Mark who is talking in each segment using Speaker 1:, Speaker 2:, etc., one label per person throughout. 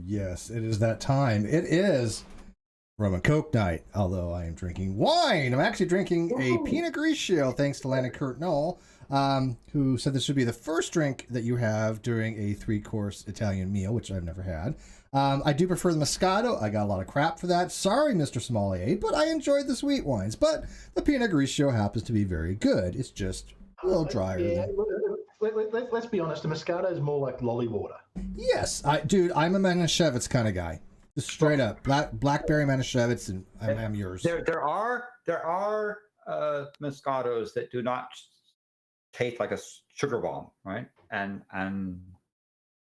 Speaker 1: Yes, it is that time. It is rum and coke night, although I am drinking wine. I'm actually drinking a Pinot Grigio, thanks to Landon Kurt Knoll, who said this should be the first drink that you have during a 3-course Italian meal, which I've never had. I do prefer the Moscato. I got a lot of crap for that. Sorry, Mr. Sommelier, but I enjoyed the sweet wines. But the Pinot Grigio happens to be very good. It's just a little drier.
Speaker 2: Yeah, let's be honest. The Moscato is more like lolly water.
Speaker 1: Yes, dude, I'm a Manischewitz kind of guy. Just straight up, blackberry Manischewitz, and I'm yours.
Speaker 3: There are Moscatos that do not taste like a sugar bomb, right? And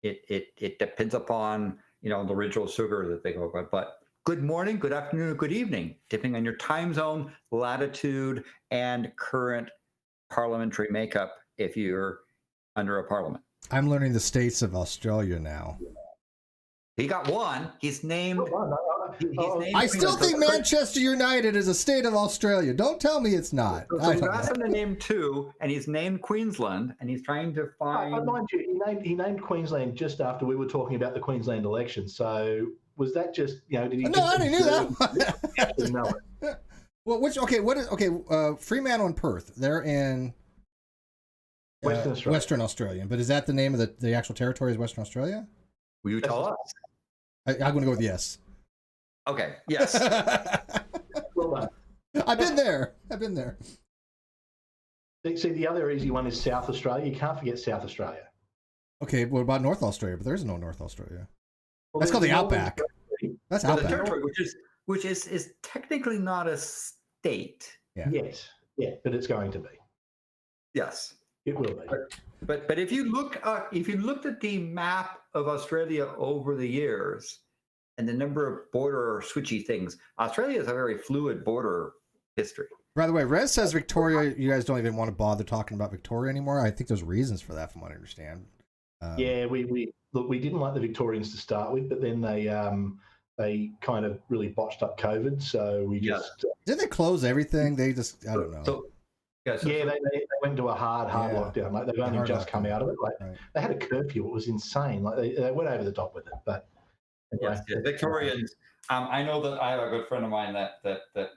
Speaker 3: it depends upon the original sugar that they go by. But good morning, good afternoon, good evening, depending on your time zone, latitude, and current parliamentary makeup. If you're under a parliament,
Speaker 1: I'm learning the states of Australia now.
Speaker 3: He got one. He's named.
Speaker 1: I still think Manchester United is a state of Australia. Don't tell me it's not.
Speaker 3: So you asked him to name 2, and he's named Queensland, and he's trying to find.
Speaker 2: Mind you, he named Queensland just after we were talking about the Queensland election. So was that just did he?
Speaker 1: No, I didn't know
Speaker 2: that. Didn't know it.
Speaker 1: Well, Fremantle and Perth. They're in Western Australia. But is that the name of the actual territory? Is Western Australia?
Speaker 3: Will you tell us?
Speaker 1: I'm going to go with yes.
Speaker 3: Okay. Yes.
Speaker 2: Well,
Speaker 1: I've been there.
Speaker 2: See, the other easy one is South Australia. You can't forget South Australia.
Speaker 1: Okay, what about North Australia? But there is no North Australia.
Speaker 2: Well,
Speaker 1: that's called the Outback. That's Outback.
Speaker 3: The territory, which is technically not a state.
Speaker 1: Yeah.
Speaker 2: Yes. Yeah, but it's going to be.
Speaker 3: Yes.
Speaker 2: It will be.
Speaker 3: But if you looked at the map of Australia over the years and the number of border switchy things, Australia has a very fluid border history.
Speaker 1: By the way, Rez says Victoria, you guys don't even want to bother talking about Victoria anymore. I think there's reasons for that, from what I understand.
Speaker 2: Yeah, we didn't like the Victorians to start with, but then they kind of really botched up COVID, so we just
Speaker 1: did they close everything? They just I don't know.
Speaker 2: They went into a hard lockdown. Like they've only just come out of it. Like they had a curfew. It was insane. Like they went over the top with it. But anyway,
Speaker 3: yes, Victorians. I know that I have a good friend of mine that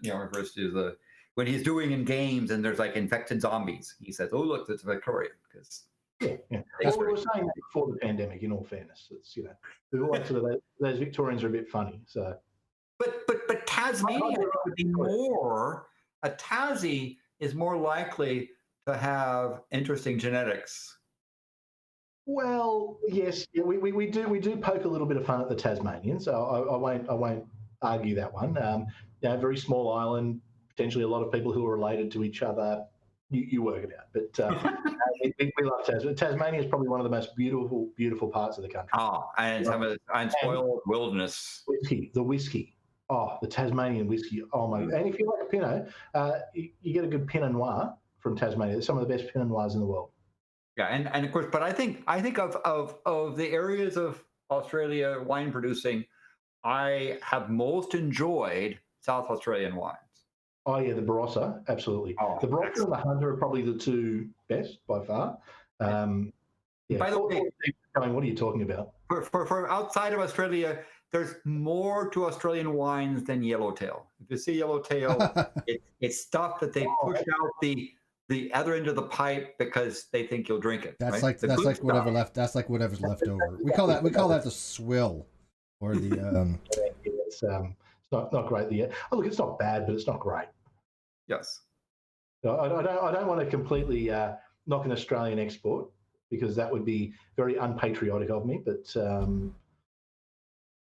Speaker 3: refers to when he's doing in games and there's like infected zombies. He says, "Oh look, it's Victorian." Because
Speaker 2: yeah. Well, we were saying that before the pandemic. In all fairness, it's those Victorians are a bit funny. So,
Speaker 3: but Tasmania would be more a Tassie is more likely to have interesting genetics.
Speaker 2: Well, yes, we do poke a little bit of fun at the Tasmanians. I won't argue that one. Very small island, potentially a lot of people who are related to each other. You work it out, but we love Tasmania. Tasmania is probably one of the most beautiful parts of the country.
Speaker 3: Oh, and some of the unspoiled wilderness.
Speaker 2: The whiskey. Oh, the Tasmanian whiskey. Oh my! And if you like a Pinot, you get a good Pinot Noir from Tasmania. It's some of the best Pinot Noirs in the world.
Speaker 3: Yeah, and of course, but I think of the areas of Australia wine producing, I have most enjoyed South Australian wines.
Speaker 2: Oh yeah, the Barossa, absolutely. Oh, the Barossa and the Hunter are probably the 2 best by far.
Speaker 3: By the way,
Speaker 2: what are you talking about?
Speaker 3: For outside of Australia, there's more to Australian wines than Yellowtail. If you see Yellowtail, it's stuff that they push out the other end of the pipe because they think you'll drink it.
Speaker 1: That's
Speaker 3: right?
Speaker 1: like whatever left. That's like whatever's left over. We call that the swill, or the.
Speaker 2: It's not great. Look, it's not bad, but it's not great.
Speaker 3: Yes.
Speaker 2: I don't want to completely knock an Australian export because that would be very unpatriotic of me. But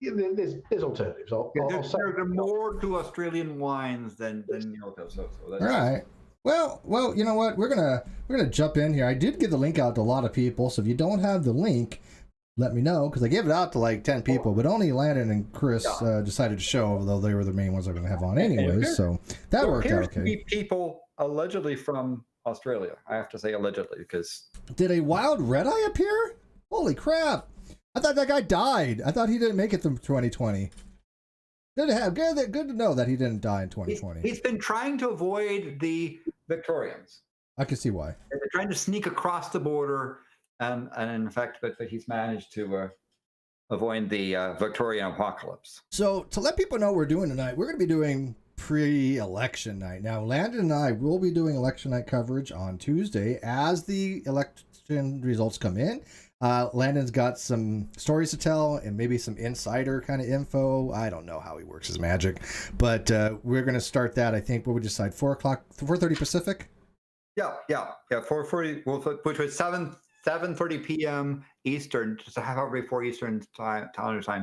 Speaker 2: there's alternatives.
Speaker 3: There are more to Australian wines than Yellowtail. So
Speaker 1: all right. Well, you know what? We're gonna jump in here. I did give the link out to a lot of people, so if you don't have the link, let me know, because I gave it out to like 10 people, but only Landon and Chris decided to show, although they were the main ones I was going to have on anyways. So that worked out okay.
Speaker 3: To be people allegedly from Australia. I have to say allegedly because
Speaker 1: did a wild red eye appear? Holy crap! I thought that guy died. I thought he didn't make it through 2020. Good to know that he didn't die in 2020.
Speaker 3: He's been trying to avoid the Victorians.
Speaker 1: I can see why.
Speaker 3: They're trying to sneak across the border, and in fact, but he's managed to avoiding the Victorian apocalypse.
Speaker 1: So to let people know what we're doing tonight, we're going to be doing pre-election night. Now, Landon and I will be doing election night coverage on Tuesday as the election results come in. Landon's got some stories to tell and maybe some insider kind of info. I don't know how he works his magic, but we're going to start that. I think what we decide 4:30 Pacific.
Speaker 3: Yeah. 4:40. We'll which was 7:30 p.m. Eastern, just a half hour before Eastern time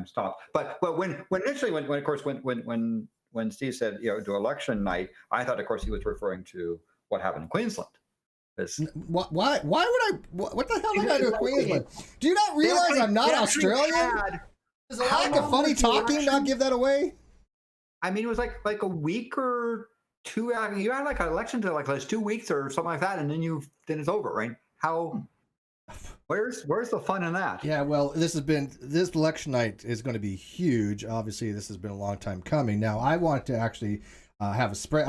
Speaker 3: stopped. But when of course when Steve said do election night, I thought of course he was referring to what happened in Queensland.
Speaker 1: Why would I? What the hell did I do with Queensland? Do you not realize I'm not Australian? Does a lack of funny talking not give that away?
Speaker 3: I mean, it was like a week or two. You had like an election to like 2 weeks or something like that, and then it's over, right? How? Where's the fun in that?
Speaker 1: Yeah, well, this election night is going to be huge. Obviously, this has been a long time coming. Now, I want to actually have a spread.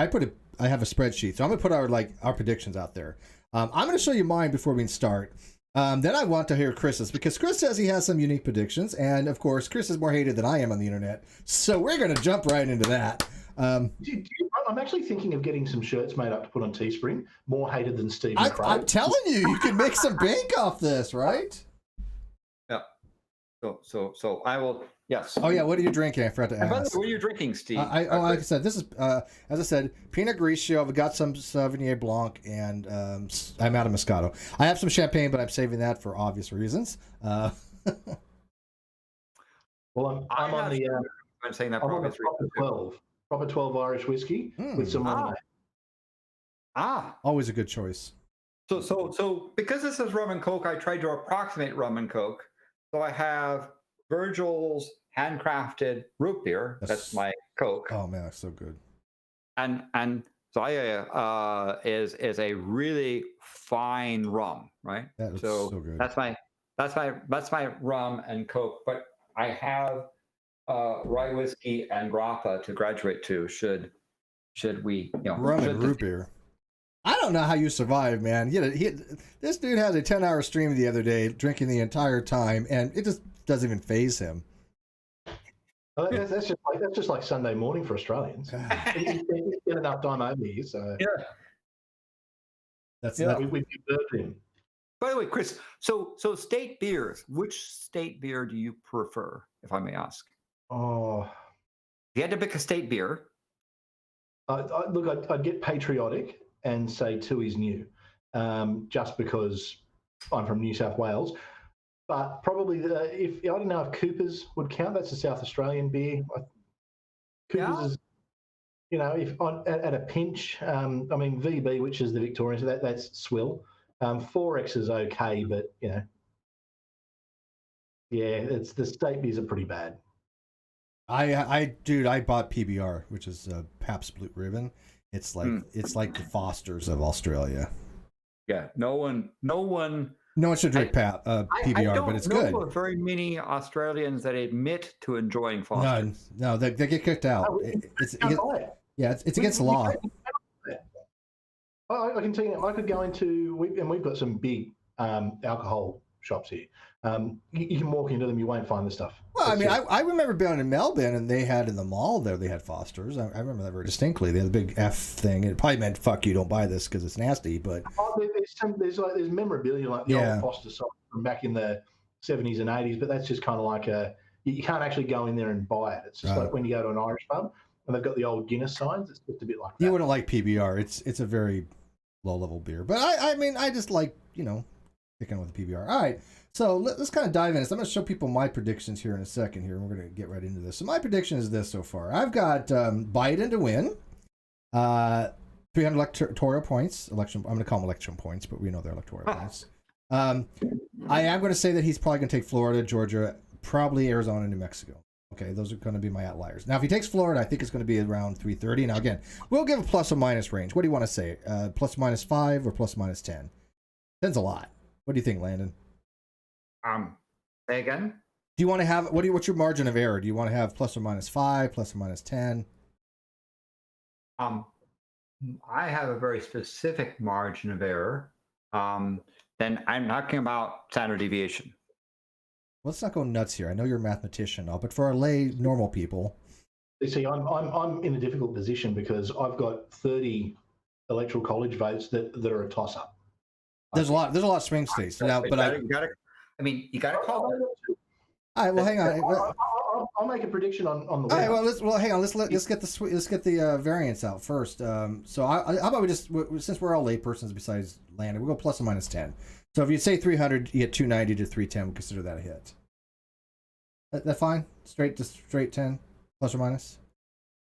Speaker 1: I have a spreadsheet, so I'm going to put our predictions out there. I'm going to show you mine before we start. Then I want to hear Chris's, because Chris says he has some unique predictions, and of course, Chris is more hated than I am on the internet. So we're going to jump right into that.
Speaker 2: I'm actually thinking of getting some shirts made up to put on Teespring. More hated than Stephen Craig.
Speaker 1: I'm telling you, you can make some bank off this, right?
Speaker 3: Yeah. So I will. Yes.
Speaker 1: Oh yeah, what are you drinking? I forgot to ask.
Speaker 3: What are you drinking, Steve?
Speaker 1: Like I said, this is as I said, Pinot Grigio. I've got some Sauvignon Blanc, and I'm out of Moscato. I have some champagne, but I'm saving that for obvious reasons.
Speaker 2: Well, I'm on the.
Speaker 3: I'm saying that
Speaker 2: I'm on the proper 12 Irish whiskey with some rum.
Speaker 1: Always a good choice.
Speaker 3: So because this is rum and coke, I tried to approximate rum and coke. So I have Virgil's handcrafted root beer. That's my coke.
Speaker 1: Oh man, that's so good.
Speaker 3: And so I is a really fine rum, right?
Speaker 1: That is so good.
Speaker 3: That's my rum and coke. But I have rye whiskey and grappa to graduate to. Should we
Speaker 1: rum and root beer? I don't know how you survive, man. This dude had a 10-hour stream the other day, drinking the entire time, and it just doesn't even faze him.
Speaker 2: Well, that's just like Sunday morning for Australians. He's get enough time over here, so
Speaker 3: yeah.
Speaker 2: We deserve him.
Speaker 3: By the way, Chris, so state beers. Which state beer do you prefer, if I may ask?
Speaker 2: Oh,
Speaker 3: if you had to pick a state beer.
Speaker 2: Look, I'd get patriotic and say Tui's New, just because I'm from New South Wales. But probably I don't know if Cooper's would count. That's a South Australian beer. Cooper's is, if at a pinch. I mean VB, which is the Victorian, so that's swill. 4X is okay, but it's the state beers are pretty bad.
Speaker 1: I bought PBR, which is Pabst Blue Ribbon. It's like the Fosters of Australia.
Speaker 3: Yeah, no one
Speaker 1: should drink PBR, but it's good. I don't know
Speaker 3: very many Australians that admit to enjoying Fosters.
Speaker 1: No, they get kicked out. It's against the law.
Speaker 2: I can tell you, I could go into, we've got some big alcohol shops here. You can walk into them, you won't find the stuff.
Speaker 1: Well, I mean, I remember being in Melbourne, and they had in the mall there, they had Fosters. I remember that very distinctly. They had the big F thing. It probably meant "fuck you, don't buy this" because it's nasty. But
Speaker 2: there's memorabilia like the old Foster side from back in the 70s and 80s, but that's just kind of like you can't actually go in there and buy it. It's just like when you go to an Irish pub and they've got the old Guinness signs. It's just a bit like that.
Speaker 1: You wouldn't like PBR. It's a very low level beer, but I mean, I just like picking with the PBR. All right. So let's kind of dive in. So I'm going to show people my predictions here in a second here, and we're going to get right into this. So my prediction is this so far. I've got Biden to win, 300 electoral points. I'm going to call them election points, but we know they're electoral points. I am going to say that he's probably going to take Florida, Georgia, probably Arizona, New Mexico. Okay, those are going to be my outliers. Now, if he takes Florida, I think it's going to be around 330. Now, again, we'll give a plus or minus range. What do you want to say? Plus or minus 5 or plus or minus 10? 10's a lot. What do you think, Landon?
Speaker 3: Say again?
Speaker 1: Do you want to have what's your margin of error? Do you want to have plus or minus 5, plus or minus 10?
Speaker 3: I have a very specific margin of error. Then I'm talking about standard deviation.
Speaker 1: let's not go nuts here. I know you're a mathematician, but for our lay normal people,
Speaker 2: You see, I'm in a difficult position because I've got 30 electoral college votes that are a toss up.
Speaker 1: there's a lot of swing states now, but
Speaker 3: you gotta call that.
Speaker 1: All right, well, hang on.
Speaker 2: I'll make a prediction on the.
Speaker 1: All right, well, hang on. Let's get the variance out first. So how about we just, since we're all laypersons besides Landon, we'll go plus or minus 10. So if you say 300, you get 290 to 310. We consider that a hit. That fine? Straight 10, plus or minus.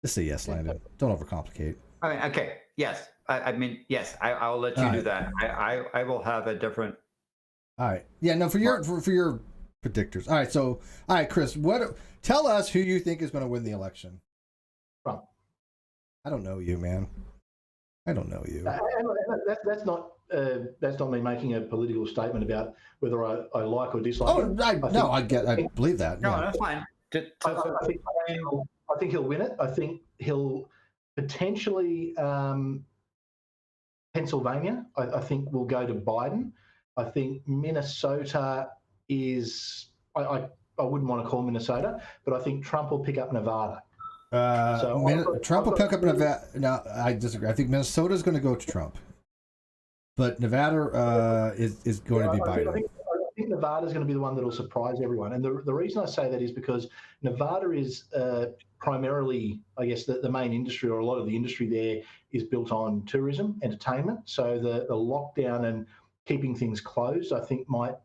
Speaker 1: Just say yes, Landon. Don't overcomplicate.
Speaker 3: I mean, okay, yes. I mean, yes. I'll let you do that. I will have a different.
Speaker 1: All right. Yeah. No, for your predictors. All right, Chris. Tell us who you think is going to win the election.
Speaker 2: Trump.
Speaker 1: I don't know you, man. I don't know you.
Speaker 2: That's not me making a political statement about whether I like or dislike him.
Speaker 1: I believe that.
Speaker 3: No,
Speaker 1: yeah.
Speaker 3: that's fine.
Speaker 2: I think he'll win it. I think he'll potentially Pennsylvania. I think will go to Biden. I think Minnesota is. I wouldn't want to call Minnesota, but I think Trump will pick up Nevada.
Speaker 1: Trump will pick up Nevada. No, I disagree. I think Minnesota is going to go to Trump, but Nevada is going to be Biden.
Speaker 2: I think Nevada is going to be the one that will surprise everyone. And the reason I say that is because Nevada is primarily, I guess, the main industry, or a lot of the industry there is built on tourism, entertainment. So the lockdown and keeping things closed, I think, might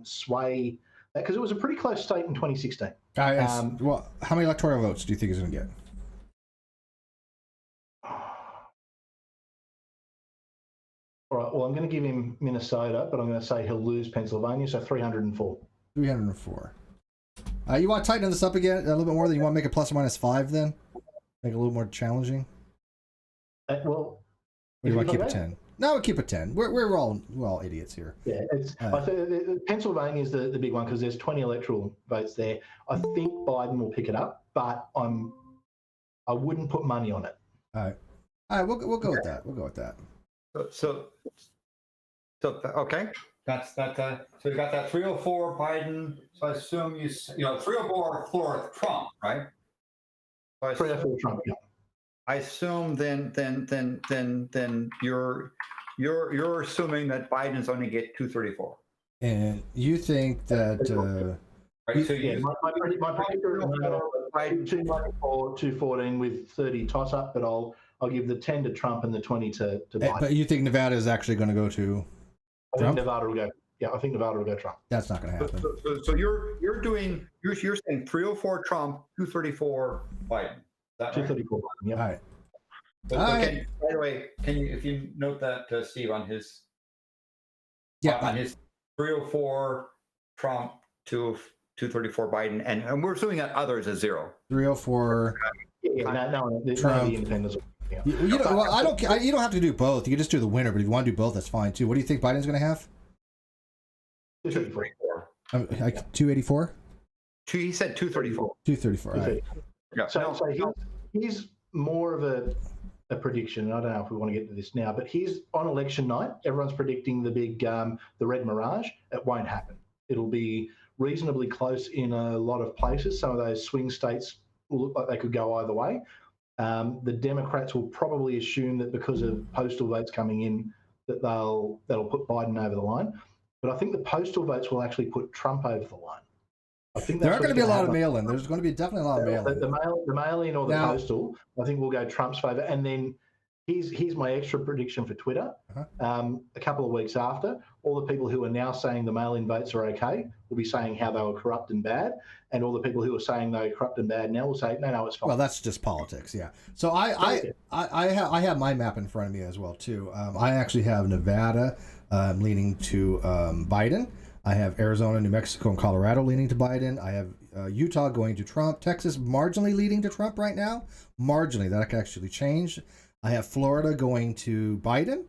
Speaker 2: sway that, because it was a pretty close state in 2016.
Speaker 1: Well, how many electoral votes do you think he's going to get?
Speaker 2: All right, well, I'm going to give him Minnesota, but I'm going to say he'll lose Pennsylvania, so 304.
Speaker 1: 304. You want to tighten this up again a little bit more? Than you want to make it plus or minus 5 then? Make it a little more challenging?
Speaker 2: Well,
Speaker 1: or do you want to keep it 10? No, we'll keep it 10. We're all idiots here.
Speaker 2: Yeah, I think Pennsylvania is the big one because there's 20 electoral votes there. I think Biden will pick it up, but I wouldn't put money on it.
Speaker 1: All right, we'll go with that. We'll go with that.
Speaker 3: So okay, that's that. So you got that 304 Biden. So I assume you 304 for Trump, right? So
Speaker 2: 304 Trump. Yeah.
Speaker 3: I assume then you're assuming that Biden's only get 234.
Speaker 1: And you think that?
Speaker 3: Right. So
Speaker 2: my predictor is Biden 294, 214 with 30 toss up, but I'll give the 10 to Trump and the 20 to Biden.
Speaker 1: But you think Nevada is actually going to go to
Speaker 2: I think Nevada will go. Yeah, I think Nevada will go Trump.
Speaker 1: That's not going to happen.
Speaker 3: So you're saying 304 Trump, 234 Biden.
Speaker 2: 234. Yeah.
Speaker 1: All right.
Speaker 3: By the way, can you, if you note that, Steve, on his on his 304 Trump to 234 Biden, and we're assuming that others is 0.
Speaker 1: 304.
Speaker 2: Yeah, no,
Speaker 1: Trump.
Speaker 2: The independents. Yeah.
Speaker 1: You don't have to do both. You can just do the winner, but if you want to do both, that's fine too. What do you think Biden's going to have?
Speaker 2: 234.
Speaker 1: 284.
Speaker 3: He said 234.
Speaker 1: 234. Right.
Speaker 3: Yeah.
Speaker 2: So he's more of a prediction. I don't know if we want to get to this now, but he's on election night. Everyone's predicting the big, the red mirage. It won't happen. It'll be reasonably close in a lot of places. Some of those swing states will look like they could go either way. The Democrats will probably assume that because of postal votes coming in, that that'll put Biden over the line. But I think the postal votes will actually put Trump over the line. I think
Speaker 1: there are going to be a lot of mail-in. There's going to be definitely a lot of mail-in.
Speaker 2: The mail-in or the postal, I think will go Trump's favour. And then here's my extra prediction for Twitter. A couple of weeks after, all the people who are now saying the mail-in votes are okay will be saying how they were corrupt and bad. And all the people who are saying they were corrupt and bad now will say, no, it's fine.
Speaker 1: Well, that's just politics, yeah. So I have my map in front of me as well, too. I actually have Nevada leaning to Biden. I have Arizona, New Mexico, and Colorado leaning to Biden. I have Utah going to Trump. Texas marginally leading to Trump right now. Marginally. That could actually change. I have Florida going to Biden.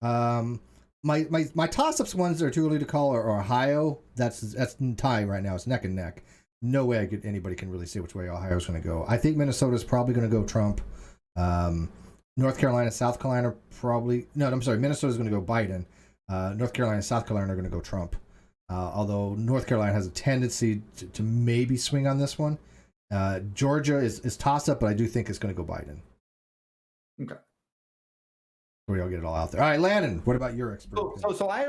Speaker 1: My toss-ups ones that are too early to call are Ohio. That's tie right now. It's neck and neck. No way anybody can really say which way Ohio's going to go. I think Minnesota's probably going to go Trump. North Carolina, South Carolina probably... No, I'm sorry. Minnesota's going to go Biden. North Carolina and South Carolina are going to go Trump. although North Carolina has a tendency to maybe swing on this one. Georgia is toss up, but I do think it's going to go Biden.
Speaker 3: Okay.
Speaker 1: We all get it all out there. All right, Landon, what about your expert?
Speaker 3: So I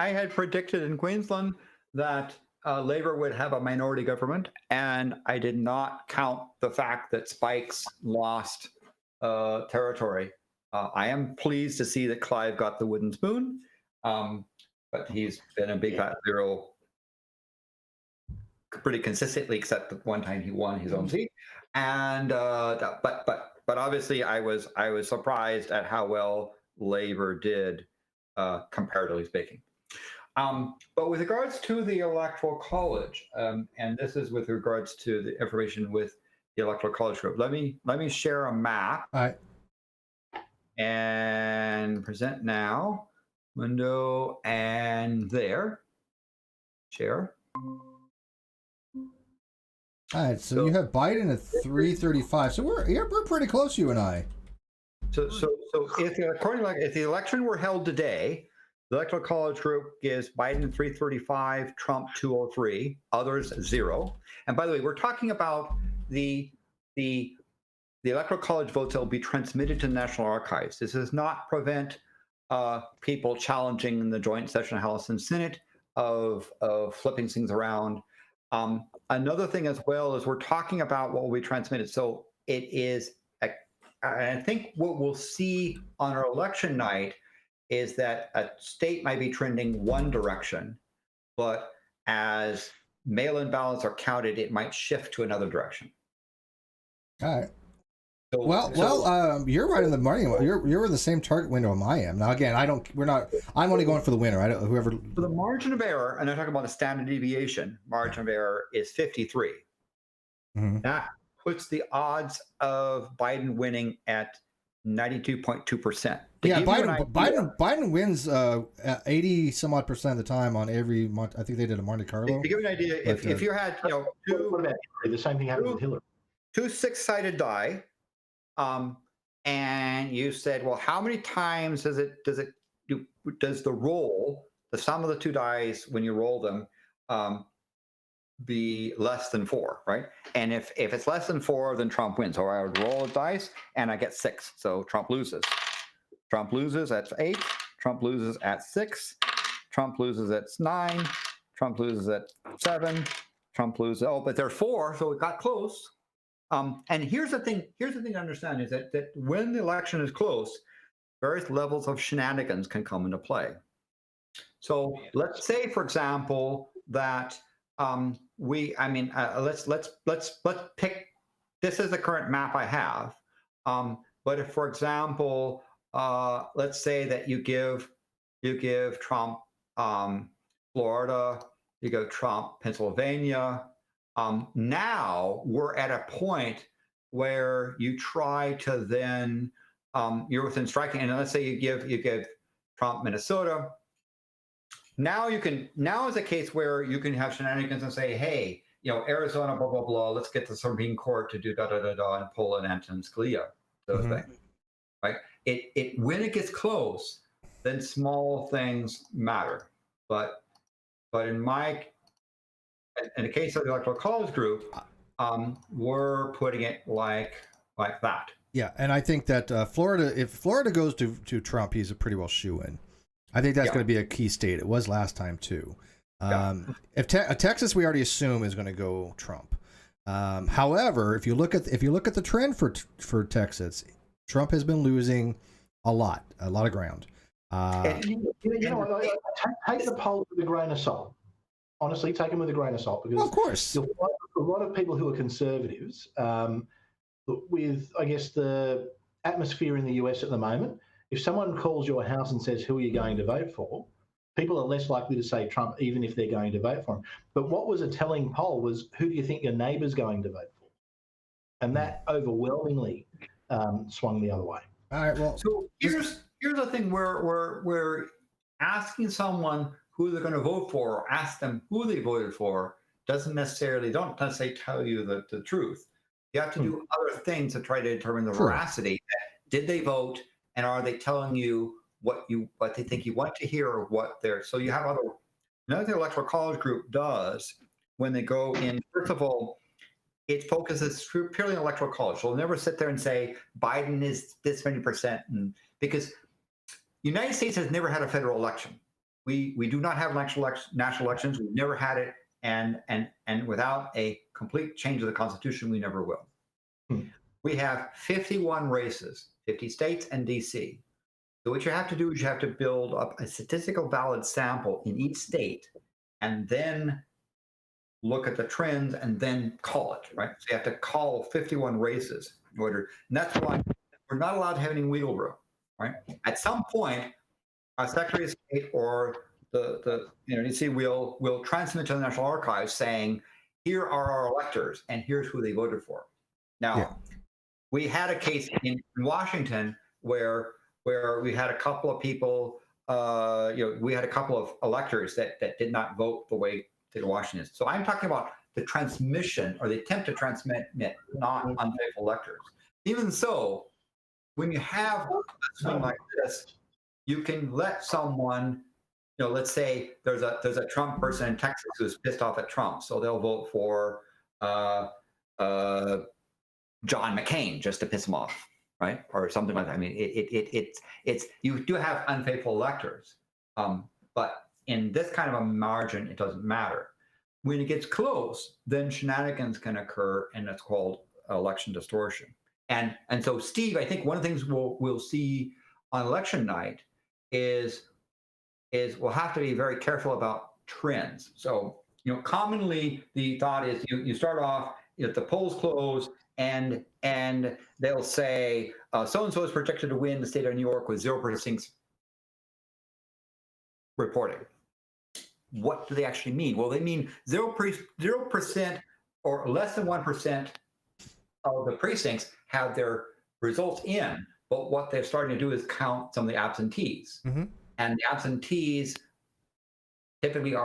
Speaker 3: had predicted in Queensland that Labour would have a minority government, and I did not count the fact that Spikes lost territory. I am pleased to see that Clive got the wooden spoon, but he's been a big fat zero pretty consistently, except the one time he won his own seat. And but obviously, I was surprised at how well Labour did, comparatively speaking. But with regards to the Electoral College, and this is with regards to the information with the Electoral College group. Let me share a map.
Speaker 1: All right.
Speaker 3: And present now. Window and there. Share.
Speaker 1: All right, so you have Biden at 335. So we're pretty close, you and I.
Speaker 3: So if the election were held today, the Electoral College group gives Biden 335, Trump 203, others 0. And by the way, we're talking about the Electoral College votes that will be transmitted to the National Archives. This does not prevent people challenging in the joint session of House and Senate of flipping things around. Another thing as well is we're talking about what will be transmitted. So it is, I think what we'll see on our election night is that a state might be trending one direction, but as mail-in ballots are counted, it might shift to another direction.
Speaker 1: All right. You're right in the money. You're in the same target window I am. Now again, I'm only going for the winner. Whoever.
Speaker 3: So the margin of error, and I'm talking about the standard deviation, margin of error is 53. Mm-hmm. That puts the odds of Biden winning at 92.2%.
Speaker 1: Yeah, Biden wins 80 some odd percent of the time on every. I think they did a Monte Carlo.
Speaker 3: To give you an idea, if you had
Speaker 2: what about Hillary? The same thing happened with Hillary.
Speaker 3: 2 6-sided die, and you said, well, how many times does the roll, the sum of the two dice when you roll them, be less than 4, right? And if it's less than 4, then Trump wins. So I would roll a dice and I get 6. So Trump loses. Trump loses at 8. Trump loses at 6. Trump loses at 9. Trump loses at 7. Trump loses. Oh, but there's 4, so it got close. And here's the thing to understand is that when the election is close, various levels of shenanigans can come into play. So let's say, for example, that let's pick, this is the current map I have. But if, for example, let's say that you give Trump Florida, you go Trump Pennsylvania. Now we're at a point where you try to then you're within striking, and let's say you give Trump Minnesota. Now is a case where you can have shenanigans and say, hey, Arizona, blah blah blah. Let's get the Supreme Court to do da da da da and pull an Antonin Scalia, those things, right? It when it gets close, then small things matter. But in the case of the Electoral College group, we're putting it like that.
Speaker 1: Yeah, and I think that if Florida goes to Trump, he's a pretty well shoo-in. I think that's going to be a key state. It was last time too. If Texas, we already assume is going to go Trump. However, if you look at the trend for Texas, Trump has been losing a lot of ground.
Speaker 2: Take the polls with a grain of salt. Honestly, take them with a grain of salt, because
Speaker 1: of course
Speaker 2: you'll find a lot of people who are conservatives, with, I guess, the atmosphere in the US at the moment. If someone calls your house and says, who are you going to vote for? People are less likely to say Trump, even if they're going to vote for him. But what was a telling poll was, who do you think your neighbour's going to vote for? And that overwhelmingly swung the other way.
Speaker 1: All right. Well,
Speaker 3: so here's the thing: we're asking someone who they're going to vote for, or ask them who they voted for, don't necessarily tell you the truth. You have to do other things to try to determine the veracity. Did they vote, and are they telling you what they think you want to hear, or what they're? So you have Another thing the Electoral College group does when they go in, first of all, it focuses purely on Electoral College. So they'll never sit there and say Biden is this many percent, because the United States has never had a federal election. We do not have national elections. We've never had it, and without a complete change of the Constitution, we never will. We have 51 races, 50 states and DC. So what you have to do is you have to build up a statistical valid sample in each state, and then look at the trends and then call it, right? So you have to call 51 races in order, and that's why we're not allowed to have any wiggle room, right? At some point, our Secretary of State or the DC will transmit to the National Archives saying, here are our electors and here's who they voted for. Now, we had a case in Washington where we had a couple of people, we had a couple of electors that did not vote the way state of Washington is. So I'm talking about the transmission or the attempt to transmit not unfaithful electors. Even so, when you have a swing like this, you can let someone, let's say there's a Trump person in Texas who's pissed off at Trump, so they'll vote for John McCain just to piss him off, right? Or something like that. I mean, it's you do have unfaithful electors, but in this kind of a margin, it doesn't matter. When it gets close, then shenanigans can occur, and that's called election distortion. And so, Steve, I think one of the things we'll see on election night is we'll have to be very careful about trends. So, commonly the thought is you start off, the polls close, and they'll say so-and-so is projected to win the state of New York with 0% reporting. What do they actually mean? Well, they mean 0% or less than 1% of the precincts have their results in, but what they're starting to do is count some of the absentees. Mm-hmm. And the absentees typically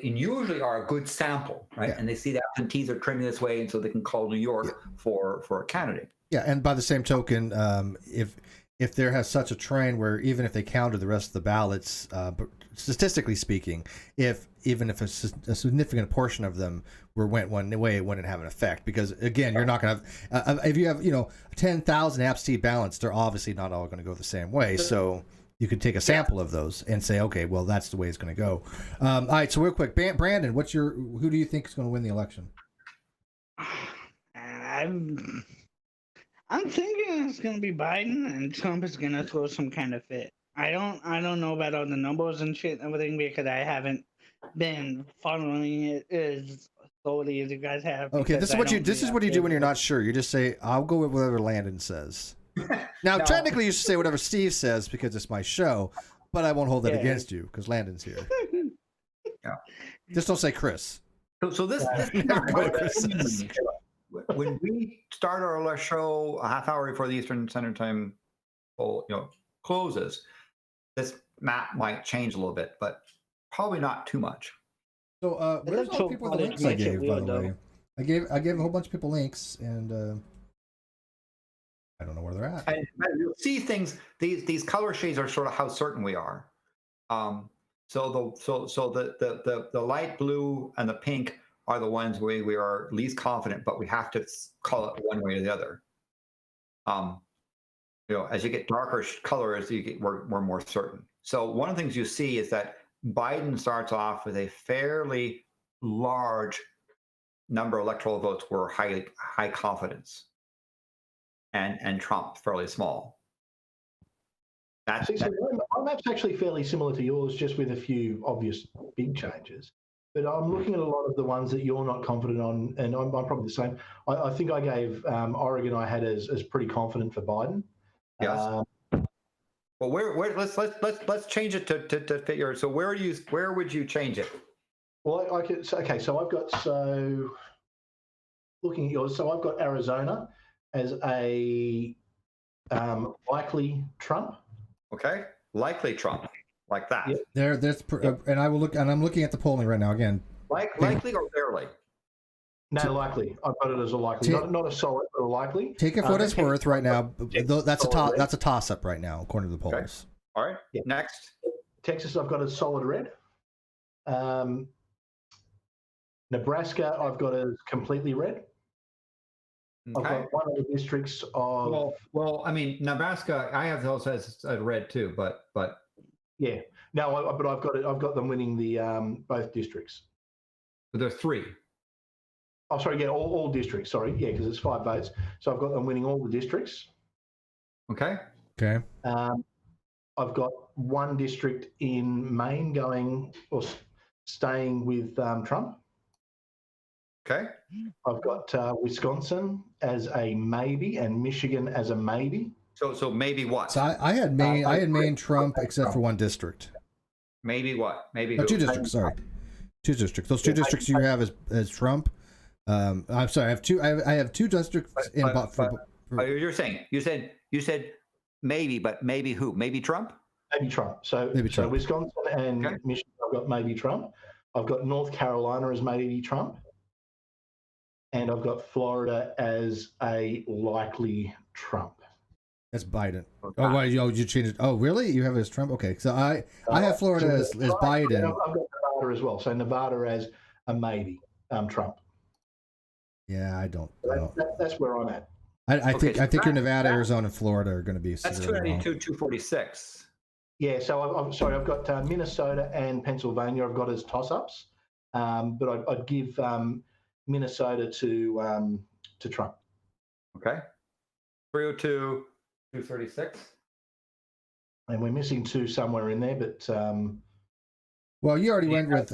Speaker 3: usually are a good sample, right? Yeah. And they see the absentees are trending this way, and so they can call New York for a candidate.
Speaker 1: Yeah, and by the same token, if there has such a trend where even if they counted the rest of the ballots, statistically speaking, even if a significant portion of them went one way, it wouldn't have an effect, because again, you're not going to have if you have 10,000 absentee ballots, they're obviously not all going to go the same way. So you could take a sample of those and say, okay, well, that's the way it's going to go. All right, so real quick, Brandon, who do you think is going to win the election?
Speaker 4: I'm thinking it's gonna be Biden, and Trump is gonna throw some kind of fit. I don't know about all the numbers and shit and everything, because I haven't been following it as slowly as you guys have.
Speaker 1: Okay, this is what you do when you're not sure. You just say, "I'll go with whatever Landon says." Now, technically, you should say whatever Steve says because it's my show, but I won't hold that against you because Landon's here. Just don't say Chris.
Speaker 3: So this
Speaker 1: never go to Chris.
Speaker 3: When we start our show a half hour before the Eastern Standard Time closes, this map might change a little bit, but probably not too much.
Speaker 1: So where's all the people the links I gave, by the way? I gave a whole bunch of people links, and I don't know where they're at.
Speaker 3: And you'll see things. These color shades are sort of how certain we are. So the light blue and the pink are the ones we are least confident, but we have to call it one way or the other. As you get darker colors, we're more certain. So one of the things you see is that Biden starts off with a fairly large number of electoral votes were high confidence, and Trump fairly small.
Speaker 2: My map's actually fairly similar to yours, just with a few obvious big changes. But I'm looking at a lot of the ones that you're not confident on, and I'm probably the same. I think I gave Oregon. I had as pretty confident for Biden.
Speaker 3: Yes. Well, let's change it to fit your. So where would you change it?
Speaker 2: Well, okay. So I've got looking at yours. So I've got Arizona as a likely Trump.
Speaker 3: Okay, likely Trump. Like that.
Speaker 2: Yep.
Speaker 1: And I will look, and I'm looking at the polling right now again.
Speaker 3: Likely or barely?
Speaker 2: No, likely. I've got it as a likely, not a solid, but a likely.
Speaker 1: Take it for what it's worth right now. That's a toss up right now, according to the polls.
Speaker 3: Okay. All right. Yeah. Next.
Speaker 2: Texas, I've got a solid red. Nebraska, I've got as completely red. I've
Speaker 3: Okay.
Speaker 2: got one of the districts of
Speaker 3: Well, I mean, Nebraska, I have those as red too, but
Speaker 2: yeah. No, but I've got it. I've got them winning the both districts.
Speaker 3: there are 3.
Speaker 2: Oh, sorry, yeah, all districts. Sorry, yeah, because it's 5 votes. So I've got them winning all the districts.
Speaker 3: Okay.
Speaker 1: Okay.
Speaker 2: I've got one district in Maine going or staying with Trump.
Speaker 3: Okay.
Speaker 2: I've got Wisconsin as a maybe and Michigan as a maybe.
Speaker 3: So maybe what?
Speaker 1: So I had Maine. I had Maine Trump, except for one district.
Speaker 3: Maybe what? Maybe
Speaker 1: No,
Speaker 3: who?
Speaker 1: 2 districts. Sorry, 2 districts. Those 2 districts you have as Trump. I'm sorry. I have 2. I have 2 districts
Speaker 3: You're saying you said maybe, but maybe who? Maybe Trump?
Speaker 2: Maybe Trump. So
Speaker 1: Maybe Trump.
Speaker 2: Wisconsin and Michigan, I've got maybe Trump. I've got North Carolina as maybe Trump. And I've got Florida as a likely Trump.
Speaker 1: That's Biden. Oh, why? You changed it? Oh, really? You have it as Trump? Okay. So I have Florida as Biden.
Speaker 2: I've got Nevada as well. So Nevada as a maybe Trump.
Speaker 1: Yeah, I don't.
Speaker 2: That's where I'm at.
Speaker 1: I think your Nevada, Arizona, and Florida are going to be.
Speaker 3: That's 292, 246.
Speaker 2: Yeah. So I'm sorry. I've got Minnesota and Pennsylvania. I've got as toss-ups, but I'd give Minnesota to Trump.
Speaker 3: Okay. 302, 236.
Speaker 2: And we're missing 2 somewhere in there, but
Speaker 1: well, you already went with.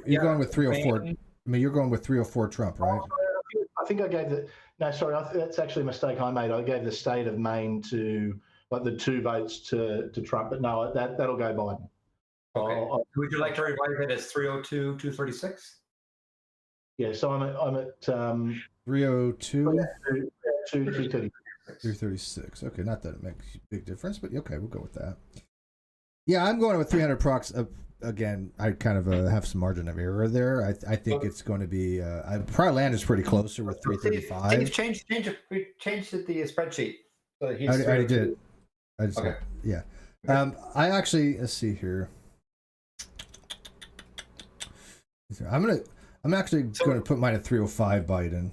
Speaker 1: You're going with 304. I mean, you're going with 304 Trump, right?
Speaker 2: I think I gave the. No, sorry, that's actually a mistake I made. I gave the state of Maine to like the 2 votes to Trump, but no, that'll go Biden.
Speaker 3: Okay. Would you like to revise it as 302, 236?
Speaker 2: Yeah, so I'm at
Speaker 1: 302.
Speaker 2: 230.
Speaker 1: 336. Okay, not that it makes a big difference, but okay, we'll go with that. Yeah, I'm going with 300 procs. Again, I kind of have some margin of error there. I think it's going to be. Probably land is pretty closer with 335.
Speaker 3: Steve, change the spreadsheet. So
Speaker 1: I already did. I just
Speaker 3: okay.
Speaker 1: Yeah. I actually let's see here. I'm actually going to put mine at 305 Biden.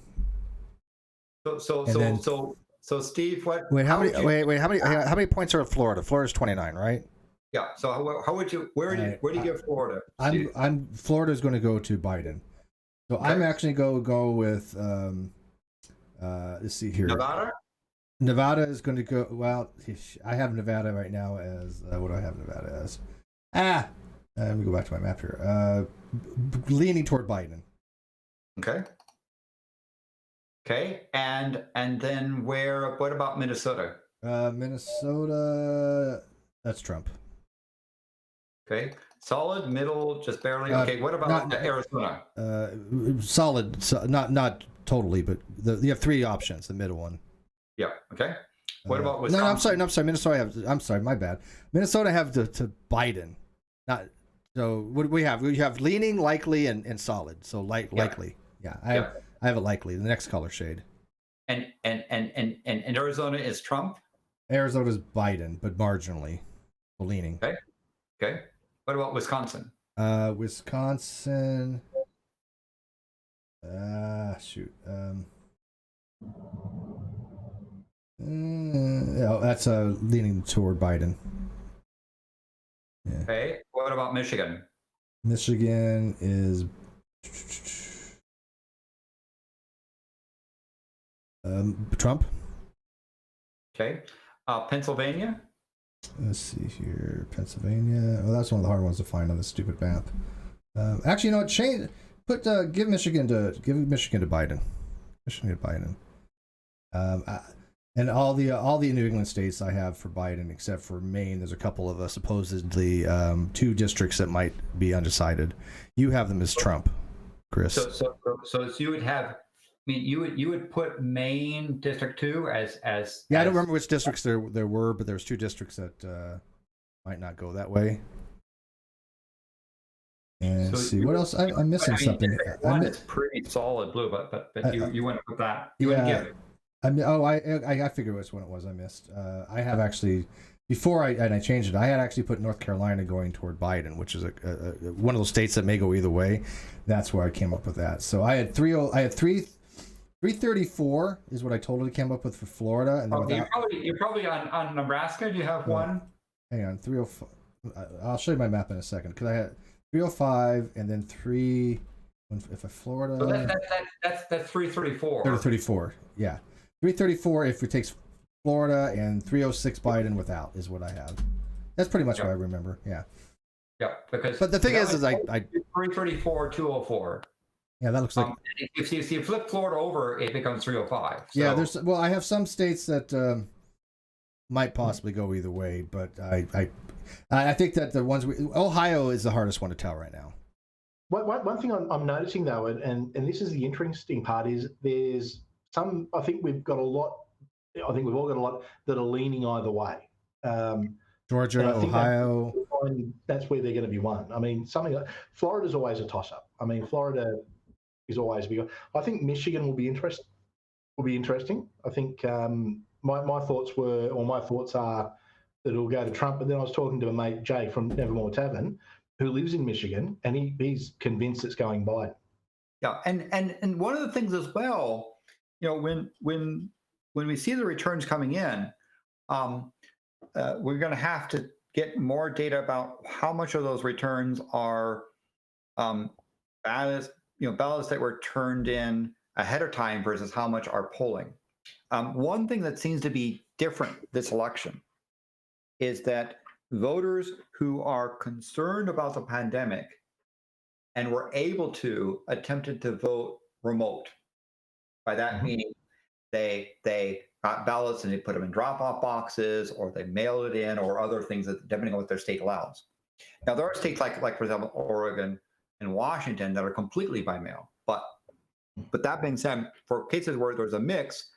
Speaker 3: So Steve, what?
Speaker 1: Wait, how many points are in Florida? Florida's 29, right?
Speaker 3: Yeah. So how would you? Where do you give Florida?
Speaker 1: Florida's going to go to Biden. So okay. I'm actually go with let's see here. Nevada is going to go. Well, I have Nevada right now as what do I have Nevada as? Let me go back to my map here. Leaning toward Biden.
Speaker 3: Okay. Okay, and then where? What about Minnesota?
Speaker 1: Minnesota, that's Trump.
Speaker 3: Okay, solid, middle, just barely. Okay, what about Arizona?
Speaker 1: Solid, not totally, but you have 3 options. The middle one.
Speaker 3: Yeah. Okay. What about Wisconsin?
Speaker 1: No, I'm sorry. Minnesota. I'm sorry. My bad. Minnesota have to Biden. Not so. What do we have? We have leaning, likely, and solid. So likely. Yeah. I have it likely. The next color shade.
Speaker 3: And Arizona is Trump.
Speaker 1: Arizona's Biden, but marginally leaning.
Speaker 3: Okay. What about Wisconsin?
Speaker 1: Wisconsin. Shoot. That's leaning toward Biden. Yeah.
Speaker 3: Okay. What about Michigan?
Speaker 1: Michigan is Trump.
Speaker 3: Okay. Pennsylvania.
Speaker 1: Let's see here. Pennsylvania. Well, that's one of the hard ones to find on this stupid map. Actually, you know what? Give Michigan to Biden. Michigan to Biden. And all the New England states I have for Biden, except for Maine. There's a couple of supposedly 2 districts that might be undecided. You have them as Trump, Chris.
Speaker 3: So you would have. I mean, you would put Maine District 2 as.
Speaker 1: Yeah, I don't remember which districts there were, but there's 2 districts that meght not go that way. And so see what else I'm missing something.
Speaker 3: One is pretty solid blue, but you wouldn't put that. You wouldn't give
Speaker 1: I mean, I figured which one it was I missed. I have actually, before I changed it, I had actually put North Carolina going toward Biden, which is one of those states that may go either way. That's where I came up with that. So I had 334 is what I totally came up with for Florida, and then
Speaker 3: you're probably on Nebraska. Do you have one?
Speaker 1: Hang on, 305. I'll show you my map in a second because I had 305 and then 3. If I Florida,
Speaker 3: so that's 334.
Speaker 1: 334, yeah, 334 if it takes Florida, and 306 Biden without is what I have. That's pretty much what I remember. Yeah.
Speaker 3: Yeah, because
Speaker 1: but the thing is I
Speaker 3: 334 204.
Speaker 1: Yeah, that looks like.
Speaker 3: If you flip Florida over, it becomes 305. So.
Speaker 1: Yeah, I have some states that might possibly go either way, but I think that the ones Ohio is the hardest one to tell right now.
Speaker 2: One thing I'm noticing though, and this is the interesting part, is there's some. I think we've got a lot. I think we've all got a lot that are leaning either way.
Speaker 1: Georgia, Ohio.
Speaker 2: That's where they're going to be won. I mean, something like Florida's always a toss-up. I mean, Florida is always big. I think Michigan will be interesting. I think my thoughts are that it'll go to Trump. But then I was talking to a mate, Jay from Nevermore Tavern, who lives in Michigan, and he's convinced it's going Biden.
Speaker 3: Yeah, and one of the things as well, when we see the returns coming in, we're going to have to get more data about how much of those returns are ballots that were turned in ahead of time versus how much are polling. One thing that seems to be different this election is that voters who are concerned about the pandemic and were able to attempted to vote remote. By that meaning they got ballots and they put them in drop-off boxes, or they mailed it in, or other things that depending on what their state allows. Now there are states like for example Oregon and Washington that are completely by mail. But that being said, for cases where there's a mix,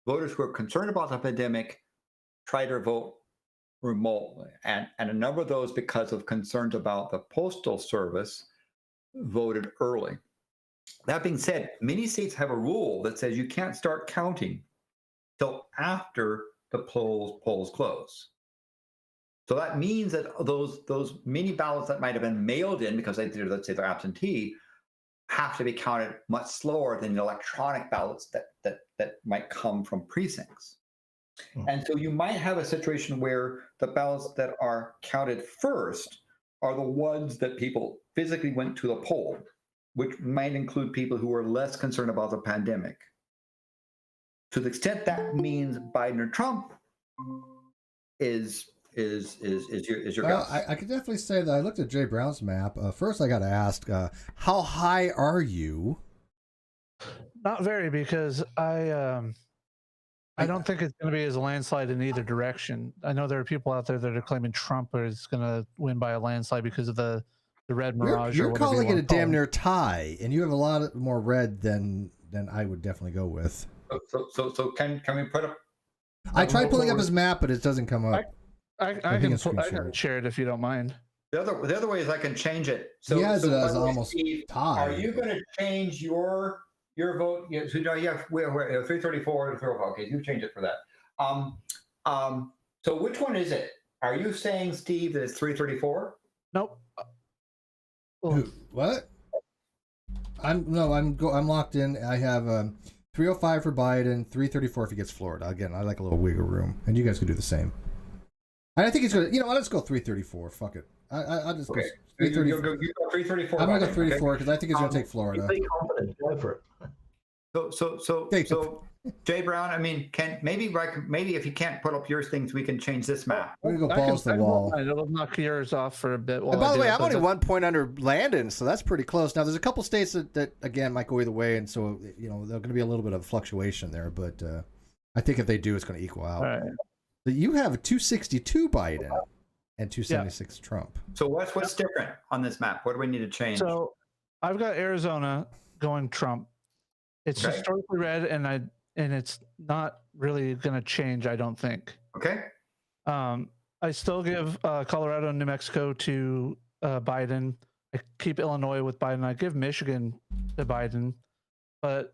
Speaker 3: voters who are concerned about the pandemic try to vote remotely, and a number of those, because of concerns about the postal service, voted early. That being said, many states have a rule that says you can't start counting till after the polls close. So that means that those mini ballots that might have been mailed in because let's say they're absentee have to be counted much slower than the electronic ballots that might come from precincts. And so you might have a situation where the ballots that are counted first are the ones that people physically went to the poll, which might include people who are less concerned about the pandemic. To the extent that means Biden or Trump is your
Speaker 1: well,
Speaker 3: guess.
Speaker 1: I could definitely say that I looked at Jay Brown's map. First, I got to ask, how high are you?
Speaker 5: Not very, because I don't think it's going to be as a landslide in either direction. I know there are people out there that are claiming Trump is going to win by a landslide because of the red mirage.
Speaker 1: You're calling it a damn near tie, and you have a lot more red than I would definitely go with.
Speaker 3: So can we put up?
Speaker 1: I tried pulling up his map, but it doesn't come up.
Speaker 5: I can share it if you don't mind.
Speaker 3: The other way is I can change it.
Speaker 1: So yeah, so as almost
Speaker 3: Steve,
Speaker 1: tie.
Speaker 3: Are you going to change your vote? So no, you have 334 to 305. Okay, you change it for that. So which one is it? Are you saying, Steve, that it's 334?
Speaker 5: Nope.
Speaker 1: What? I'm locked in. I have 305 for Biden, 334 if he gets Florida. Again, I like a little wiggle room, and you guys could do the same. And I think he's gonna. Let's go 334. Fuck it. I'll just go 334.
Speaker 3: You go 334.
Speaker 1: I'm gonna go 334 because I think he's gonna take Florida.
Speaker 2: Be confident. Go for it.
Speaker 3: So Jay Brown, I mean, maybe if you can't put up your things, we can change this map.
Speaker 1: We're gonna go balls to the wall.
Speaker 5: It'll knock yours off for a bit.
Speaker 1: And by the way, I'm only 1 point under Landon, so that's pretty close. Now, there's a couple states that again might go either way, and so there's going to be a little bit of fluctuation there. But I think if they do, it's going to equal out.
Speaker 5: Right.
Speaker 1: But you have a 262 Biden and 276 Trump.
Speaker 3: So what's different on this map? What do we need to change?
Speaker 5: So I've got Arizona going Trump. It's historically red, and it's not really going to change, I don't think.
Speaker 3: Okay.
Speaker 5: I still give Colorado and New Mexico to Biden. I keep Illinois with Biden. I give Michigan to Biden, but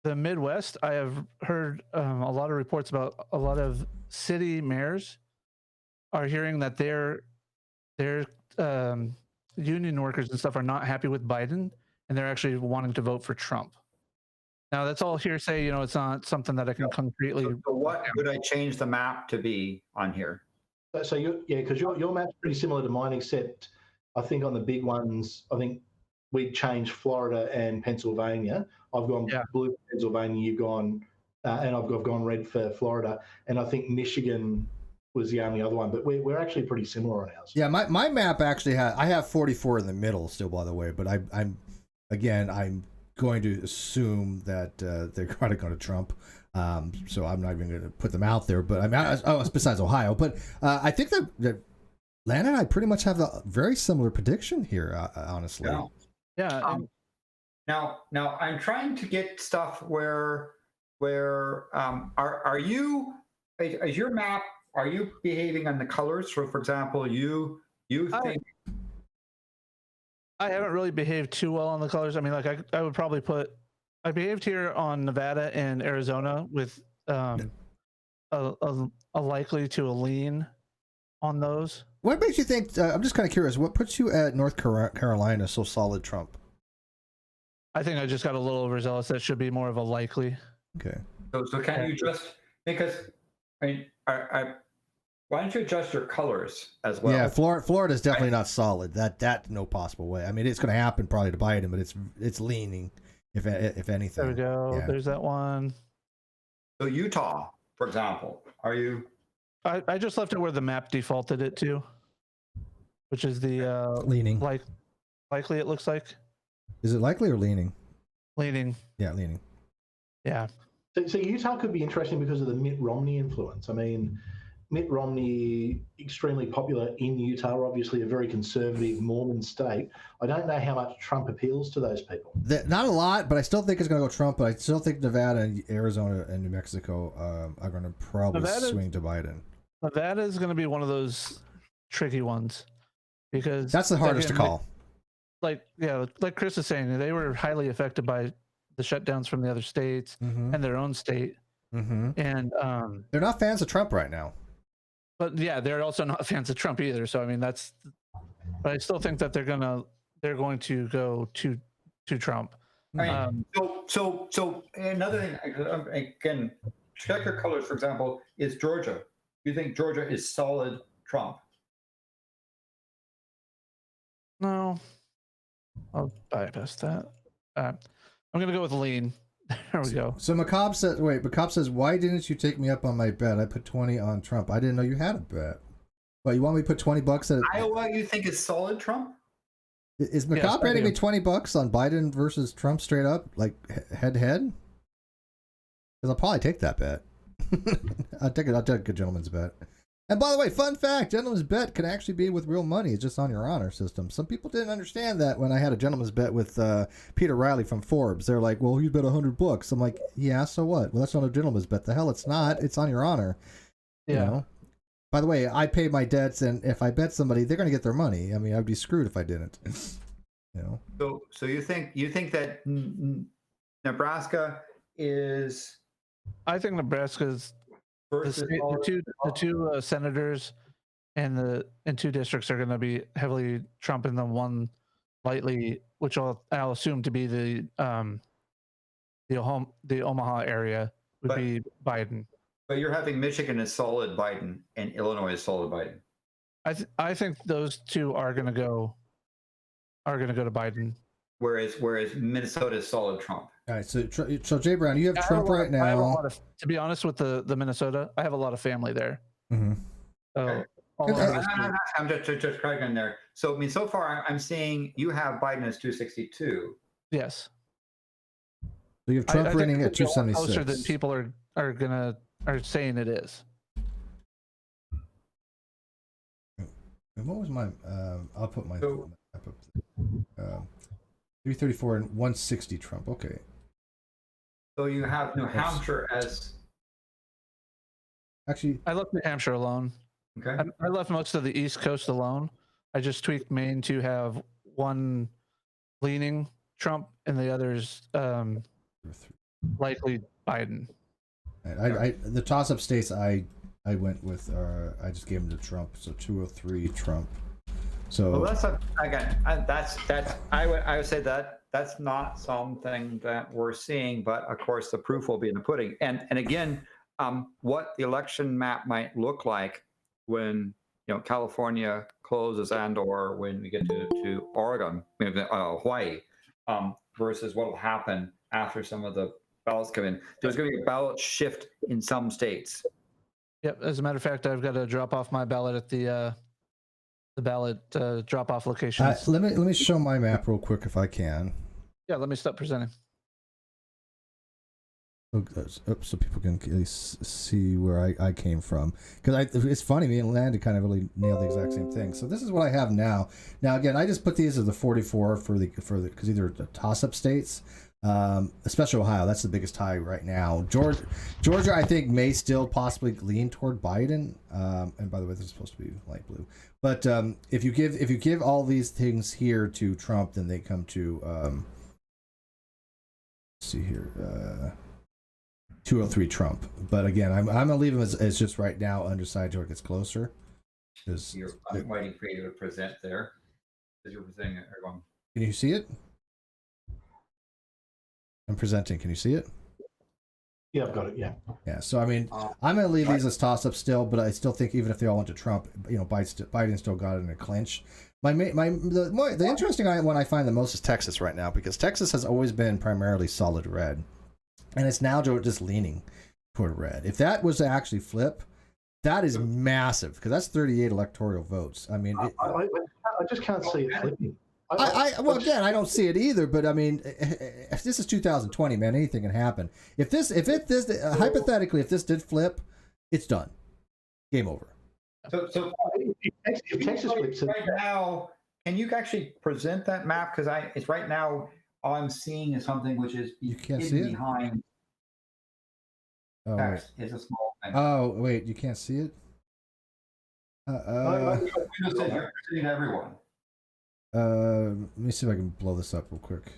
Speaker 5: the Midwest, I have heard a lot of reports about a lot of city mayors are hearing that their union workers and stuff are not happy with Biden, and they're actually wanting to vote for Trump. Now that's all hearsay. It's not something that I can concretely.
Speaker 3: So what would I change the map to be on here?
Speaker 2: So because your map's pretty similar to mine, except I think on the big ones, I think we'd changed Florida and Pennsylvania. I've gone blue for Pennsylvania, you've gone, and I've gone red for Florida, and I think Michigan was the only other one. But we're actually pretty similar on ours.
Speaker 1: Yeah, my map actually I have 44 in the middle still, by the way. But I'm going to assume that they're going to go to Trump. So I'm not even going to put them out there. But it's besides Ohio. But I think that Lana and I pretty much have a very similar prediction here, honestly.
Speaker 5: Yeah.
Speaker 3: Now I'm trying to get stuff where are you, is your map, are you behaving on the colors? So for example, you think
Speaker 5: I haven't really behaved too well on the colors. I mean, like I would probably I behaved here on Nevada and Arizona with a likely to a lean on those.
Speaker 1: What makes you think? I'm just kind of curious. What puts you at North Carolina so solid, Trump?
Speaker 5: I think I just got a little overzealous. That should be more of a likely.
Speaker 1: Okay.
Speaker 3: So can you just, because I mean, why don't you adjust your colors as well?
Speaker 1: Yeah, Florida is definitely not solid. That no possible way. I mean, it's going to happen probably to Biden, but it's leaning, if anything.
Speaker 5: There we go. Yeah. There's that one.
Speaker 3: So Utah, for example, are you?
Speaker 5: I just left it where the map defaulted it to, which is the
Speaker 1: leaning.
Speaker 5: Likely it looks like.
Speaker 1: Is it likely or leaning?
Speaker 5: Leaning.
Speaker 1: Yeah, leaning.
Speaker 5: Yeah.
Speaker 2: So Utah could be interesting because of the Mitt Romney influence. I mean, Mitt Romney, extremely popular in Utah, obviously a very conservative Mormon state. I don't know how much Trump appeals to those people.
Speaker 1: Not a lot, but I still think it's going to go Trump. But I still think Nevada and Arizona and New Mexico are going to probably swing to Biden.
Speaker 5: Nevada is going to be one of those tricky ones because
Speaker 1: that's the hardest to call.
Speaker 5: Like Chris is saying, they were highly affected by the shutdowns from the other states and their own state.
Speaker 1: Mm-hmm.
Speaker 5: And
Speaker 1: they're not fans of Trump right now.
Speaker 5: But yeah, they're also not fans of Trump either. So I mean, but I still think that they're going to go to Trump.
Speaker 3: I mean, so another thing, again, check your colors. For example, is Georgia? You think Georgia is solid Trump?
Speaker 5: No, I'll bypass that. I'm going to go with lean. There we go.
Speaker 1: So Macabre says, why didn't you take me up on my bet? I put 20 on Trump. I didn't know you had a bet. Well, you want me to put $20 at
Speaker 3: Iowa? You think is solid Trump?
Speaker 1: Is Macabre betting me $20 on Biden versus Trump straight up, like head to head? Because I'll probably take that bet. I'll take a good gentleman's bet. And by the way, fun fact, gentleman's bet can actually be with real money. It's just on your honor system. Some people didn't understand that when I had a gentleman's bet with Peter Riley from Forbes. They're like, well, you bet $100. I'm like, yeah, so what? Well, that's not a gentleman's bet. The hell it's not. It's on your honor.
Speaker 5: Yeah.
Speaker 1: You know? By the way, I pay my debts, and if I bet somebody, they're going to get their money. I mean, I'd be screwed if I didn't. You know?
Speaker 3: So you think that Nebraska is?
Speaker 5: I think Nebraska's the two senators and two districts are going to be heavily Trump, and the one lightly, which I'll assume to be the Omaha area would be Biden.
Speaker 3: But you're having Michigan is solid Biden and Illinois is solid Biden.
Speaker 5: I think those two are going to go to Biden.
Speaker 3: Whereas Minnesota is solid Trump.
Speaker 1: All right, so Jay Brown, you have Trump right now.
Speaker 5: To be honest, with the Minnesota, I have a lot of family there.
Speaker 1: Mm-hmm.
Speaker 5: So
Speaker 3: I'm just cracking there. So I mean, so far I'm seeing you have Biden as 262.
Speaker 5: Yes.
Speaker 1: So you have Trump winning at 276.
Speaker 5: Closer than people are saying it is.
Speaker 1: And what was my? I'll put my 334 and 160 Trump. Okay.
Speaker 3: So you have New Hampshire as.
Speaker 1: Actually,
Speaker 5: I left New Hampshire alone.
Speaker 3: Okay.
Speaker 5: I left most of the East Coast alone. I just tweaked Maine to have one leaning Trump and the others likely Biden.
Speaker 1: The toss-up states I went with, I just gave them to Trump, so 203 Trump. So
Speaker 3: well, that's I would say that's not something that we're seeing, but of course the proof will be in the pudding. And again, what the election map might look like when California closes and/or when we get to Oregon, Hawaii, versus what will happen after some of the ballots come in. There's going to be a ballot shift in some states.
Speaker 5: Yep. As a matter of fact, I've got to drop off my ballot at the ballot drop-off locations.
Speaker 1: let me show my map real quick if I can.
Speaker 5: Yeah, let me stop presenting.
Speaker 1: So people can at least see where I came from, because it's funny, me and Landon kind of really nailed the exact same thing. So this is what I have now. Now again, I just put these as the 44 for the because either the toss-up states, especially Ohio, that's the biggest tie right now. Georgia, I think may still possibly lean toward Biden. And by the way, this is supposed to be light blue. But if you give all these things here to Trump, then they come to let's see here. 203 Trump, but again, I'm gonna leave him as just right now undecided until it gets closer.
Speaker 3: I'm waiting for you to present there, because you're presenting it, everyone.
Speaker 1: Can you see it? I'm presenting. Can you see it?
Speaker 2: Yeah, I've got it. Yeah.
Speaker 1: Yeah. So I mean, I'm gonna leave these as toss-up still, but I still think even if they all went to Trump, Biden still got it in a clinch. The interesting one I find the most is Texas right now, because Texas has always been primarily solid red. And it's now just leaning toward red. If that was to actually flip, that is massive, because that's 38 electoral votes. I mean,
Speaker 2: I just can't see it flipping.
Speaker 1: Well, again, I don't see it either. But I mean, if this is 2020, man, anything can happen. Hypothetically, if this did flip, it's done. Game over.
Speaker 3: So
Speaker 2: if Texas flips
Speaker 3: right now, can you actually present that map? Because it's right now. All I'm seeing is something which is
Speaker 1: you can't see it
Speaker 3: behind text. It's a small thing.
Speaker 1: Oh wait, you can't see it.
Speaker 3: You're presenting everyone.
Speaker 1: Let me see if I can blow this up real quick.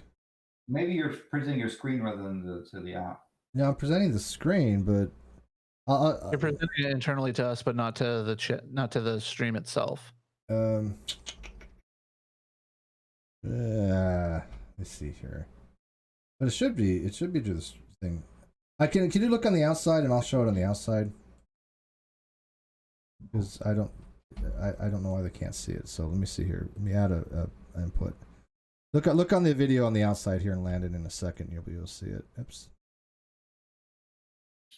Speaker 3: Maybe you're presenting your screen rather than to the app.
Speaker 1: No, I'm presenting the screen, but
Speaker 5: you're presenting it internally to us, but not to the not to the stream itself.
Speaker 1: Let's see here, but it should be to this thing. Can you look on the outside, and I'll show it on the outside, because I don't know why they can't see it. So let me see here. Let me add a input. Look on the video on the outside here and land it in a second. You'll be able to see it. Oops.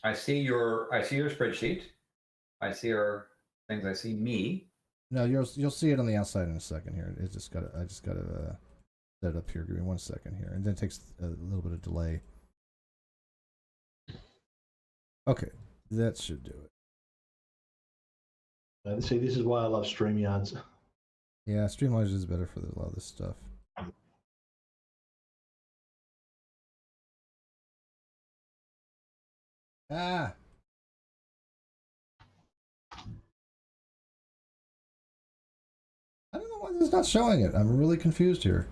Speaker 3: I see your spreadsheet. I see your things. I see me.
Speaker 1: No, you'll see it on the outside in a second here. I just gotta set it up here. Give me 1 second here, and then it takes a little bit of delay. Okay, that should do it.
Speaker 2: See, this is why I love StreamYards.
Speaker 1: Yeah, StreamYards is better for a lot of this stuff. I don't know why this is not showing it. I'm really confused here.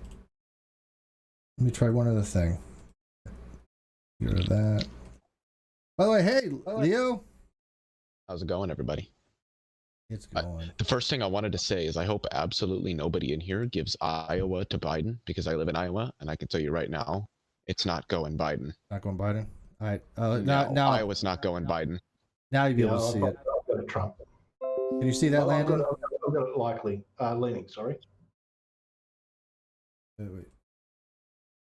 Speaker 1: Let me try one other thing. Get rid of that. By the way, hey, Leo.
Speaker 6: How's it going, everybody?
Speaker 1: It's going.
Speaker 6: The first thing I wanted to say is I hope absolutely nobody in here gives Iowa to Biden, because I live in Iowa, and I can tell you right now, it's not going Biden.
Speaker 1: Not going Biden? All right.
Speaker 6: Now Iowa's not going Biden.
Speaker 1: Now you'll be able to see it.
Speaker 2: I've got Trump.
Speaker 1: Can you see that, Landon?
Speaker 2: I've got it likely. Leaning, sorry.
Speaker 1: Wait.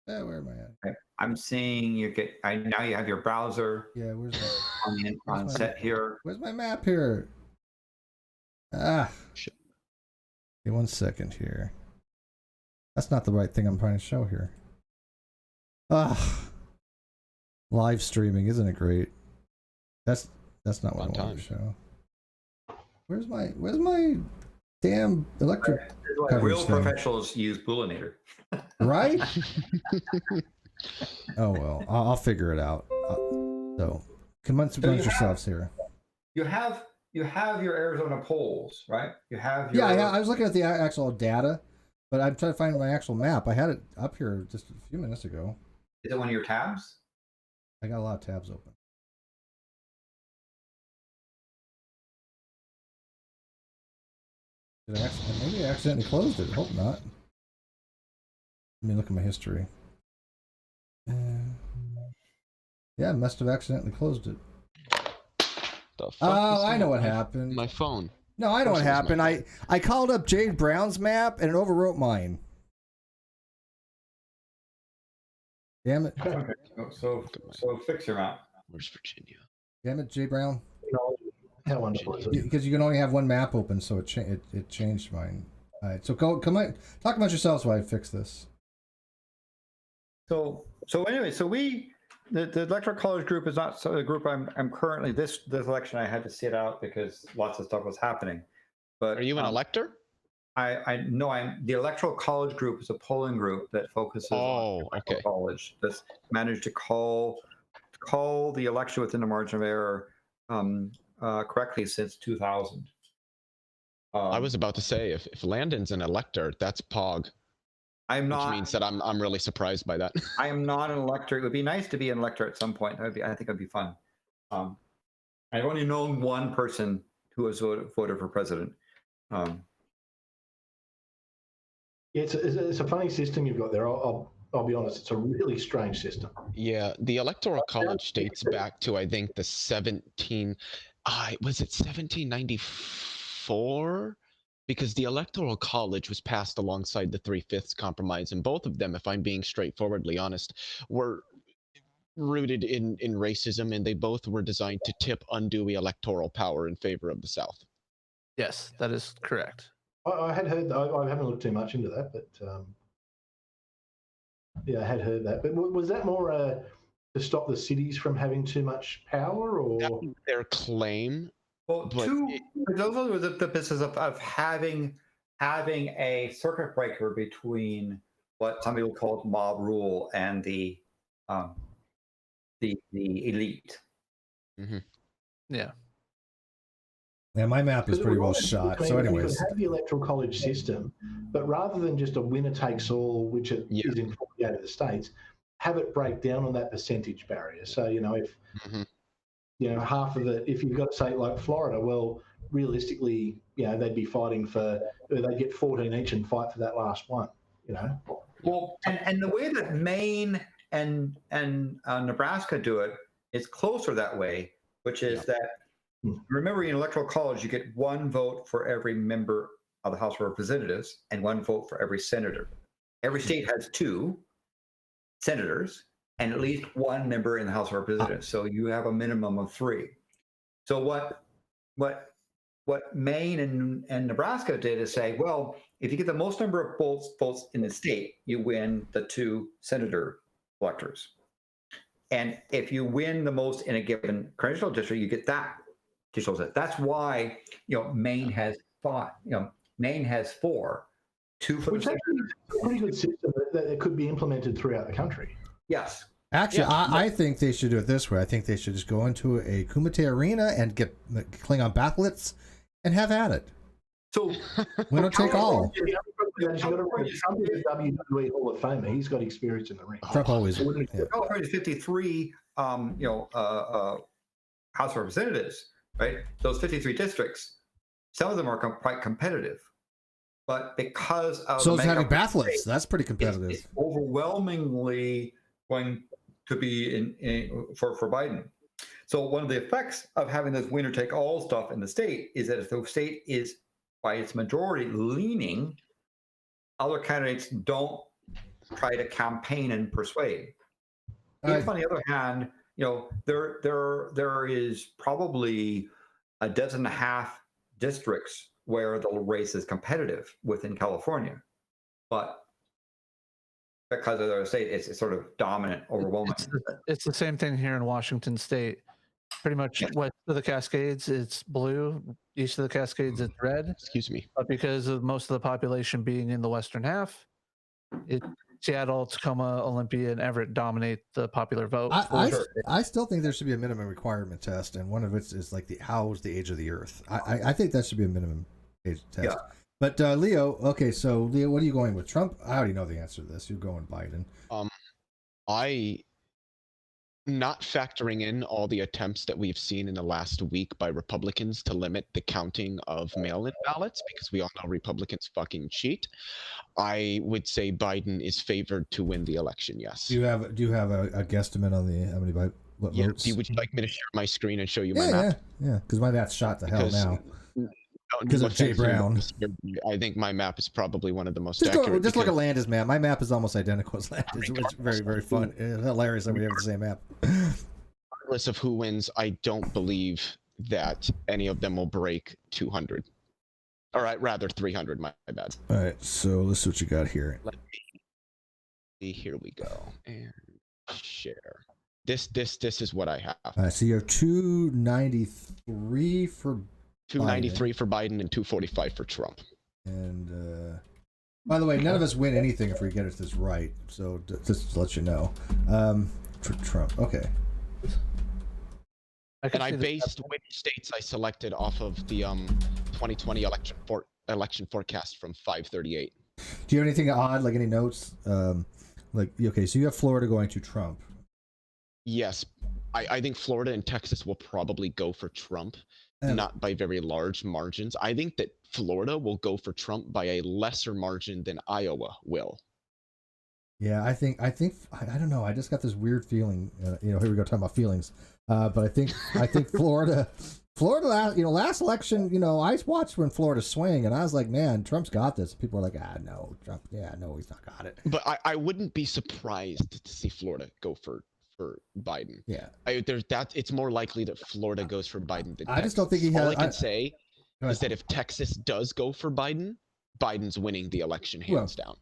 Speaker 1: Where am I at?
Speaker 3: I'm seeing you get. Now you have your browser.
Speaker 1: Yeah, where's that?
Speaker 3: on set here.
Speaker 1: Where's my map here?
Speaker 6: Shit.
Speaker 1: Hey, 1 second here. That's not the right thing I'm trying to show here. Live streaming, isn't it great? That's not what I want to show. Where's my damn electric?
Speaker 3: Real professionals use Boolinator.
Speaker 1: Right? Oh well, I'll figure it out. So, come on, yourselves here.
Speaker 3: You have your Arizona polls, right? You have your...
Speaker 1: Yeah, I was looking at the actual data, but I'm trying to find my actual map. I had it up here just a few minutes ago.
Speaker 3: Is it one of your tabs?
Speaker 1: I got a lot of tabs open. Maybe I accidentally closed it. Hope not. Let me look at my history. Yeah, I must have accidentally closed it.
Speaker 6: The fuck
Speaker 1: Oh, I know what happened.
Speaker 6: My phone.
Speaker 1: No, I know what happened. I called up Jade Brown's map and it overwrote mine. Damn it.
Speaker 3: Okay. So fix your map.
Speaker 6: Where's Virginia?
Speaker 1: Damn it, Jay Brown.
Speaker 2: How wonderful is it?
Speaker 1: Because you can only have one map open, so it changed mine. All right, so come on, talk about yourselves while I fix this.
Speaker 3: So anyway, the Electoral College group is not the group I'm currently. This election I had to sit out because lots of stuff was happening. But
Speaker 6: Are you an elector?
Speaker 3: I know the Electoral College group is a polling group that focuses on Electoral College. That's managed to call the election within the margin of error correctly since 2000.
Speaker 6: I was about to say if Landon's an elector, that's POG.
Speaker 3: I'm not.
Speaker 6: Which means that I'm really surprised by that.
Speaker 3: I am not an elector. It would be nice to be an elector at some point. I think it'd be fun. I've only known one person who has voted for president.
Speaker 2: It's a funny system you've got there. I'll be honest, it's a really strange system.
Speaker 6: Yeah, the Electoral College dates back to, I think, the 1794? Because the Electoral College was passed alongside the 3/5 Compromise, and both of them, if I'm being straightforwardly honest, were rooted in racism, and they both were designed to tip undue electoral power in favor of the South.
Speaker 5: Yes, that is correct.
Speaker 2: I had heard, I haven't looked too much into that, but yeah, I had heard that. But was that more to stop the cities from having too much power, or
Speaker 6: that was their claim?
Speaker 3: Well, those are the business of having a circuit breaker between what some people call mob rule and the elite.
Speaker 5: Mm-hmm. Yeah.
Speaker 1: Yeah, my map is pretty well shot. So, anyways,
Speaker 2: you have the Electoral College system, but rather than just a winner takes all, which it is in 48 of the states, have it break down on that percentage barrier. So, if half of it, if you've got, say, like Florida, well, realistically, they'd be fighting they'd get 14 each and fight for that last one.
Speaker 3: Well, and the way that Maine and Nebraska do it is closer that way, which is that. Remember, in Electoral College, you get one vote for every member of the House of Representatives and one vote for every senator. Every state has 2 senators and at least 1 member in the House of Representatives. So you have a minimum of 3. So what Maine and Nebraska did is say, well, if you get the most number of votes in the state, you win the 2 senator electors. And if you win the most in a given congressional district, you get that. That's why Maine has 5. Maine has 4, 2 for
Speaker 2: which
Speaker 3: the
Speaker 2: actually is a pretty good system that could be implemented throughout the country.
Speaker 3: Yes.
Speaker 1: Actually, I think they should do it this way. I think they should just go into a Kumite arena and get Klingon bathlets and have at it.
Speaker 3: So
Speaker 1: we don't take all.
Speaker 2: Trump is a WWE Hall of Famer. He's got experience in the ring.
Speaker 1: Trump always.
Speaker 3: California's 53 House of Representatives. Right, those 53 districts, some of them are quite competitive, but because of
Speaker 1: so it's having bathlets, that's pretty competitive.
Speaker 3: It's overwhelmingly going to be for Biden. So one of the effects of having this winner take all stuff in the state is that if the state is by its majority leaning, other candidates don't try to campaign and persuade. If on the other hand, there is probably a dozen and a half districts where the race is competitive within California, but because of their state, it's sort of dominant, overwhelming.
Speaker 5: It's the same thing here in Washington State. Pretty much west of the Cascades, it's blue. East of the Cascades, it's red.
Speaker 6: Excuse me.
Speaker 5: But because of most of the population being in the western half, Seattle, Tacoma, Olympia, and Everett dominate the popular vote.
Speaker 1: I still think there should be a minimum requirement test, and one of it is like how's the age of the Earth. I think that should be a minimum age test. Yeah. But Leo, okay, so Leo, what are you going with? Trump? I already know the answer to this. You're going Biden.
Speaker 6: not factoring in all the attempts that we've seen in the last week by Republicans to limit the counting of mail-in ballots, because we all know Republicans fucking cheat, I would say Biden is favored to win the election. Yes.
Speaker 1: Do you have a guestimate on the how many votes?
Speaker 6: Would you like me to share my screen and show you my
Speaker 1: Yeah,
Speaker 6: map?
Speaker 1: yeah. Because my map's shot to hell now. Because
Speaker 6: No
Speaker 1: of Jay
Speaker 6: offense, you know,
Speaker 1: Brown.
Speaker 6: I think my map is probably one of the most
Speaker 1: Just
Speaker 6: accurate.
Speaker 1: look at Landis' map. My map is almost identical as Landis. It's very, very fun. It's hilarious that we have the same map.
Speaker 6: Regardless of who wins, I don't believe that any of them will break 200. All right, rather 300. My bad.
Speaker 1: All right, so let's see what you got here.
Speaker 6: Let me see. Here we go. And share. This is what I have.
Speaker 1: All right, so you have 293 for
Speaker 6: 293 for Biden and 245 for Trump.
Speaker 1: And by the way, none of us win anything if we get this right. So just to let you know, for Trump. Okay.
Speaker 6: And I based which states I selected off of the 2020 election forecast from 538.
Speaker 1: Do you have anything odd, like any notes? Okay, so you have Florida going to Trump.
Speaker 6: Yes, I think Florida and Texas will probably go for Trump, not by very large margins. I think that Florida will go for Trump by a lesser margin than Iowa will.
Speaker 1: Yeah, I think I don't know. I just got this weird feeling. Here we go talking about feelings. But I think Florida, last election, I watched when Florida swing, and I was like, man, Trump's got this. People are like, no, Trump, no, he's not got it.
Speaker 6: But I wouldn't be surprised to see Florida go for Biden.
Speaker 1: Yeah,
Speaker 6: it's more likely that Florida goes for Biden than Texas.
Speaker 1: I just don't think he has.
Speaker 6: All I can say is that if Texas does go for Biden, Biden's winning the election hands down.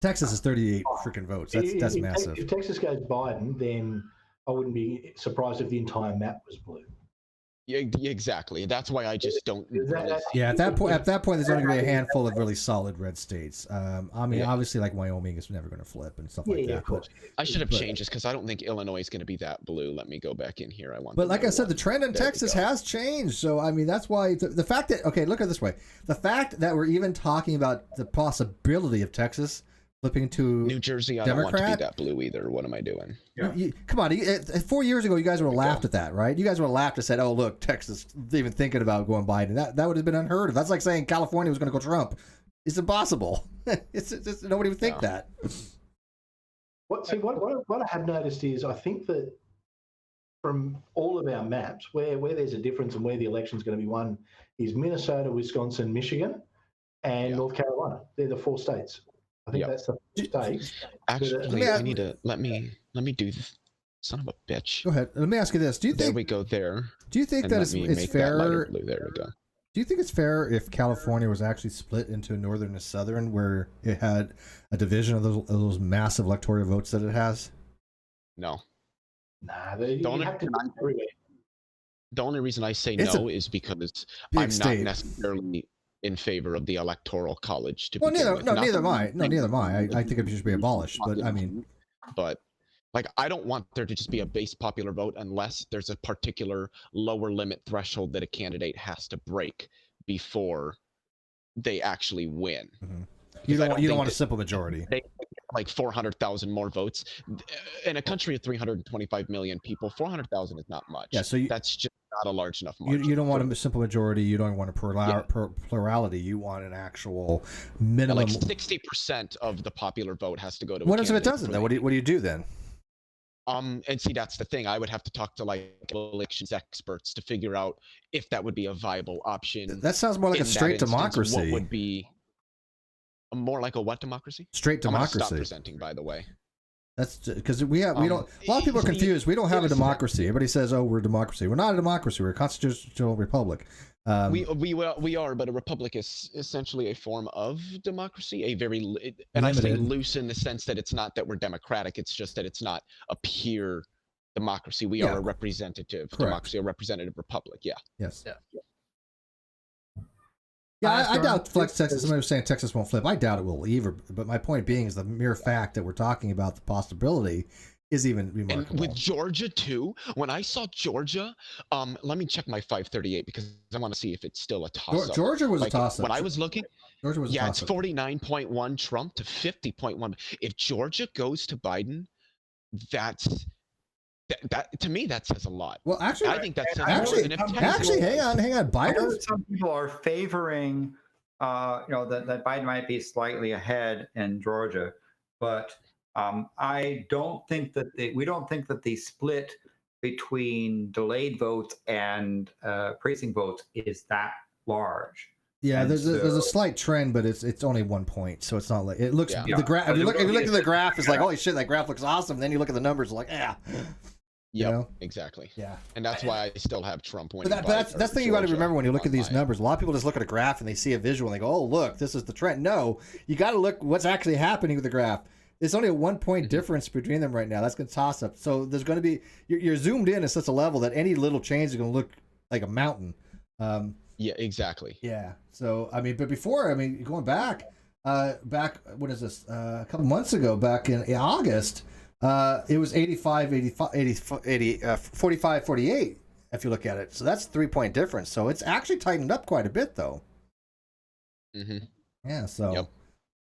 Speaker 1: Texas is 38 freaking votes. That's massive.
Speaker 2: If Texas goes Biden, then I wouldn't be surprised if the entire map was blue.
Speaker 6: Yeah, exactly. That's why I just don't.
Speaker 1: At that point, there's only going to be a handful of really solid red states. Obviously, like Wyoming is never going to flip and stuff like that.
Speaker 2: Of course.
Speaker 6: I should have changed this because I don't think Illinois is going to be that blue. Let me go back in here.
Speaker 1: But like I said, the trend in Texas has changed. So that's why the fact that look at it this way: the fact that we're even talking about the possibility of Texas flipping to
Speaker 6: New Jersey, I
Speaker 1: Democrat.
Speaker 6: don't want to be that blue either. What am I doing?
Speaker 1: Come on, 4 years ago, you guys would have laughed at that, right? You guys would have laughed and said, "Oh, look, Texas even thinking about going Biden." That would have been unheard of. That's like saying California was going to go Trump. It's impossible. it's just, nobody would think that.
Speaker 2: What I have noticed is I think that from all of our maps, where there's a difference and where the election's going to be won is Minnesota, Wisconsin, Michigan, and North Carolina. They're the 4 states. I think that's the state.
Speaker 6: Actually, I need to let me do this. Son of a bitch.
Speaker 1: Go ahead. Let me ask you this:
Speaker 6: There we go. There.
Speaker 1: Do you think that it's fair?
Speaker 6: That blue. There we go.
Speaker 1: Do you think it's fair if California was actually split into a northern and southern, where it had a division of those massive electoral votes that it has?
Speaker 6: No.
Speaker 2: Nah,
Speaker 6: the only reason I say no is because I'm not necessarily in favor of the Electoral College.
Speaker 1: Neither am I. I think it should be abolished. But
Speaker 6: I don't want there to just be a base popular vote unless there's a particular lower limit threshold that a candidate has to break before they actually win.
Speaker 1: Mm-hmm. You don't want a simple majority.
Speaker 6: They like 400,000 more votes in a country of 325 million people. 400,000 is not much.
Speaker 1: Yeah, so
Speaker 6: that's just not a large enough margin.
Speaker 1: You don't want a simple majority. You don't want a plurality. You want an actual minimum.
Speaker 6: Like 60% of the popular vote has to go to.
Speaker 1: What if it doesn't? Then what do you do then?
Speaker 6: And see, that's the thing. I would have to talk to elections experts to figure out if that would be a viable option.
Speaker 1: That sounds more like a straight democracy.
Speaker 6: What would be more like a what democracy?
Speaker 1: Straight democracy.
Speaker 6: I'm gonna stop presenting, by the way.
Speaker 1: That's because we don't. A lot of people are confused. We don't have a democracy. Everybody says, "Oh, we're a democracy." We're not a democracy. We're a constitutional republic.
Speaker 6: We are, but a republic is essentially a form of democracy. And I say loose in the sense that it's not that we're democratic. It's just that it's not a pure democracy. We are a representative democracy, a representative republic. Yeah.
Speaker 1: Yes. Yeah, I doubt Texas. Somebody was saying Texas won't flip. I doubt it will either. But my point being is the mere fact that we're talking about the possibility is even remarkable.
Speaker 6: And with Georgia too, when I saw Georgia, let me check my 538 because I want to see if it's still a toss-up.
Speaker 1: Georgia was a toss-up.
Speaker 6: When I was looking,
Speaker 1: Georgia was a
Speaker 6: toss-up. It's 49.1 Trump to 50.1. If Georgia goes to Biden, that's that to me that says a lot.
Speaker 1: Well, actually,
Speaker 6: I think that says
Speaker 1: actually,
Speaker 6: more. And if
Speaker 1: actually, hang on.
Speaker 3: I know
Speaker 1: Biden.
Speaker 3: that some people are favoring, that Biden might be slightly ahead in Georgia, but I don't think that we don't think that the split between delayed votes and precinct votes is that large.
Speaker 1: Yeah,
Speaker 3: And
Speaker 1: there's a slight trend, but it's only 1 point, so it's not like it looks.
Speaker 6: Yeah.
Speaker 1: The graph. If you look at the graph, it's like
Speaker 3: Yeah.
Speaker 1: holy shit, that graph looks awesome. Then you look at the numbers, like
Speaker 6: Yeah,
Speaker 1: you know?
Speaker 6: exactly.
Speaker 1: Yeah.
Speaker 6: And that's why I still have Trump winning.
Speaker 1: But that's the thing you got to remember when you look at these
Speaker 6: online.
Speaker 1: numbers. A lot of people just look at a graph and they see a visual and they go, "Oh, look, this is the trend." No, you got to look what's actually happening with the graph. It's only a 1 point difference between them right now. That's going to toss up. So there's going to be you're zoomed in at such a level that any little change is going to look like a mountain.
Speaker 6: Yeah, exactly.
Speaker 1: Yeah. So I mean, but before, I mean, going back, what is this? A couple months ago, back in August, it was 45, 48. If you look at it, so that's a 3 point difference. So it's actually tightened up quite a bit, though.
Speaker 6: Mm-hmm.
Speaker 1: Yeah. So.
Speaker 6: Yep.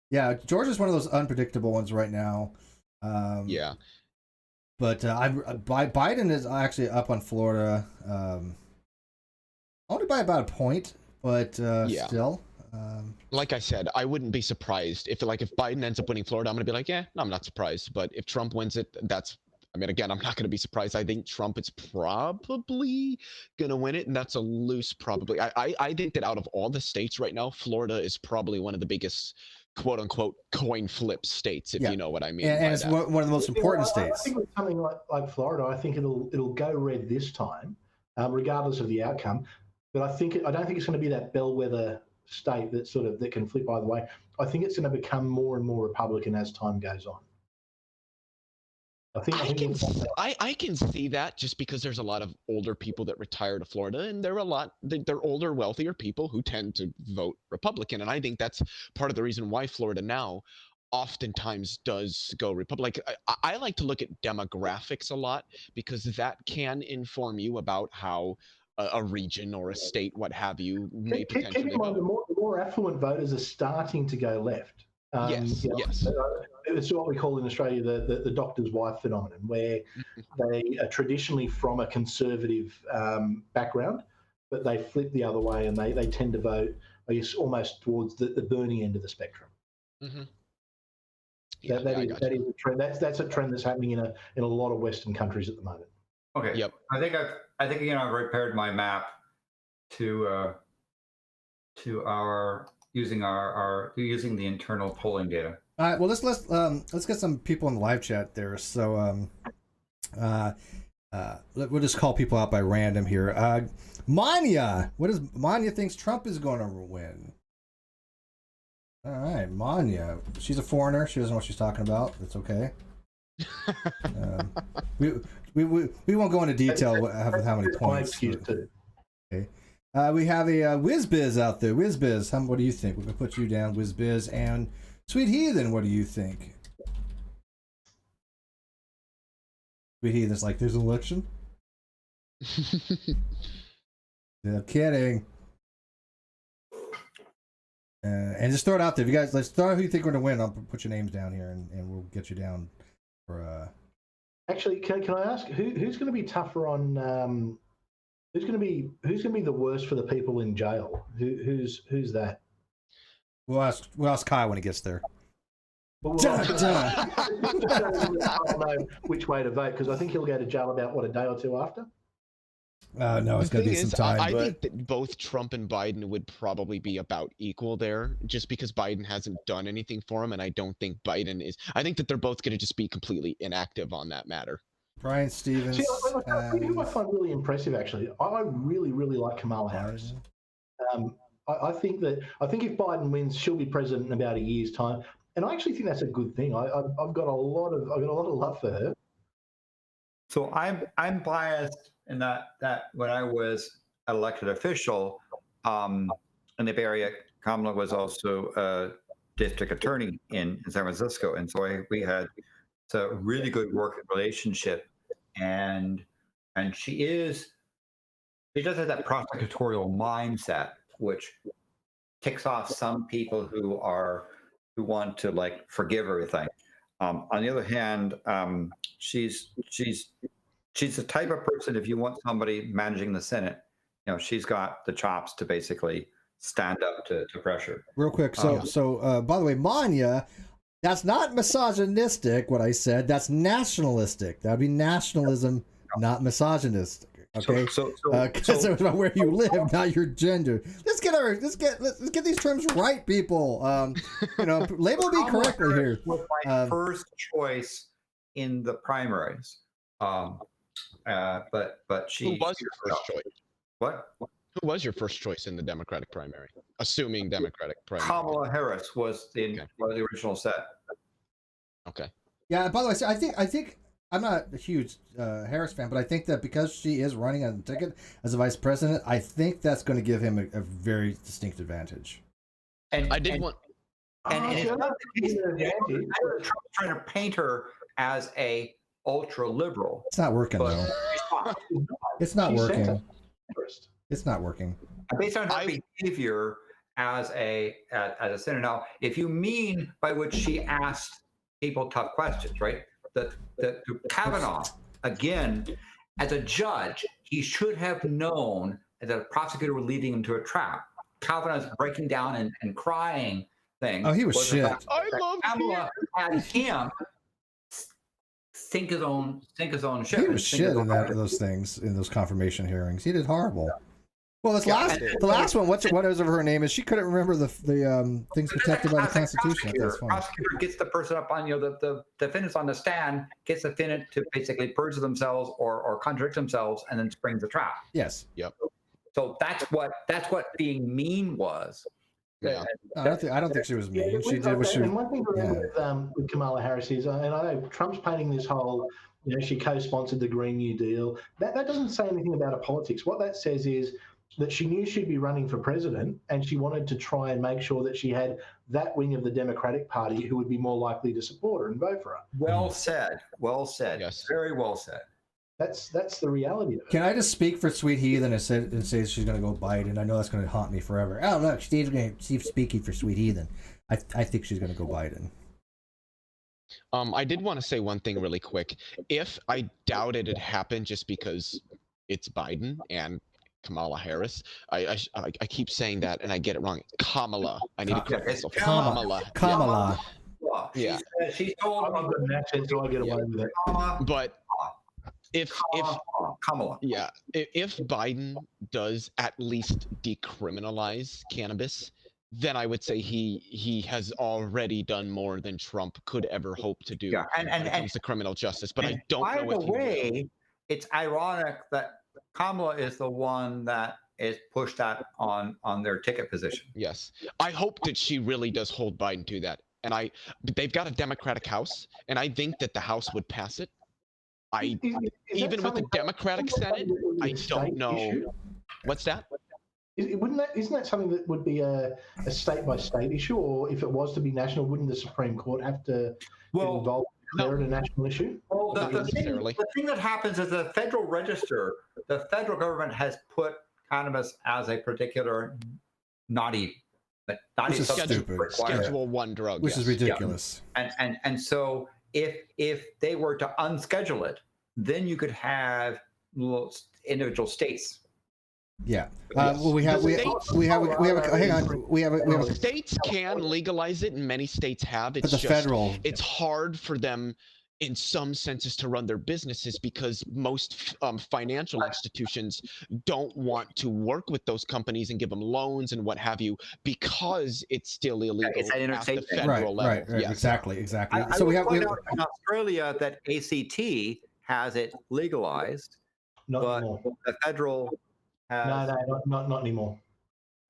Speaker 1: Yeah, Georgia's one of those unpredictable ones right now.
Speaker 6: Yeah.
Speaker 1: But Biden is actually up on Florida, only by about a point, but still.
Speaker 6: Like I said, I wouldn't be surprised if Biden ends up winning Florida. I'm gonna be like, yeah, no, I'm not surprised. But if Trump wins it, again, I'm not gonna be surprised. I think Trump is probably gonna win it, and that's a loose probably. I think that out of all the states right now, Florida is probably one of the biggest quote unquote coin flip states, if you know what I mean.
Speaker 1: And it's one of the most important states.
Speaker 2: I think with something like Florida, I think it'll go red this time, regardless of the outcome. But I don't think it's going to be that bellwether state that can flip either way. I think it's going to become more and more Republican as time goes on.
Speaker 6: I can see that just because there's a lot of older people that retire to Florida, and they're older, wealthier people who tend to vote Republican, and I think that's part of the reason why Florida now oftentimes does go Republican. I like to look at demographics a lot because that can inform you about how a region or a state, what have you, may potentially
Speaker 2: keep in mind,
Speaker 6: go.
Speaker 2: the more affluent voters are starting to go left.
Speaker 6: Yes.
Speaker 2: It's what we call in Australia the doctor's wife phenomenon, where they are traditionally from a conservative background, but they flip the other way and they tend to vote, I guess, almost towards the Bernie end of the spectrum.
Speaker 6: Mm-hmm.
Speaker 2: That is a trend. That's a trend that's happening in a lot of Western countries at the moment.
Speaker 3: Okay.
Speaker 6: Yep.
Speaker 3: I think I've repaired my map to our using the internal polling data.
Speaker 1: All right. Well, let's get some people in the live chat there. So we'll just call people out by random here. Manya, Manya thinks Trump is going to win. All right, Manya. She's a foreigner. She doesn't know what she's talking about. That's okay. We won't go into detail with how many points. Okay. We have a WizBiz out there. WizBiz, what do you think? We're going to put you down, WizBiz. And Sweet Heathen, what do you think? Sweet Heathen's like, there's an election? No kidding. And just throw it out there. If you guys, let's throw out who you think we're going to win. I'll put your names down here and we'll get you down for...
Speaker 2: Actually, can I ask, who's going to be tougher on... Who's going to be the worst for the people in jail? Who's that?
Speaker 1: We'll ask Kai when he gets there.
Speaker 2: Well, I don't know which way to vote because I think he'll go to jail about a day or two after.
Speaker 1: No, it's going to be some time.
Speaker 6: I think that both Trump and Biden would probably be about equal there, just because Biden hasn't done anything for him, and I don't think Biden is. I think that they're both going to just be completely inactive on that matter.
Speaker 1: Brian Stevens.
Speaker 2: See, who I find really impressive, actually, I really, really like Kamala Harris. I think if Biden wins, she'll be president in about a year's time, and I actually think that's a good thing. I've got a lot of love for her.
Speaker 3: So I'm biased in that when I was an elected official in the Bay Area, Kamala was also a district attorney in San Francisco, and so we had a really good working relationship, and she does have that prosecutorial mindset, which ticks off some people who want to forgive everything. On the other hand, she's She's the type of person, if you want somebody managing the Senate, she's got the chops to basically stand up to pressure.
Speaker 1: Real quick. So by the way, Manya, that's not misogynistic, what I said. That's nationalistic. That would be nationalism, not misogynistic. Okay, because it was about where you live, not your gender. Let's get these terms right, people. Label me correctly here.
Speaker 3: Was my first choice in the primaries, but she.
Speaker 6: Who was your first choice?
Speaker 3: What?
Speaker 6: Who was your first choice in the Democratic primary? Assuming Democratic primary.
Speaker 3: Kamala Harris was the original set.
Speaker 6: Okay.
Speaker 1: Yeah. By the way, so I think. I'm not a huge Harris fan, but I think that because she is running on the ticket as a vice president, I think that's going to give him a very distinct advantage.
Speaker 3: And
Speaker 6: I did want.
Speaker 3: And it's not the case that Trump's trying to paint her as a ultra liberal.
Speaker 1: It's not working though. It's not working. It's not working.
Speaker 3: Based on her behavior as a senator. Now, if you mean by which she asked people tough questions, right? The Kavanaugh, again, as a judge, he should have known that the prosecutor was leading him to a trap. Kavanaugh's breaking down and crying thing.
Speaker 1: Oh, he was shit.
Speaker 6: I love
Speaker 3: Kamala had him sink his own ship.
Speaker 1: He was shit in those things, in those confirmation hearings. He did horrible. Well, the last one, whatever her name is, she couldn't remember the things protected by the Constitution. That's fine.
Speaker 3: Prosecutor gets the person up on, the defendants on the stand, gets the defendant to basically perjure themselves or contradict themselves, and then springs the trap.
Speaker 1: Yes.
Speaker 6: Yep.
Speaker 3: So that's what being mean was.
Speaker 6: Yeah.
Speaker 1: No, I don't think she was mean. She did what she.
Speaker 2: And one thing to remember with Kamala Harris is, and I know Trump's painting this whole, she co-sponsored the Green New Deal. That doesn't say anything about her politics. What that says is that she knew she'd be running for president, and she wanted to try and make sure that she had that wing of the Democratic Party who would be more likely to support her and vote for her.
Speaker 3: Well said. Well said.
Speaker 6: Yes.
Speaker 3: Very well said.
Speaker 2: That's the reality of it.
Speaker 1: Can I just speak for Sweet Heathen and say she's going to go Biden? I know that's going to haunt me forever. Oh, look, Steve's speaking for Sweet Heathen. I think she's going to go Biden.
Speaker 6: I did want to say one thing really quick. If I doubted it happened just because it's Biden and Kamala Harris. I keep saying that and I get it wrong. Kamala. I need to correct myself.
Speaker 1: Kamala.
Speaker 6: Yeah.
Speaker 3: She's told
Speaker 2: I'm good in that sense, so I get away with it.
Speaker 6: But if
Speaker 3: Kamala.
Speaker 6: Yeah, if Biden does at least decriminalize cannabis, then I would say he has already done more than Trump could ever hope to do when it comes to criminal justice. But I don't know if he will.
Speaker 3: It's ironic that Kamala is the one that is pushed out on their ticket position.
Speaker 6: Yes. I hope that she really does hold Biden to that. And they've got a Democratic House, and I think that the House would pass it. Even with a Democratic Senate, I don't know.
Speaker 2: Issue?
Speaker 6: What's that?
Speaker 2: Isn't that something that would be a state-by-state issue, or if it was to be national, wouldn't the Supreme Court have to get involved and declare it a national issue?
Speaker 3: Well, the thing that happens is the Federal Register, the federal government has put cannabis as a particular naughty
Speaker 6: Schedule 1 drug,
Speaker 1: which is ridiculous.
Speaker 3: Yeah. And so if they were to unschedule it, then you could have individual states.
Speaker 1: Yeah. Well, we have
Speaker 6: states can legalize it, and many states have. It's
Speaker 1: but the federal.
Speaker 6: It's hard for them, in some senses, to run their businesses because most financial institutions don't want to work with those companies and give them loans and what have you because it's still illegal
Speaker 3: it's an
Speaker 6: at the
Speaker 3: thing.
Speaker 6: federal level.
Speaker 1: Right.
Speaker 6: Yes.
Speaker 1: Exactly.
Speaker 3: So we have in Australia that ACT has it legalized, but the federal has...
Speaker 2: No, not anymore.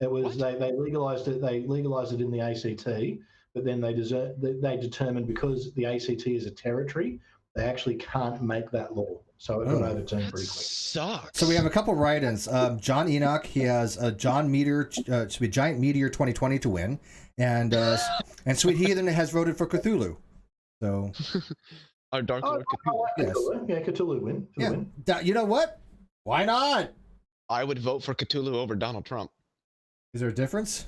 Speaker 2: It was they legalized it. They legalized it in the ACT. But then they determined because the ACT is a territory, they actually can't make that law. So it got overturned pretty quick.
Speaker 6: Sucks.
Speaker 1: So we have a couple write-ins. John Enoch, he has a Giant Meteor 2020 to win, and Sweet Heathen has voted for Cthulhu. So
Speaker 6: our Dark Lord Cthulhu.
Speaker 2: Yes. Yeah, Cthulhu win.
Speaker 1: You know what? Why not?
Speaker 6: I would vote for Cthulhu over Donald Trump.
Speaker 1: Is there a difference?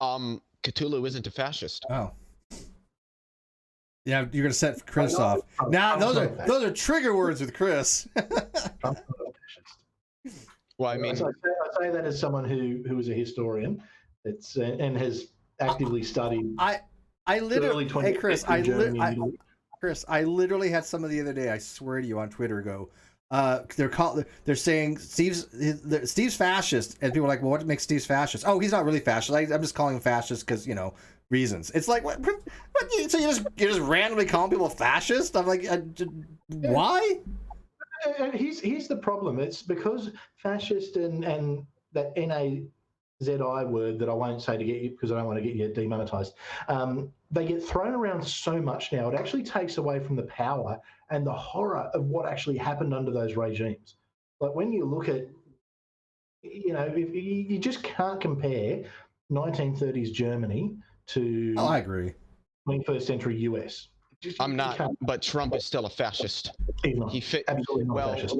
Speaker 6: Cthulhu isn't a fascist.
Speaker 1: Oh. Yeah, you're gonna set Chris off. Now those are trigger words with Chris.
Speaker 2: Trump's not a fascist.
Speaker 6: Well, I mean,
Speaker 2: I say that as someone who is a historian, and has actively studied.
Speaker 1: I literally,
Speaker 2: early 20th
Speaker 1: Chris,
Speaker 2: century Germany and Italy.
Speaker 1: Chris, I literally had someone the other day. I swear to you on Twitter go. They're saying Steve's fascist, and people are like, well, what makes Steve fascist? Oh, he's not really fascist. I'm just calling him fascist because reasons. It's like what? So you just randomly calling people fascist? I'm like, why?
Speaker 2: Here's the problem. It's because fascist and that NAZI word that I won't say to get you because I don't want to get you demonetized. They get thrown around so much now. It actually takes away from the power and the horror of what actually happened under those regimes. Like when you look at, if you just can't compare 1930s Germany to.
Speaker 1: Oh, I agree.
Speaker 2: 21st century US.
Speaker 6: I'm not, but Trump is still a fascist.
Speaker 2: He's not.
Speaker 6: He fit
Speaker 2: Absolutely not fascist.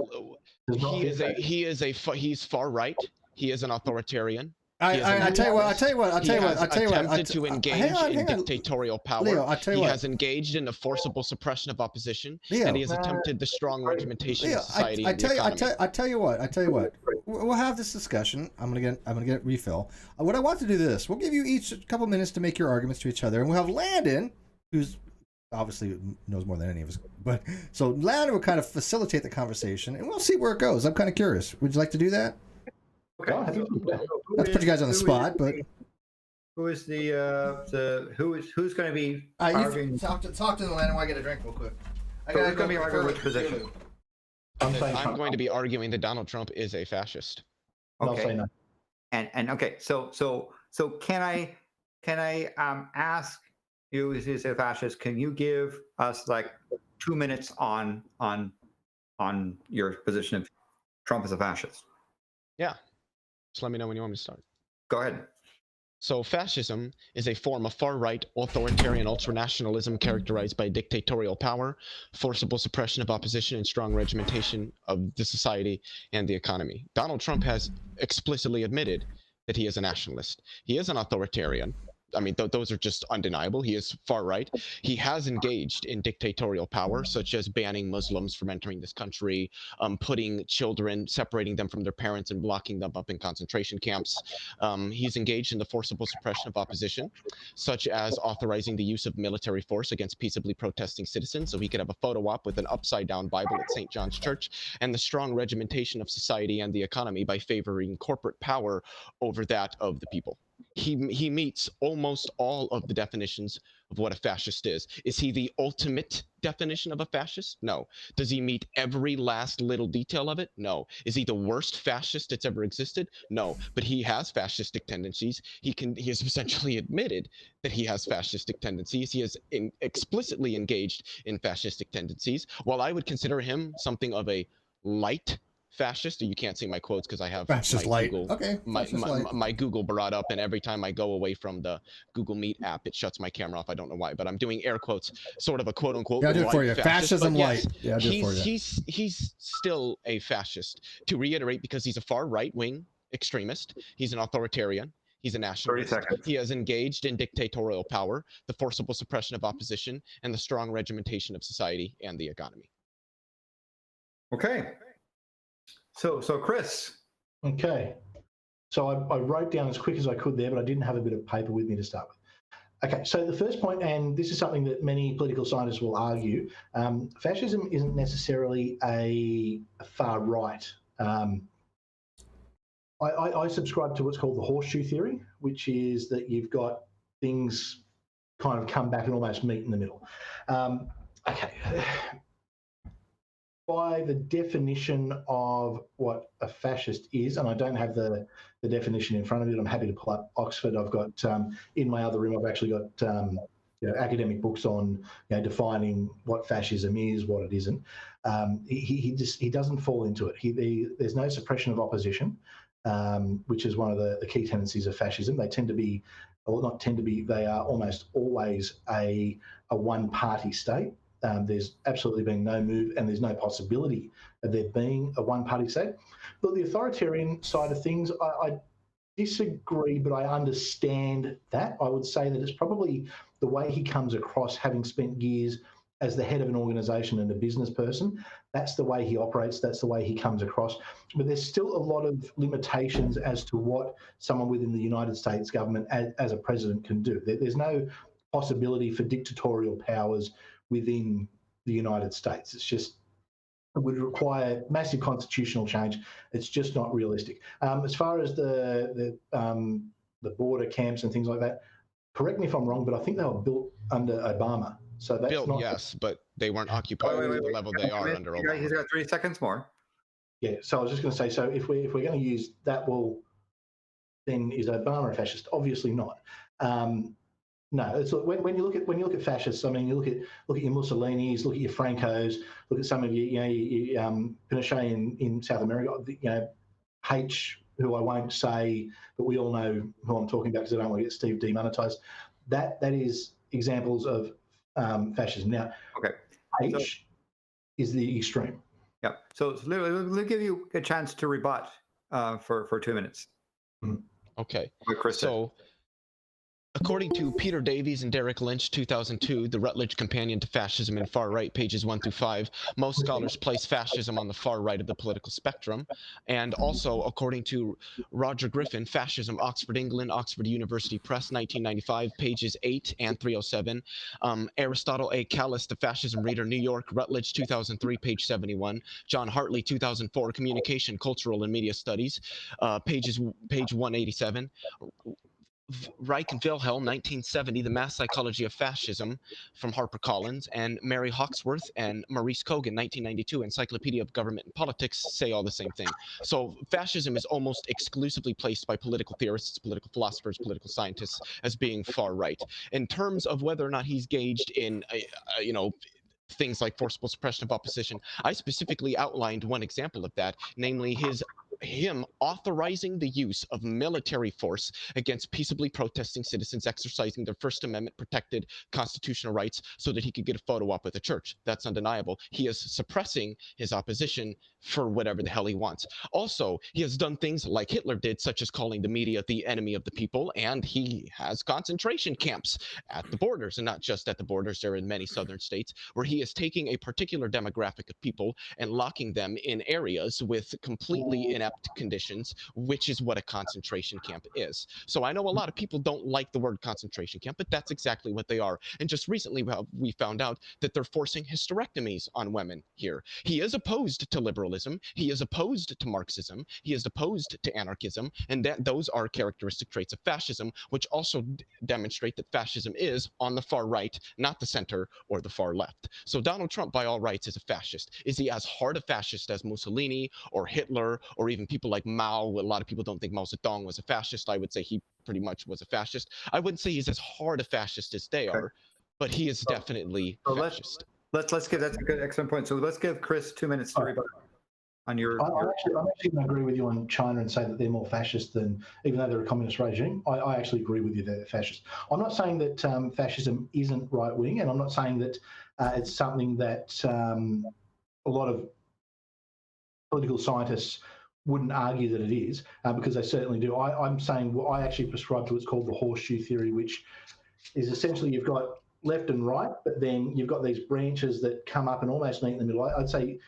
Speaker 6: He's far right. He is an authoritarian.
Speaker 1: I tell you what.
Speaker 6: Attempted to engage in dictatorial power.
Speaker 1: Leo, I tell you
Speaker 6: he
Speaker 1: what.
Speaker 6: has engaged in the forcible suppression of opposition,
Speaker 1: Leo,
Speaker 6: and he has attempted the strong regimentation
Speaker 1: Leo,
Speaker 6: of society.
Speaker 1: I tell you what. We'll have this discussion. I'm gonna get refill. What I want to do this. We'll give you each a couple minutes to make your arguments to each other, and we'll have Landon, who's obviously knows more than any of us. But so Landon will kind of facilitate the conversation, and we'll see where it goes. I'm kind of curious. Would you like to do that?
Speaker 3: Okay.
Speaker 1: Not to put you guys on the spot, but
Speaker 3: who's going to be arguing?
Speaker 1: Talk to the Landon while I get a drink real quick.
Speaker 3: Who's going to be arguing which position?
Speaker 6: I'm going to be arguing that Donald Trump is a fascist.
Speaker 3: Okay. No. And okay, so can I ask you, as a fascist, can you give us like 2 minutes on your position of Trump as a fascist?
Speaker 6: Yeah. Just let me know when you want me to start.
Speaker 3: Go ahead.
Speaker 6: So fascism is a form of far-right authoritarian ultranationalism characterized by dictatorial power, forcible suppression of opposition, and strong regimentation of the society and the economy. Donald Trump has explicitly admitted that he is a nationalist. He is an authoritarian. I mean, those are just undeniable. He is far right. He has engaged in dictatorial power, such as banning Muslims from entering this country, putting children, separating them from their parents and blocking them up in concentration camps. He's engaged in the forcible suppression of opposition, such as authorizing the use of military force against peaceably protesting citizens, so he could have a photo op with an upside-down Bible at St. John's Church, and the strong regimentation of society and the economy by favoring corporate power over that of the people. He meets almost all of the definitions of what a fascist is. Is he the ultimate definition of a fascist? No. Does he meet every last little detail of it? No. Is he the worst fascist that's ever existed? No. But he has fascistic tendencies. He has essentially admitted that he has fascistic tendencies. He has explicitly engaged in fascistic tendencies. While I would consider him something of a light fascist. You can't see my quotes because I have
Speaker 1: fascist
Speaker 6: my
Speaker 1: light.
Speaker 6: Google,
Speaker 1: okay,
Speaker 6: my Google brought up, and every time I go away from the Google Meet app, it shuts my camera off. I don't know why, but I'm doing air quotes, sort of a quote unquote.
Speaker 1: Yeah, I'll do it for you. Fascism light.
Speaker 6: Yeah, I'll do it for you. He's still a fascist. To reiterate, because he's a far right wing extremist. He's an authoritarian. He's a nationalist.
Speaker 3: 30 seconds.
Speaker 6: He has engaged in dictatorial power, the forcible suppression of opposition, and the strong regimentation of society and the economy.
Speaker 3: Okay. So Chris.
Speaker 2: Okay. So I wrote down as quick as I could there, but I didn't have a bit of paper with me to start with. Okay, so the first point, and this is something that many political scientists will argue, fascism isn't necessarily a far right. I subscribe to what's called the horseshoe theory, which is that you've got things kind of come back and almost meet in the middle. Okay. By the definition of what a fascist is, and I don't have the definition in front of me, I'm happy to pull up Oxford. I've got in my other room, I've actually got academic books on defining what fascism is, what it isn't. He doesn't fall into it. There's no suppression of opposition, which is one of the key tendencies of fascism. They tend to be, or not tend to be, they are almost always a one-party state. There's absolutely been no move, and there's no possibility of there being a one-party state. But the authoritarian side of things, disagree, but I understand that. I would say that it's probably the way he comes across, having spent years as the head of an organisation and a business person. That's the way he operates. That's the way he comes across. But there's still a lot of limitations as to what someone within the United States government as a president can do. There's no possibility for dictatorial powers within the United States. It's just, it would require massive constitutional change. It's just not realistic. As far as the border camps and things like that, correct me if I'm wrong, but I think they were built under Obama. So that's
Speaker 6: Built,
Speaker 2: not.
Speaker 6: yes, but they weren't occupied to the level they are under Obama.
Speaker 3: He's got 3 seconds more.
Speaker 2: Yeah. So I was just going to say, so if we're going to use that, well, then is Obama a fascist? Obviously not. No, it's when you look at fascists. I mean, you look at your Mussolinis, look at your Francos, look at some of your Pinochet in South America. H, who I won't say, but we all know who I'm talking about because I don't want to get Steve demonetized. That is examples of fascism. Now,
Speaker 3: okay,
Speaker 2: H is the extreme.
Speaker 3: Yeah. So let give you a chance to rebut for 2 minutes.
Speaker 2: Mm-hmm.
Speaker 6: Okay. So, according to Peter Davies and Derek Lynch, 2002, The Rutledge Companion to Fascism and Far Right, pages 1 through 5, most scholars place fascism on the far right of the political spectrum. And also, according to Roger Griffin, Fascism, Oxford, England, Oxford University Press, 1995, pages 8 and 307. Aristotle A. Callis, The Fascism Reader, New York, Rutledge, 2003, page 71. John Hartley, 2004, Communication, Cultural and Media Studies, page 187. Reich and Wilhelm, 1970, The Mass Psychology of Fascism, from HarperCollins, and Mary Hawksworth and Maurice Kogan, 1992, Encyclopedia of Government and Politics, say all the same thing. So fascism is almost exclusively placed by political theorists, political philosophers, political scientists as being far right. In terms of whether or not he's gauged in, things like forcible suppression of opposition, I specifically outlined one example of that, namely him authorizing the use of military force against peaceably protesting citizens exercising their First Amendment protected constitutional rights so that he could get a photo op with a church. That's undeniable. He is suppressing his opposition for whatever the hell he wants. Also, he has done things like Hitler did, such as calling the media the enemy of the people, and he has concentration camps at the borders, and not just at the borders. They're in many southern states, where he is taking a particular demographic of people and locking them in areas with completely inept conditions, which is what a concentration camp is. So I know a lot of people don't like the word concentration camp, but that's exactly what they are. And just recently we found out that they're forcing hysterectomies on women here. He is opposed to liberalism. He is opposed to Marxism. He is opposed to anarchism. And those are characteristic traits of fascism, which also demonstrate that fascism is on the far right, not the center or the far left. So Donald Trump, by all rights, is a fascist. Is he as hard a fascist as Mussolini or Hitler or even people like Mao? A lot of people don't think Mao Zedong was a fascist. I would say he pretty much was a fascist. I wouldn't say he's as hard a fascist as they are, but he is definitely fascist.
Speaker 3: Let's give, that's a good excellent point. So let's give Chris 2 minutes to rebut on your.
Speaker 2: I'm actually going to agree with you on China and say that they're more fascist than, even though they're a communist regime. I actually agree with you that they're fascist. I'm not saying that fascism isn't right wing, and I'm not saying that it's something that a lot of political scientists wouldn't argue that it is, because they certainly do. I'm saying, well, I actually prescribe to what's called the horseshoe theory, which is essentially you've got left and right, but then you've got these branches that come up and almost meet in the middle. I'd say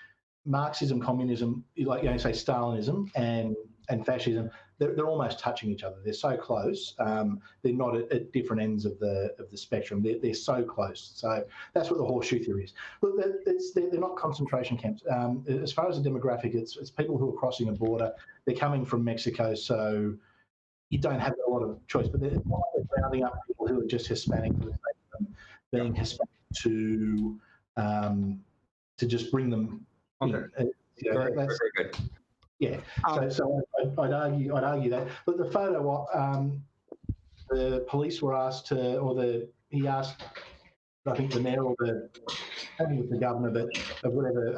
Speaker 2: Marxism, communism, like say Stalinism and fascism, they're almost touching each other. They're so close. They're not at different ends of the spectrum. They're so close. So that's what the horseshoe theory is. Look, they're not concentration camps. As far as the demographic, it's people who are crossing a border. They're coming from Mexico, so you don't have a lot of choice. But they're rounding up people who are just Hispanic, for the sake of them being Hispanic, to just bring them.
Speaker 3: Okay. Very good.
Speaker 2: Yeah. So I'd argue that. But the photo op, the police were asked to, he asked, I think the mayor or I think it was the governor, but of whatever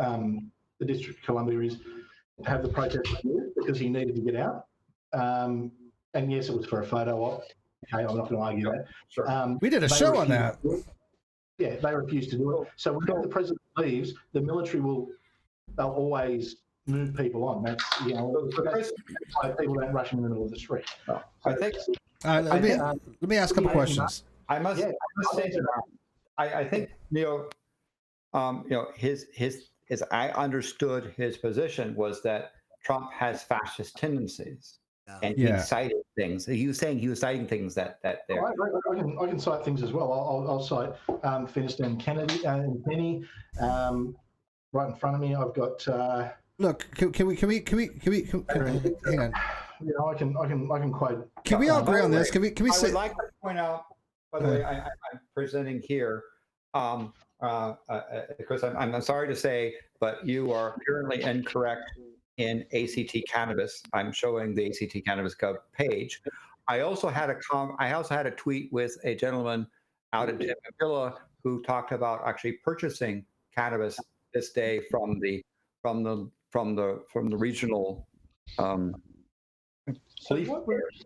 Speaker 2: the District of Columbia is, to have the protest removed because he needed to get out. And yes, it was for a photo op. Okay, I'm not going to argue that.
Speaker 3: Sure.
Speaker 1: We did a show on that.
Speaker 2: Yeah, they refused to do it. So when the president leaves, the military they'll always move people on. That's that's why people don't rush in the middle of the street.
Speaker 3: Well, I think.
Speaker 1: Let me ask a couple questions.
Speaker 3: I must say that I think his I understood his position was that Trump has fascist tendencies, and he cited things. He was saying he was citing things that there.
Speaker 2: I can cite things as well. I'll cite Finiston and Kennedy and Penny. Right in front of me, I've got.
Speaker 1: Look, can we hang on?
Speaker 2: I can quote.
Speaker 1: Can we all agree on this? Can we
Speaker 3: I
Speaker 1: say?
Speaker 3: would like to point out, by the way, I'm presenting here. Because I'm sorry to say, but you are apparently incorrect in ACT Cannabis. I'm showing the ACT Cannabis Gov page. I also had a tweet with a gentleman out in Temecula who talked about actually purchasing cannabis this day from the regional police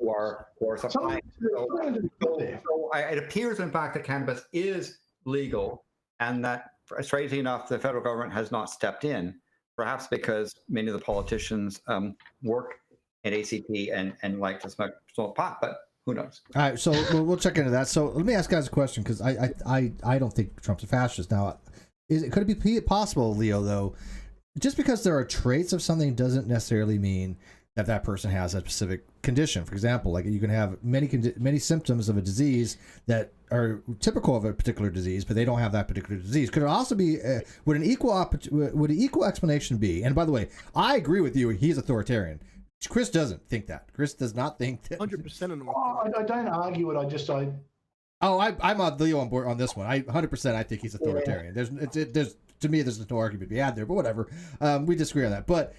Speaker 3: who are supplying. So it appears, in fact, that cannabis is legal, and that, strangely enough, the federal government has not stepped in, perhaps because many of the politicians work at ACT and like to smoke pot, but who knows?
Speaker 1: All right, so we'll check into that. So let me ask guys a question, because I don't think Trump's a fascist. Now, could it be possible, Leo, though, just because there are traits of something doesn't necessarily mean that person has a specific condition? For example, like you can have many symptoms of a disease that are typical of a particular disease, but they don't have that particular disease. Could it also be would an equal explanation be? And by the way, I agree with you. He's authoritarian. Chris doesn't think that. Chris does not think that.
Speaker 7: 100% in the
Speaker 2: I don't argue it.
Speaker 1: I'm on Leo on board on this one. 100%. I think he's authoritarian. Yeah. There's to me, there's no argument to be had there. But whatever. We disagree on that. But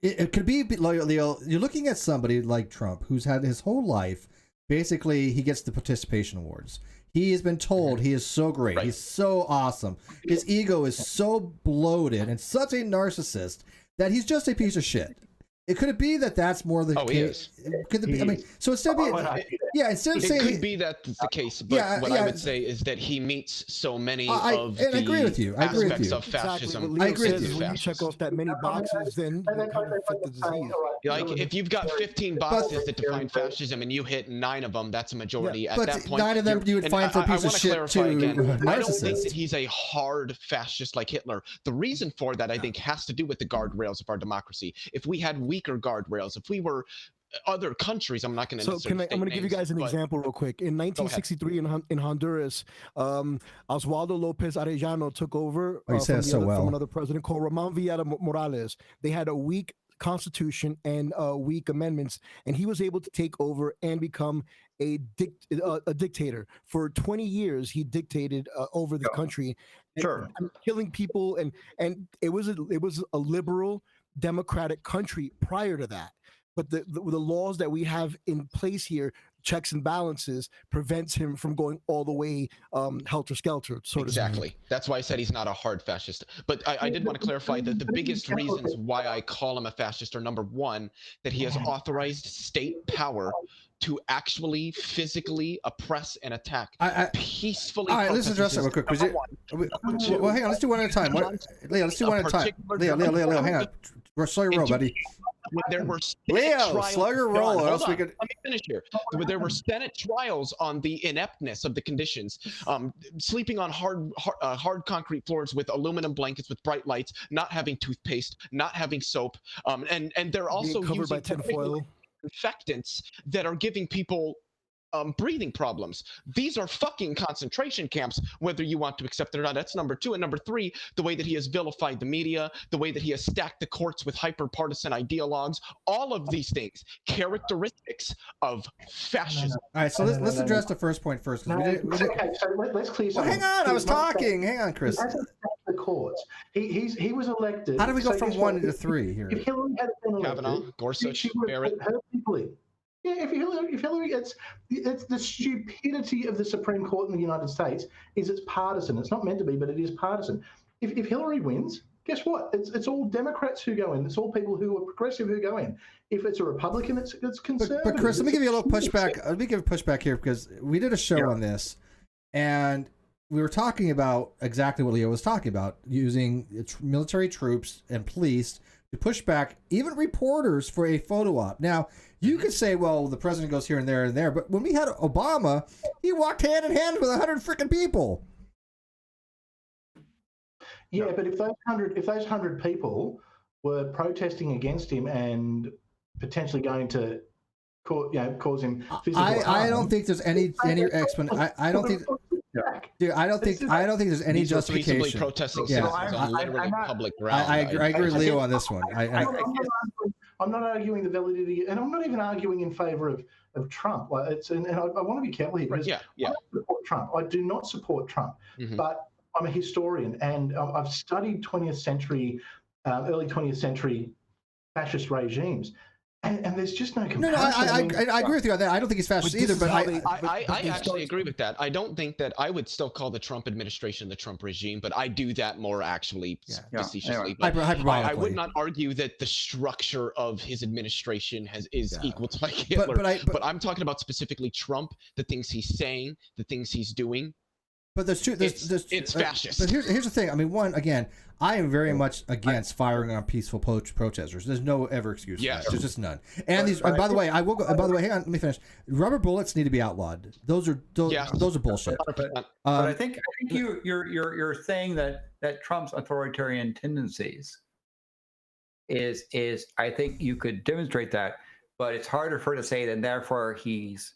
Speaker 1: it could be, Leo, you're looking at somebody like Trump, who's had his whole life, basically, he gets the participation awards. He has been told he is so great. Right. He's so awesome. His ego is so bloated and such a narcissist that he's just a piece of shit. Could it be that that's more the case? Could it be? I mean, so instead of instead of saying
Speaker 6: it could be that the case, but what I would say is that he meets so many of the
Speaker 1: agree with you.
Speaker 6: aspects of fascism.
Speaker 7: Exactly. I agree with you. When you check off that many boxes, then you kind of fit the disease.
Speaker 6: Like if you've got 15 boxes that define fascism and you hit 9 of them, that's a majority. At that point,
Speaker 1: 9 of them you would find for a piece of shit too.
Speaker 6: I don't think that he's a hard fascist like Hitler. The reason for that, I think, has to do with the guardrails of our democracy. If we had weaker guardrails, if we were other countries, I'm not going to.
Speaker 7: So I'm going to give you guys an example real quick. In 1963 in Honduras, Oswaldo Lopez Arellano took over from another president called Ramon Villada Morales. They had a weak constitution and weak amendments, and he was able to take over and become a dictator. For 20 years, he dictated over the country, and killing people, and it was a liberal democratic country prior to that. But the laws that we have in place here, checks and balances, prevents him from going all the way helter-skelter.
Speaker 6: Exactly. That's why I said he's not a hard fascist. But I did want to clarify that the biggest reasons why I call him a fascist are, number one, that he has authorized state power to actually physically oppress and attack peacefully.
Speaker 1: All right, let's address that real quick. Well, hang on. Let's do one at a time. Leo, let's do one at a time. Leo, hang on. Slow your roll, buddy.
Speaker 6: When there were
Speaker 1: slow your roll, or else we could.
Speaker 6: Let me finish here. When there were Senate trials on the ineptness of the conditions, sleeping on hard concrete floors with aluminum blankets with bright lights, not having toothpaste, not having soap, and they're also
Speaker 7: covered
Speaker 6: using
Speaker 7: by tinfoil
Speaker 6: infectants that are giving people breathing problems. These are fucking concentration camps, whether you want to accept it or not. That's number two. And number three, the way that he has vilified the media, the way that he has stacked the courts with hyper-partisan ideologues, all of these things, characteristics of fascism.
Speaker 1: All right, so let's address the first point first.
Speaker 2: Okay, so let's clear something.
Speaker 1: Hang on, I was talking. Hang on, Chris.
Speaker 2: The courts. He was elected.
Speaker 1: How do we go from 1 to 3 here?
Speaker 2: If Hillary had been elected,
Speaker 6: Kavanaugh, Gorsuch, Barrett.
Speaker 2: Her people in. Yeah, if Hillary, it's the stupidity of the Supreme Court in the United States is it's partisan. It's not meant to be, but it is partisan. If Hillary wins, guess what? It's all Democrats who go in. It's all people who are progressive who go in. If it's a Republican, it's conservative.
Speaker 1: But Chris, let me give you a little pushback. Let me give a pushback here because we did a show on this, and we were talking about exactly what Leo was talking about, using military troops and police to push back even reporters for a photo op. Now, you could say, well, the president goes here and there, but when we had Obama, he walked hand in hand with 100 freaking people.
Speaker 2: Yeah, but if those 100 people were protesting against him and potentially going to cause him physical harm,
Speaker 1: I don't think there's any explanation. I don't think. Dude, I don't think there's any justification.
Speaker 6: Peaceably protesting citizens on literally public ground.
Speaker 1: I agree with Leo on this one.
Speaker 2: I'm not arguing the validity, and I'm not even arguing in favor of Trump. Like I want to be careful here because I don't support Trump. I do not support Trump, but I'm a historian, and I've studied 20th century, early 20th century fascist regimes. And there's just no comparison.
Speaker 1: No, I agree with you on that. I don't think he's fascist either, but
Speaker 6: I actually agree with that. I don't think that I would still call the Trump administration the Trump regime, but I do that more actually facetiously. I would not argue that the structure of his administration is equal to like Hitler. But I'm talking about specifically Trump, the things he's saying, the things he's doing.
Speaker 1: But
Speaker 6: it's fascist.
Speaker 1: But here's the thing. I mean, I am very much against firing on peaceful protesters. There's no ever excuse for that. There's just none. And and by the way, I will go. And by the way, hang on, let me finish. Rubber bullets need to be outlawed. Those are bullshit.
Speaker 3: But I think you're saying that Trump's authoritarian tendencies is I think you could demonstrate that, but it's harder for to say that therefore he's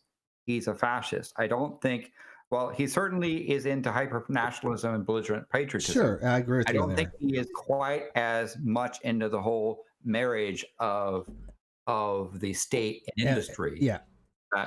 Speaker 3: a fascist. I don't think. Well, he certainly is into hyper-nationalism and belligerent patriotism.
Speaker 1: Sure, I agree with you.
Speaker 3: I don't think he is quite as much into the whole marriage of the state and industry.
Speaker 1: Yeah.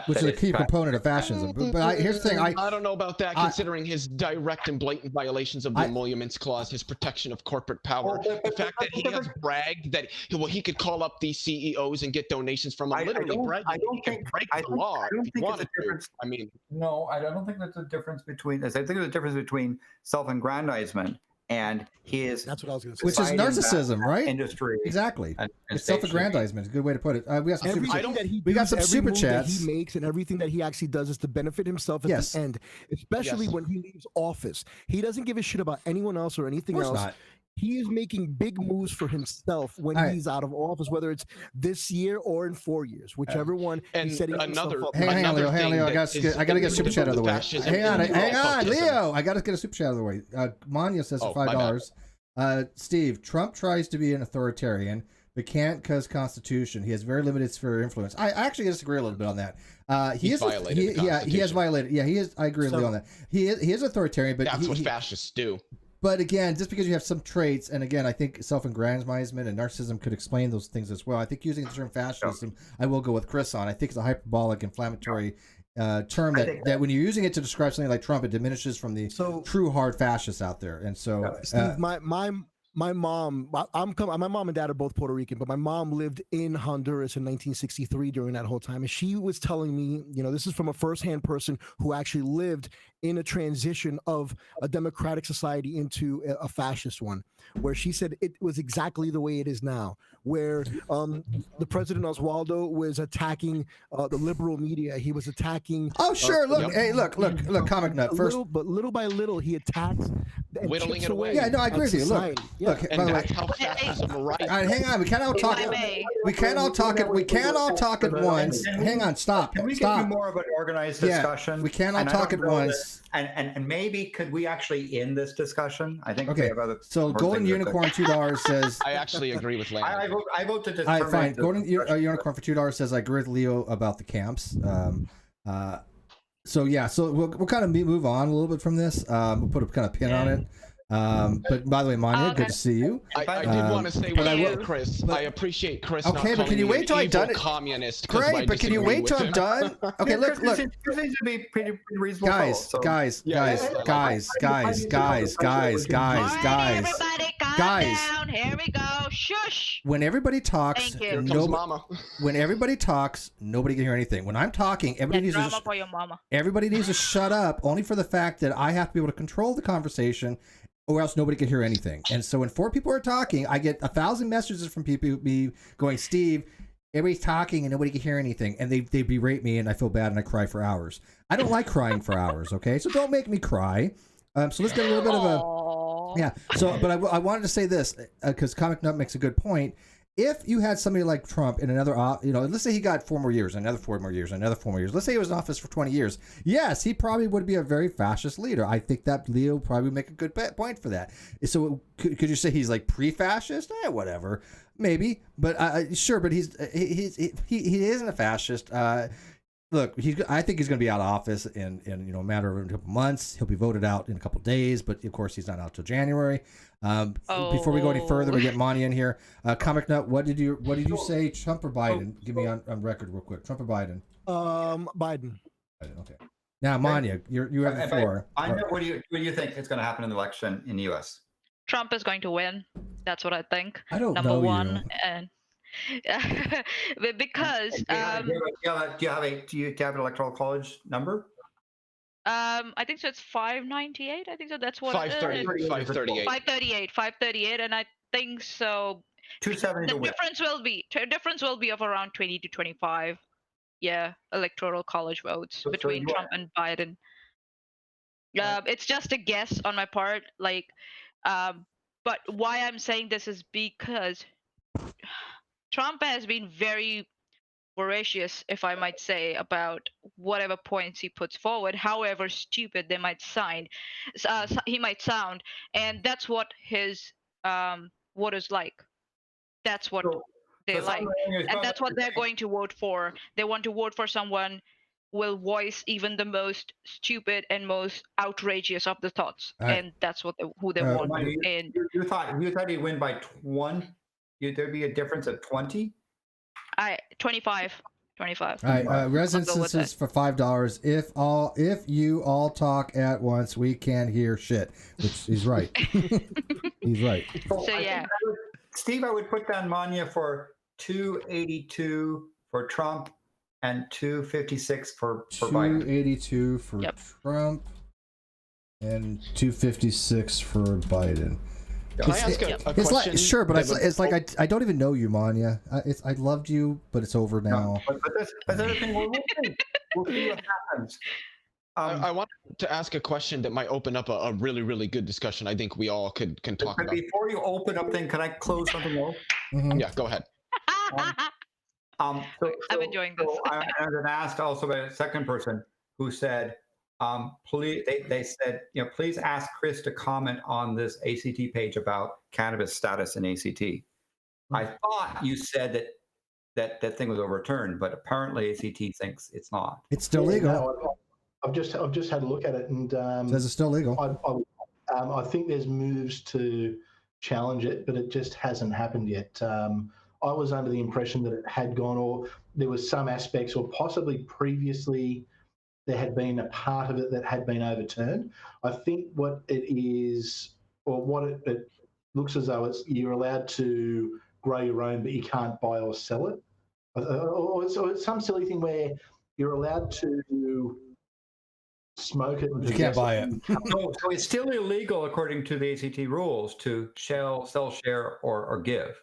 Speaker 1: Which is a key component of fascism. But here's the thing.
Speaker 6: I don't know about that, considering his direct and blatant violations of the Emoluments Clause, his protection of corporate power, the fact that he has bragged that he could call up these CEOs and get donations from them. Literally bragging. I don't think break the law. I don't think it's a difference. I mean,
Speaker 3: no, I don't think that's a difference between. I think there's a difference between self-aggrandizement and his.
Speaker 7: That's what I was going to say.
Speaker 1: Which is narcissism, right?
Speaker 3: Industry.
Speaker 1: Exactly. It's self-aggrandizement. It's a good way to put it. We got some
Speaker 7: we got some
Speaker 1: super chats.
Speaker 7: That he makes and everything that he actually does is to benefit himself at the end, especially when he leaves office. He doesn't give a shit about anyone else or anything else.
Speaker 1: Not.
Speaker 7: He is making big moves for himself when he's out of office, whether it's this year or in 4 years, whichever one.
Speaker 6: And
Speaker 7: he's setting
Speaker 6: another,
Speaker 1: hang on, Leo. I got to get a super chat out of the way. Hang on, Leo. I got to get a super chat out of the way. Manya says for $5. Steve, Trump tries to be an authoritarian, but can't because Constitution. He has very limited sphere of influence. I actually disagree a little bit on that. He has violated. Yeah, he is. I agree with Leo on that. He is authoritarian, but
Speaker 6: that's what fascists do.
Speaker 1: But again, just because you have some traits, and again, I think self-aggrandizement and narcissism could explain those things as well. I think using the term fascism, I will go with Chris on. I think it's a hyperbolic, inflammatory term that when you're using it to describe something like Trump, it diminishes from the true hard fascists out there. And so,
Speaker 7: Steve, my mom, my mom and dad are both Puerto Rican, but my mom lived in Honduras in 1963 during that whole time. And she was telling me, this is from a firsthand person who actually lived in a transition of a democratic society into a fascist one, where she said it was exactly the way it is now, where the President Oswaldo was attacking the liberal media. He was attacking.
Speaker 1: Oh, sure. Look, comic nut.
Speaker 7: Little by little, he attacks and
Speaker 6: whittling it away.
Speaker 1: Yeah, no, I agree with you. Look,
Speaker 6: and that's how fascism arrives.
Speaker 1: All right, hang on. We can't all talk. We can't all talk at once. Hang on. Stop.
Speaker 3: Can we get you more of an organized discussion?
Speaker 1: We can't all talk at once.
Speaker 3: And maybe could we actually end this discussion? I think.
Speaker 1: Okay.
Speaker 3: We have other
Speaker 1: Golden Unicorn $2 says.
Speaker 6: I actually agree with Landon.
Speaker 3: I vote to determine.
Speaker 1: All right, fine. Golden Unicorn for $2 says I agree with Leo about the camps. So we'll kind of move on a little bit from this. We'll put a kind of pin on it. But by the way, Manya, good to see you.
Speaker 6: I did want to say one thing, Chris. I appreciate Chris.
Speaker 1: Okay, but can you wait till I'm done?
Speaker 6: Communist.
Speaker 1: Great, but can you wait till I'm done? Okay, look.
Speaker 3: This seems to be pretty reasonable.
Speaker 1: Guys.
Speaker 8: Down. Here we go. Shush.
Speaker 1: When everybody talks, nobody can hear anything. When I'm talking, everybody needs to shut up. Only for the fact that I have to be able to control the conversation, or else nobody can hear anything. And so when 4 people are talking, I get 1,000 messages from people going, Steve, everybody's talking and nobody can hear anything, and they berate me, and I feel bad and I cry for hours. I don't like crying for hours. Okay, so don't make me cry. So let's get a little bit of a yeah. So, but I wanted to say this because Comic Nut makes a good point. If you had somebody like Trump in another, let's say he got 4 more years, another 4 more years, another 4 more years. Let's say he was in office for 20 years. Yes, he probably would be a very fascist leader. I think that Leo probably would make a good point for that. So could you say he's like pre-fascist? Whatever, maybe. But sure. But he isn't a fascist. Look, I think he's going to be out of office in a matter of a couple months. He'll be voted out in a couple days, but of course he's not out till January. Before we go any further, we get Monty in here. Comic Nut, what did you say? Trump or Biden? Give me on record real quick. Trump or Biden?
Speaker 7: Biden.
Speaker 1: Okay. Now, Manya, you have the floor.
Speaker 3: What do you think is going to happen in the election in the U.S.?
Speaker 8: Trump is going to win. That's what I think.
Speaker 1: I don't
Speaker 8: Number
Speaker 1: know
Speaker 8: one,
Speaker 1: you.
Speaker 8: and because
Speaker 3: do you have an electoral college number?
Speaker 8: I think so. It's 598. I think so. That's what
Speaker 6: 538.
Speaker 8: 538, and I think so.
Speaker 3: 270.
Speaker 8: The difference will be of around 20 to 25. Yeah, electoral college votes between Trump and Biden. It's just a guess on my part. But why I'm saying this is because Trump has been very voracious, if I might say, about whatever points he puts forward, however stupid they might he might sound, and that's what his voters like. That's what they like, and that's what they're going to vote for. They want to vote for someone who will voice even the most stupid and most outrageous of the thoughts, and that's who they want. And
Speaker 3: you thought he'd win by 20? There'd be a difference of 20?
Speaker 8: 25.
Speaker 1: All right, residences for $5. If you all talk at once, we can't hear shit. Which he's right. He's right.
Speaker 8: So yeah,
Speaker 3: Steve, I would put down Manya for 282 for Trump and 256 for Biden.
Speaker 1: 282 for Trump and 256 for Biden.
Speaker 6: Can I ask a question?
Speaker 1: Like, sure, but it's like I don't even know you, Manya. I loved you, but it's over now.
Speaker 3: No, but that's the other thing. We'll see what happens.
Speaker 6: I want to ask a question that might open up a really, really good discussion. I think we all can talk about.
Speaker 3: Before you open up, then can I close something else?
Speaker 1: Mm-hmm.
Speaker 6: Yeah, go ahead.
Speaker 8: I'm enjoying this.
Speaker 3: I was asked also by a second person who said, please, they said, please ask Chris to comment on this ACT page about cannabis status in ACT. I thought you said that thing was overturned, but apparently ACT thinks it's not.
Speaker 1: It's still legal.
Speaker 2: No, I've just had a look at it, and
Speaker 1: says it's still legal.
Speaker 2: I think there's moves to challenge it, but it just hasn't happened yet. I was under the impression that it had gone, or there was some aspects, or possibly previously there had been a part of it that had been overturned. I think what it is, or what it looks as though you're allowed to grow your own, but you can't buy or sell it. Or it's some silly thing where you're allowed to smoke it.
Speaker 1: You can't buy it.
Speaker 3: So it's still illegal according to the ACT rules to sell, share, or give.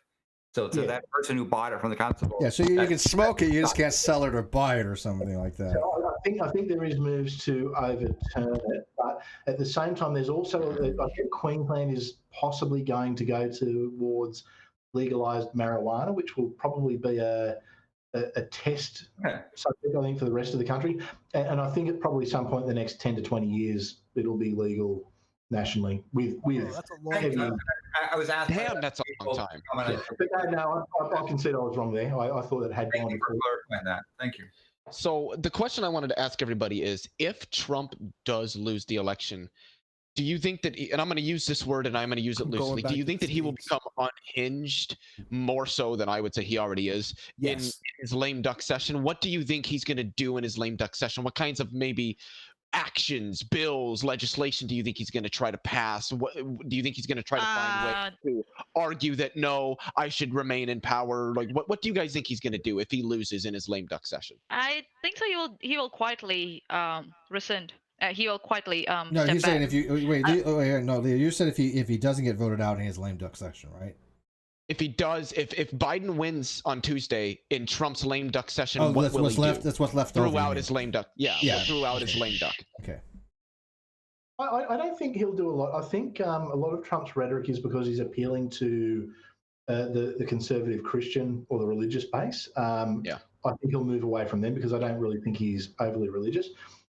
Speaker 3: So that person who bought it from the constable.
Speaker 1: Yeah, so you can smoke it, you just can't sell it or buy it or something like that.
Speaker 2: So I think there is moves to overturn it, but at the same time, there's also I think Queensland is possibly going to go towards legalised marijuana, which will probably be a test subject, I think, for the rest of the country. And I think at probably some point in the next 10 to 20 years, it'll be legal nationally with
Speaker 7: that's a long time.
Speaker 3: I was asking.
Speaker 6: Damn, that's a long time.
Speaker 2: But no, I concede I was wrong there. I thought it had gone.
Speaker 3: Thank you for clarifying that. Thank you.
Speaker 6: So the question I wanted to ask everybody is, if Trump does lose the election, do you think that, and I'm going to use this word and I'm going to use it loosely, do you think that he will become unhinged more so than I would say he already is in his lame duck session? What do you think he's going to do in his lame duck session? What kinds of maybe actions, bills, legislation do you think he's going to try to pass? What do you think he's going to try to find ways to argue that no, I should remain in power? Like, what do you guys think he's going to do if he loses in his lame duck session?
Speaker 8: I think so. He will quietly rescind. He will quietly
Speaker 1: no,
Speaker 8: step
Speaker 1: you're saying
Speaker 8: back.
Speaker 1: if you wait. No, Leah, you said if he doesn't get voted out in his lame duck session, right?
Speaker 6: If he does, if Biden wins on Tuesday in Trump's lame duck session,
Speaker 1: what will he do? That's what's left
Speaker 6: throughout his lame duck. Yeah. Throughout his lame duck.
Speaker 1: Okay.
Speaker 2: I don't think he'll do a lot. I think a lot of Trump's rhetoric is because he's appealing to the conservative Christian or the religious base. I think he'll move away from them because I don't really think he's overly religious.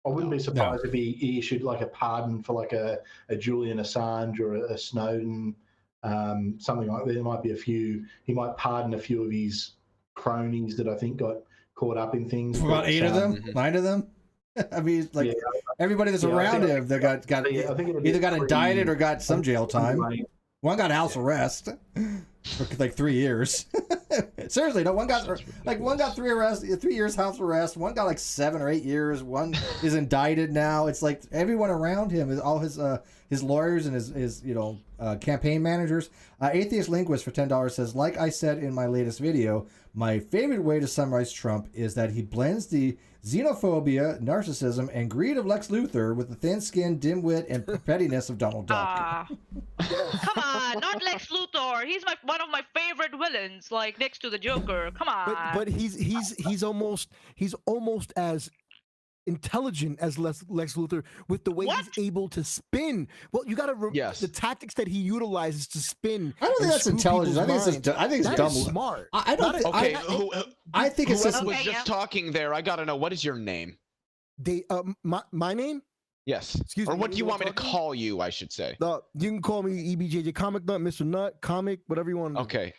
Speaker 2: I wouldn't be surprised if he issued like a pardon for like a Julian Assange or a Snowden, something like that. There might be a few. He might pardon a few of his cronies that I think got caught up in things.
Speaker 1: About 8 of them, 9 of them. I mean, like everybody that's around him that got either got indicted or got some jail time. One got house arrest for like 3 years. Seriously, no, one got 3 years house arrest. One got like 7 or 8 years. One is indicted now. It's like everyone around him is all his lawyers and his campaign managers. Atheist Linguist for $10 says, like I said in my latest video, my favorite way to summarize Trump is that he blends the xenophobia, narcissism, and greed of Lex Luthor with the thin-skinned, dim-wit, and pettiness of Donald Duck.
Speaker 8: Come on, not Lex Luthor. He's one of my favorite villains, like next to the Joker. Come on.
Speaker 7: But he's almost as intelligent as Lex Luthor with the way he's able to spin. Well, you got to the tactics that he utilizes to spin.
Speaker 1: I don't think that's intelligence. I think it's dumb.
Speaker 7: Smart.
Speaker 1: I think it's just.
Speaker 6: Was just talking there. I got to know, what is your name?
Speaker 7: My name?
Speaker 6: Yes.
Speaker 7: Excuse
Speaker 6: or
Speaker 7: me.
Speaker 6: What do you want me to call you? I should say.
Speaker 7: You can call me EBJJ Comic Nut, Mr. Nut, Comic, whatever you want.
Speaker 6: Okay.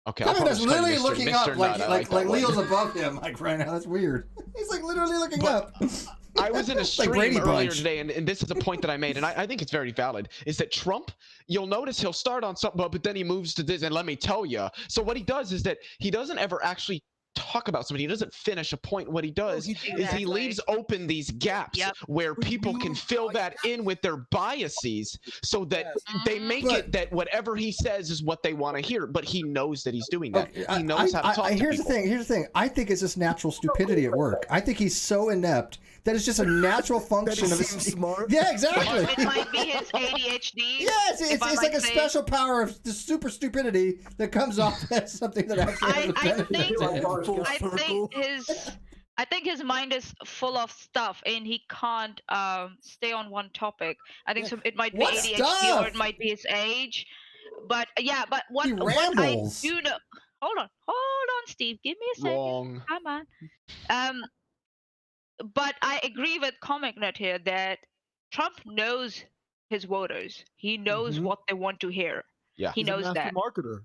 Speaker 1: I mean, that's literally looking up, like Leo's above him, like right now. That's weird. He's like literally looking up.
Speaker 6: I was in a stream earlier today, and this is a point that I made, and I think it's very valid, is that Trump, you'll notice he'll start on something, but then he moves to this, and let me tell you. So what he does is that he doesn't ever actually talk about somebody. He doesn't finish a point. What he does is he leaves open these gaps where people can fill that in with their biases so that they make it that whatever he says is what they want to hear, but he knows that he's doing that. He knows how to talk to people.
Speaker 1: Here's the thing. I think it's just natural stupidity at work. I think he's so inept that it's just a natural function of his
Speaker 7: smart.
Speaker 1: Yeah, exactly.
Speaker 8: It might be his ADHD.
Speaker 1: Yes, it's like a special power of the super stupidity that comes off as something that actually has a benefit to him.
Speaker 8: I think his mind is full of stuff and he can't stay on one topic. I think it might be ADHD or it might be his age. But what I do know. Hold on, Steve. Give me a second.
Speaker 6: Wrong.
Speaker 8: Come on. But I agree with Comic Nut here that Trump knows his voters. He knows what they want to hear.
Speaker 6: Yeah,
Speaker 8: he knows that.
Speaker 7: Marketer.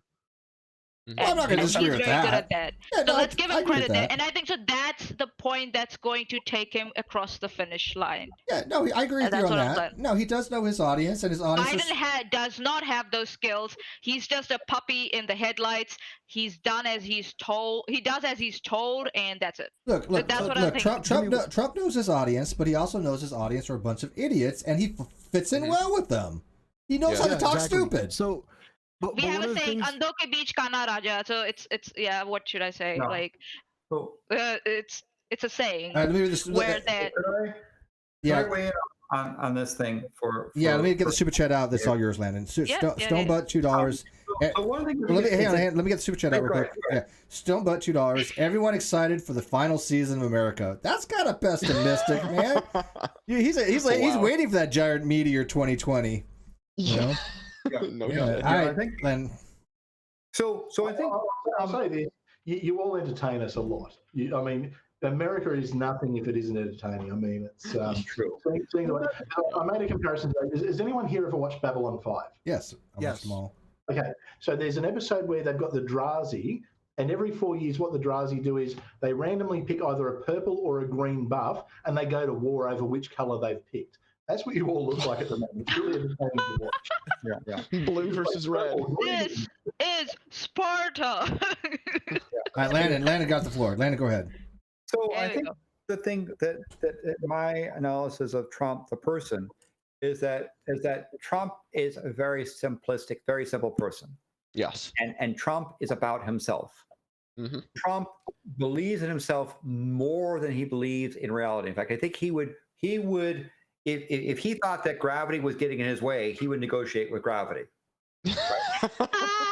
Speaker 1: Well, I'm not going to disagree with that.
Speaker 8: Yeah, so let's give him credit there. And I think that's the point that's going to take him across the finish line.
Speaker 1: Yeah, no, I agree with you on that. No, he does know his audience, and his audience
Speaker 8: does not have those skills. He's just a puppy in the headlights. He's done as he's told. He does as he's told, and that's it.
Speaker 1: Look, Trump knows his audience, but he also knows his audience are a bunch of idiots, and he fits in well with them. He knows how to talk stupid.
Speaker 7: So.
Speaker 8: We have a saying, "Ando ke beech kana raja." So it's what should I say?
Speaker 3: No.
Speaker 8: Like, it's a saying
Speaker 1: where
Speaker 8: that.
Speaker 3: Can I weigh in on this thing for
Speaker 1: let me get the super chat out. That's all yours, Landon. Stonebutt $2.
Speaker 3: So one thing
Speaker 1: let me get the super chat out real quick. Yeah. Stonebutt $2. Everyone excited for the final season of America. That's kind of pessimistic, man. He's waiting for that giant meteor 2020. You know?
Speaker 3: I think
Speaker 1: then.
Speaker 2: So I think I'll say this: you all entertain us a lot. I mean, America is nothing if it isn't entertaining. I mean, it's
Speaker 3: true.
Speaker 2: I made a comparison today. Has anyone here ever watched Babylon 5?
Speaker 1: Yes. Yes.
Speaker 2: Okay, so there's an episode where they've got the Drazi, and every 4 years, what the Drazi do is they randomly pick either a purple or a green buff, and they go to war over which color they've picked. That's what you all look like at the moment. It's really entertaining to watch.
Speaker 6: Yeah. Blue versus red.
Speaker 8: This is Sparta.
Speaker 1: All right, Landon got the floor. Landon, go ahead.
Speaker 3: So I think the thing that my analysis of Trump, the person, is that Trump is a very simplistic, very simple person.
Speaker 6: Yes.
Speaker 3: And Trump is about himself.
Speaker 6: Mm-hmm.
Speaker 3: Trump believes in himself more than he believes in reality. In fact, I think he would. If he thought that gravity was getting in his way, he would negotiate with gravity. Right?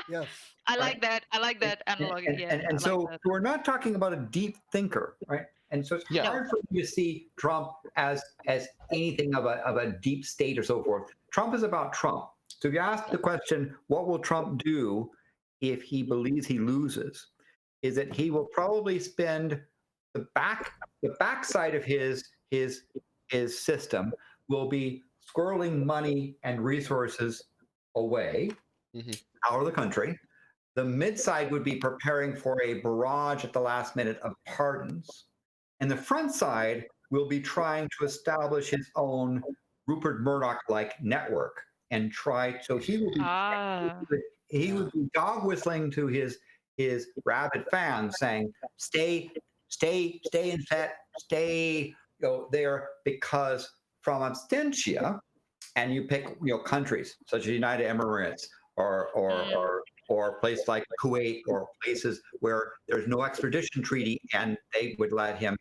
Speaker 7: Yes.
Speaker 8: I like that. I like that analogy. Yeah,
Speaker 3: And
Speaker 8: I like
Speaker 3: so
Speaker 8: that.
Speaker 3: we're not talking about a deep thinker, right? And so it's hard for me to see Trump as anything of a deep state or so forth. Trump is about Trump. So if you ask the question, what will Trump do if he believes he loses? Is that he will probably spend the backside of his system will be squirreling money and resources away out of the country. The mid side would be preparing for a barrage at the last minute of pardons. And the front side will be trying to establish his own Rupert Murdoch-like network and try. So he will be would be dog whistling to his rabid fans, saying, "Stay in set, stay there," because from abstentia, and you pick countries such as the United Emirates or places like Kuwait or places where there's no extradition treaty and they would let him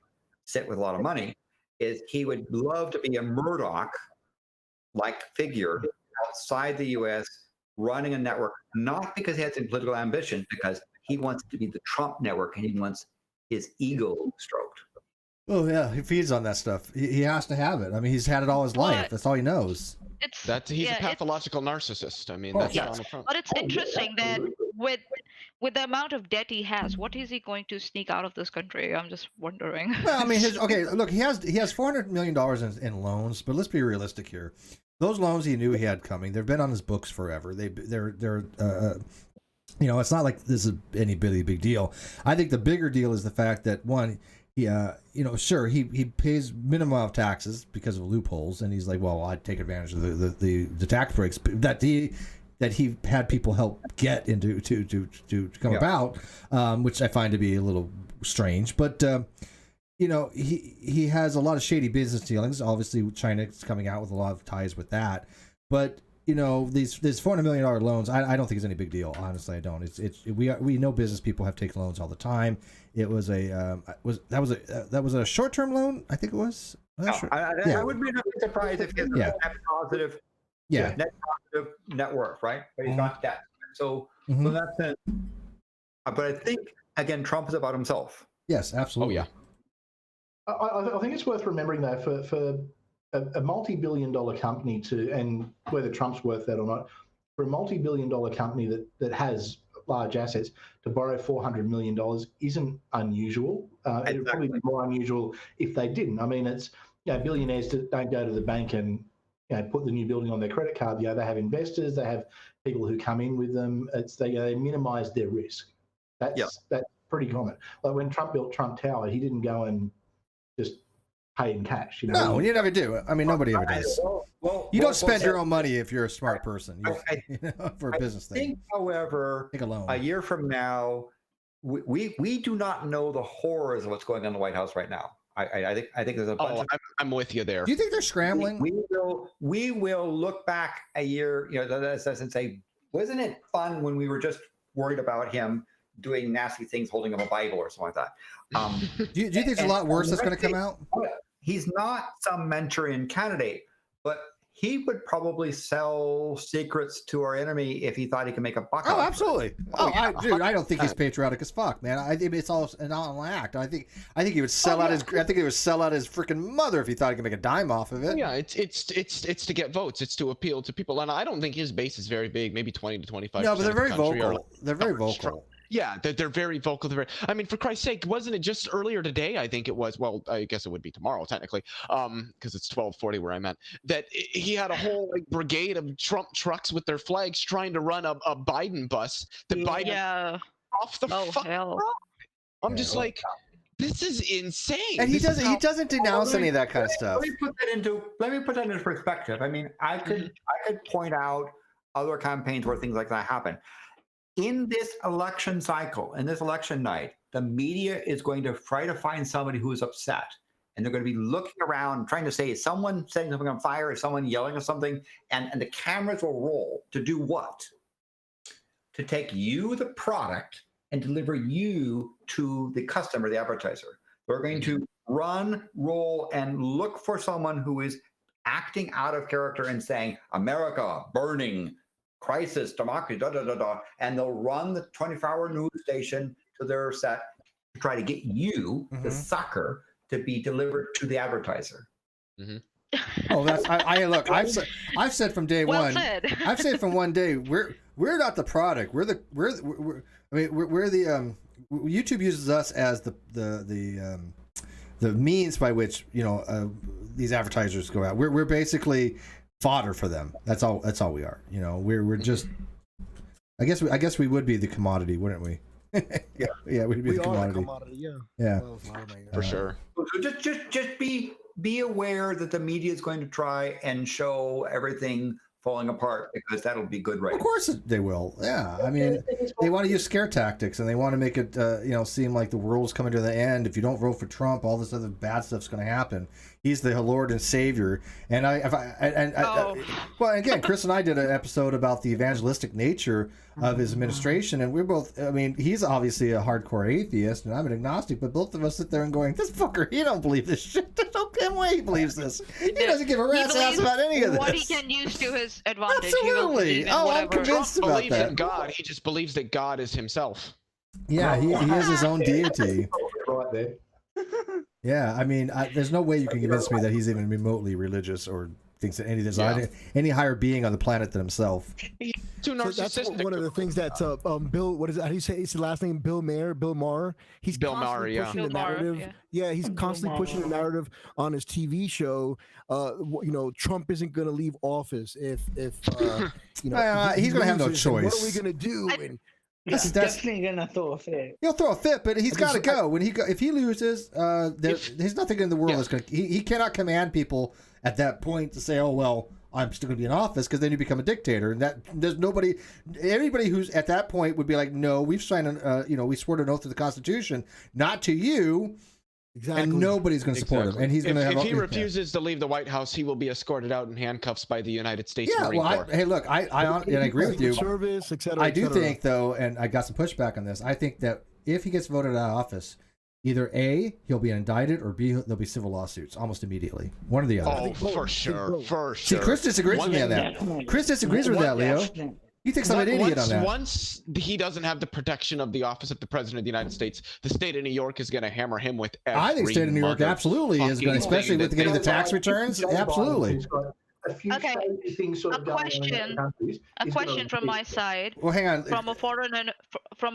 Speaker 3: sit with a lot of money, is he would love to be a Murdoch-like figure outside the U.S. running a network, not because he has any political ambition, because he wants to be the Trump network and he wants his ego stroked.
Speaker 1: Oh yeah, he feeds on that stuff. He has to have it. I mean, he's had it all his life. That's all he knows.
Speaker 6: He's a pathological narcissist. I mean, that's Donald Trump.
Speaker 8: But it's interesting that with the amount of debt he has, what is he going to sneak out of this country? I'm just wondering.
Speaker 1: Well, I mean, look, he has $400 million in loans, but let's be realistic here. Those loans he knew he had coming. They've been on his books forever. They're it's not like this is any big deal. I think the bigger deal is the fact that one, sure, he pays minimum of taxes because of loopholes, and he's like, well, I'd take advantage of the tax breaks that he had people help get into to come about, which I find to be a little strange. But he has a lot of shady business dealings. Obviously, China's coming out with a lot of ties with that. But these $400 million loans, I don't think it's any big deal. Honestly, I don't. We know business people have taken loans all the time. It was that was a short-term loan, I think it was.
Speaker 3: I would be surprised if it's a net positive. Net positive net worth, right? But he's got debt. So in that sense, but I think again, Trump is about himself.
Speaker 1: Yes, absolutely.
Speaker 6: Oh yeah.
Speaker 2: I think it's worth remembering though for a multi-billion-dollar company and whether Trump's worth that or not, for a multi-billion-dollar company that has large assets to borrow $400 million isn't unusual. It would probably be more unusual if they didn't. I mean, it's billionaires don't go to the bank and put the new building on their credit card. They have investors, they have people who come in with them. They minimize their risk. That's pretty common. Like when Trump built Trump Tower, he didn't go and just pay in cash.
Speaker 1: No, you never do. I mean, nobody ever does. You don't spend your own money if you're a smart person for a business thing.
Speaker 3: I think, however, a year from now, we do not know the horrors of what's going on in the White House right now. I think there's a bunch.
Speaker 6: I'm with you there.
Speaker 1: Do you think they're scrambling?
Speaker 3: We will look back a year, and say, wasn't it fun when we were just worried about him doing nasty things, holding up a Bible or something like that?
Speaker 1: Do you think there's a lot worse that's going to come out?
Speaker 3: He's not some Manchurian candidate, but he would probably sell secrets to our enemy if he thought he could make a buck.
Speaker 1: Oh, absolutely. I don't think he's patriotic as fuck, man. I think it's all an act. I think he would sell out his. I think he would sell out his freaking mother if he thought he could make a dime off of it.
Speaker 6: Yeah, it's to get votes. It's to appeal to people, and I don't think his base is very big. Maybe 20 to 25%.
Speaker 1: No, but they're very vocal. They're very vocal.
Speaker 6: Yeah, they're very vocal. I mean, for Christ's sake, wasn't it just earlier today? I think it was. Well, I guess it would be tomorrow, technically, because it's 12:40 where I'm at. That he had a whole brigade of Trump trucks with their flags trying to run a Biden bus. Biden off the hell. I'm just like, this is insane.
Speaker 1: And he doesn't denounce any of that kind of stuff.
Speaker 3: Let me put that into perspective. I mean, I could point out other campaigns where things like that happen. In this election cycle, in this election night, the media is going to try to find somebody who is upset. And they're going to be looking around, trying to say, is someone setting something on fire? Is someone yelling at something? And the cameras will roll to do what? To take you, the product, and deliver you to the customer, the advertiser. They're going to roll, and look for someone who is acting out of character and saying, America, burning, crisis, democracy, da da da da, and they'll run the 24-hour news station to their set to try to get you, the sucker, to be delivered to the advertiser.
Speaker 1: Oh, that's I look. I've said from day
Speaker 8: Well
Speaker 1: one.
Speaker 8: said.
Speaker 1: I've said from one day we're not the product. We're the YouTube uses us as the means by which these advertisers go out. We're basically fodder for them. That's all we are. We're just. I guess we would be the commodity, wouldn't we? Yeah, we'd be the commodity. Yeah.
Speaker 6: For sure.
Speaker 3: So just be aware that the media is going to try and show everything falling apart, because that'll be good, right?
Speaker 1: Of course they will. Yeah, I mean, they want to use scare tactics, and they want to make it seem like the world's coming to the end. If you don't vote for Trump, all this other bad stuff's going to happen. He's the Lord and Savior. And well, again, Chris and I did an episode about the evangelistic nature of his administration, and we're both. I mean, he's obviously a hardcore atheist, and I'm an agnostic. But both of us sit there and going, "This fucker, he don't believe this shit. There's no damn way he believes this. He doesn't give a rat's ass about any of this.
Speaker 8: What he can use to his advantage.
Speaker 1: Absolutely.
Speaker 8: I'm
Speaker 1: convinced
Speaker 6: Trump
Speaker 1: about
Speaker 6: believes
Speaker 1: that.
Speaker 6: in God. He just believes that God is himself.
Speaker 1: Yeah, he is his own deity.
Speaker 2: Right there.
Speaker 1: Yeah, I mean, there's no way you can convince me that he's even remotely religious or thinks that any higher being on the planet than himself.
Speaker 6: Too narcissistic.
Speaker 7: So that's one of the things that Bill, what is it? How do you say his last name? Bill Maher. He's
Speaker 6: Bill Maher,
Speaker 7: pushing the narrative. Yeah, he's constantly pushing the narrative on his TV show. Trump isn't going to leave office if he's
Speaker 1: going to have no choice.
Speaker 7: What are we going to do?
Speaker 4: He's definitely gonna throw a fit.
Speaker 1: He'll throw a fit, but he's got to go. If he loses, there's nothing in the world that's going to. He cannot command people at that point to say, "Oh well, I'm still going to be in office," because then you become a dictator. And that there's nobody. Anybody who's at that point would be like, "No, we've signed we swore an oath to the Constitution, not to you." Exactly. And nobody's going to support him. And he's going to have.
Speaker 6: If he refuses to leave the White House, he will be escorted out in handcuffs by the United States Marine Corps.
Speaker 1: Hey, look, I agree with you.
Speaker 7: Service, et cetera,
Speaker 1: I do think, though, and I got some pushback on this. I think that if he gets voted out of office, either A, he'll be indicted, or B, there'll be civil lawsuits almost immediately. One or the other.
Speaker 6: Oh, for sure.
Speaker 1: See, Chris disagrees with me on that. Chris disagrees with that, Leo. He thinks I'm an idiot on that.
Speaker 6: Once he doesn't have the protection of the office of the President of the United States, the state of New York is going to hammer him with every
Speaker 1: I think state of New York absolutely is going to, especially with getting the tax returns. Absolutely.
Speaker 8: Okay. A question from my side.
Speaker 1: Well, hang on.
Speaker 8: From a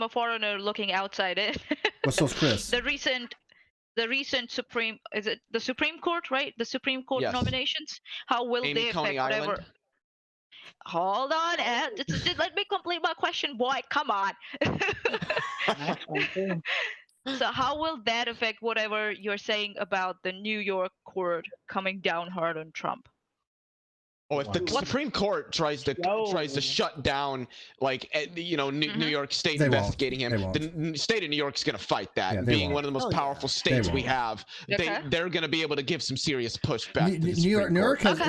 Speaker 8: foreigner looking outside it.
Speaker 1: Well, so's Chris.
Speaker 8: The recent Supreme Court, right? The Supreme Court nominations. How will they affect whatever? Hold on, Ed. Let me complete my question, boy. Come on. So how will that affect whatever you're saying about the New York court coming down hard on Trump?
Speaker 6: Oh, if the Supreme Court tries to shut down, New York State investigating him, the state of New York is going to fight that. Being one of the most powerful states we have, they're going to be able to give some serious pushback.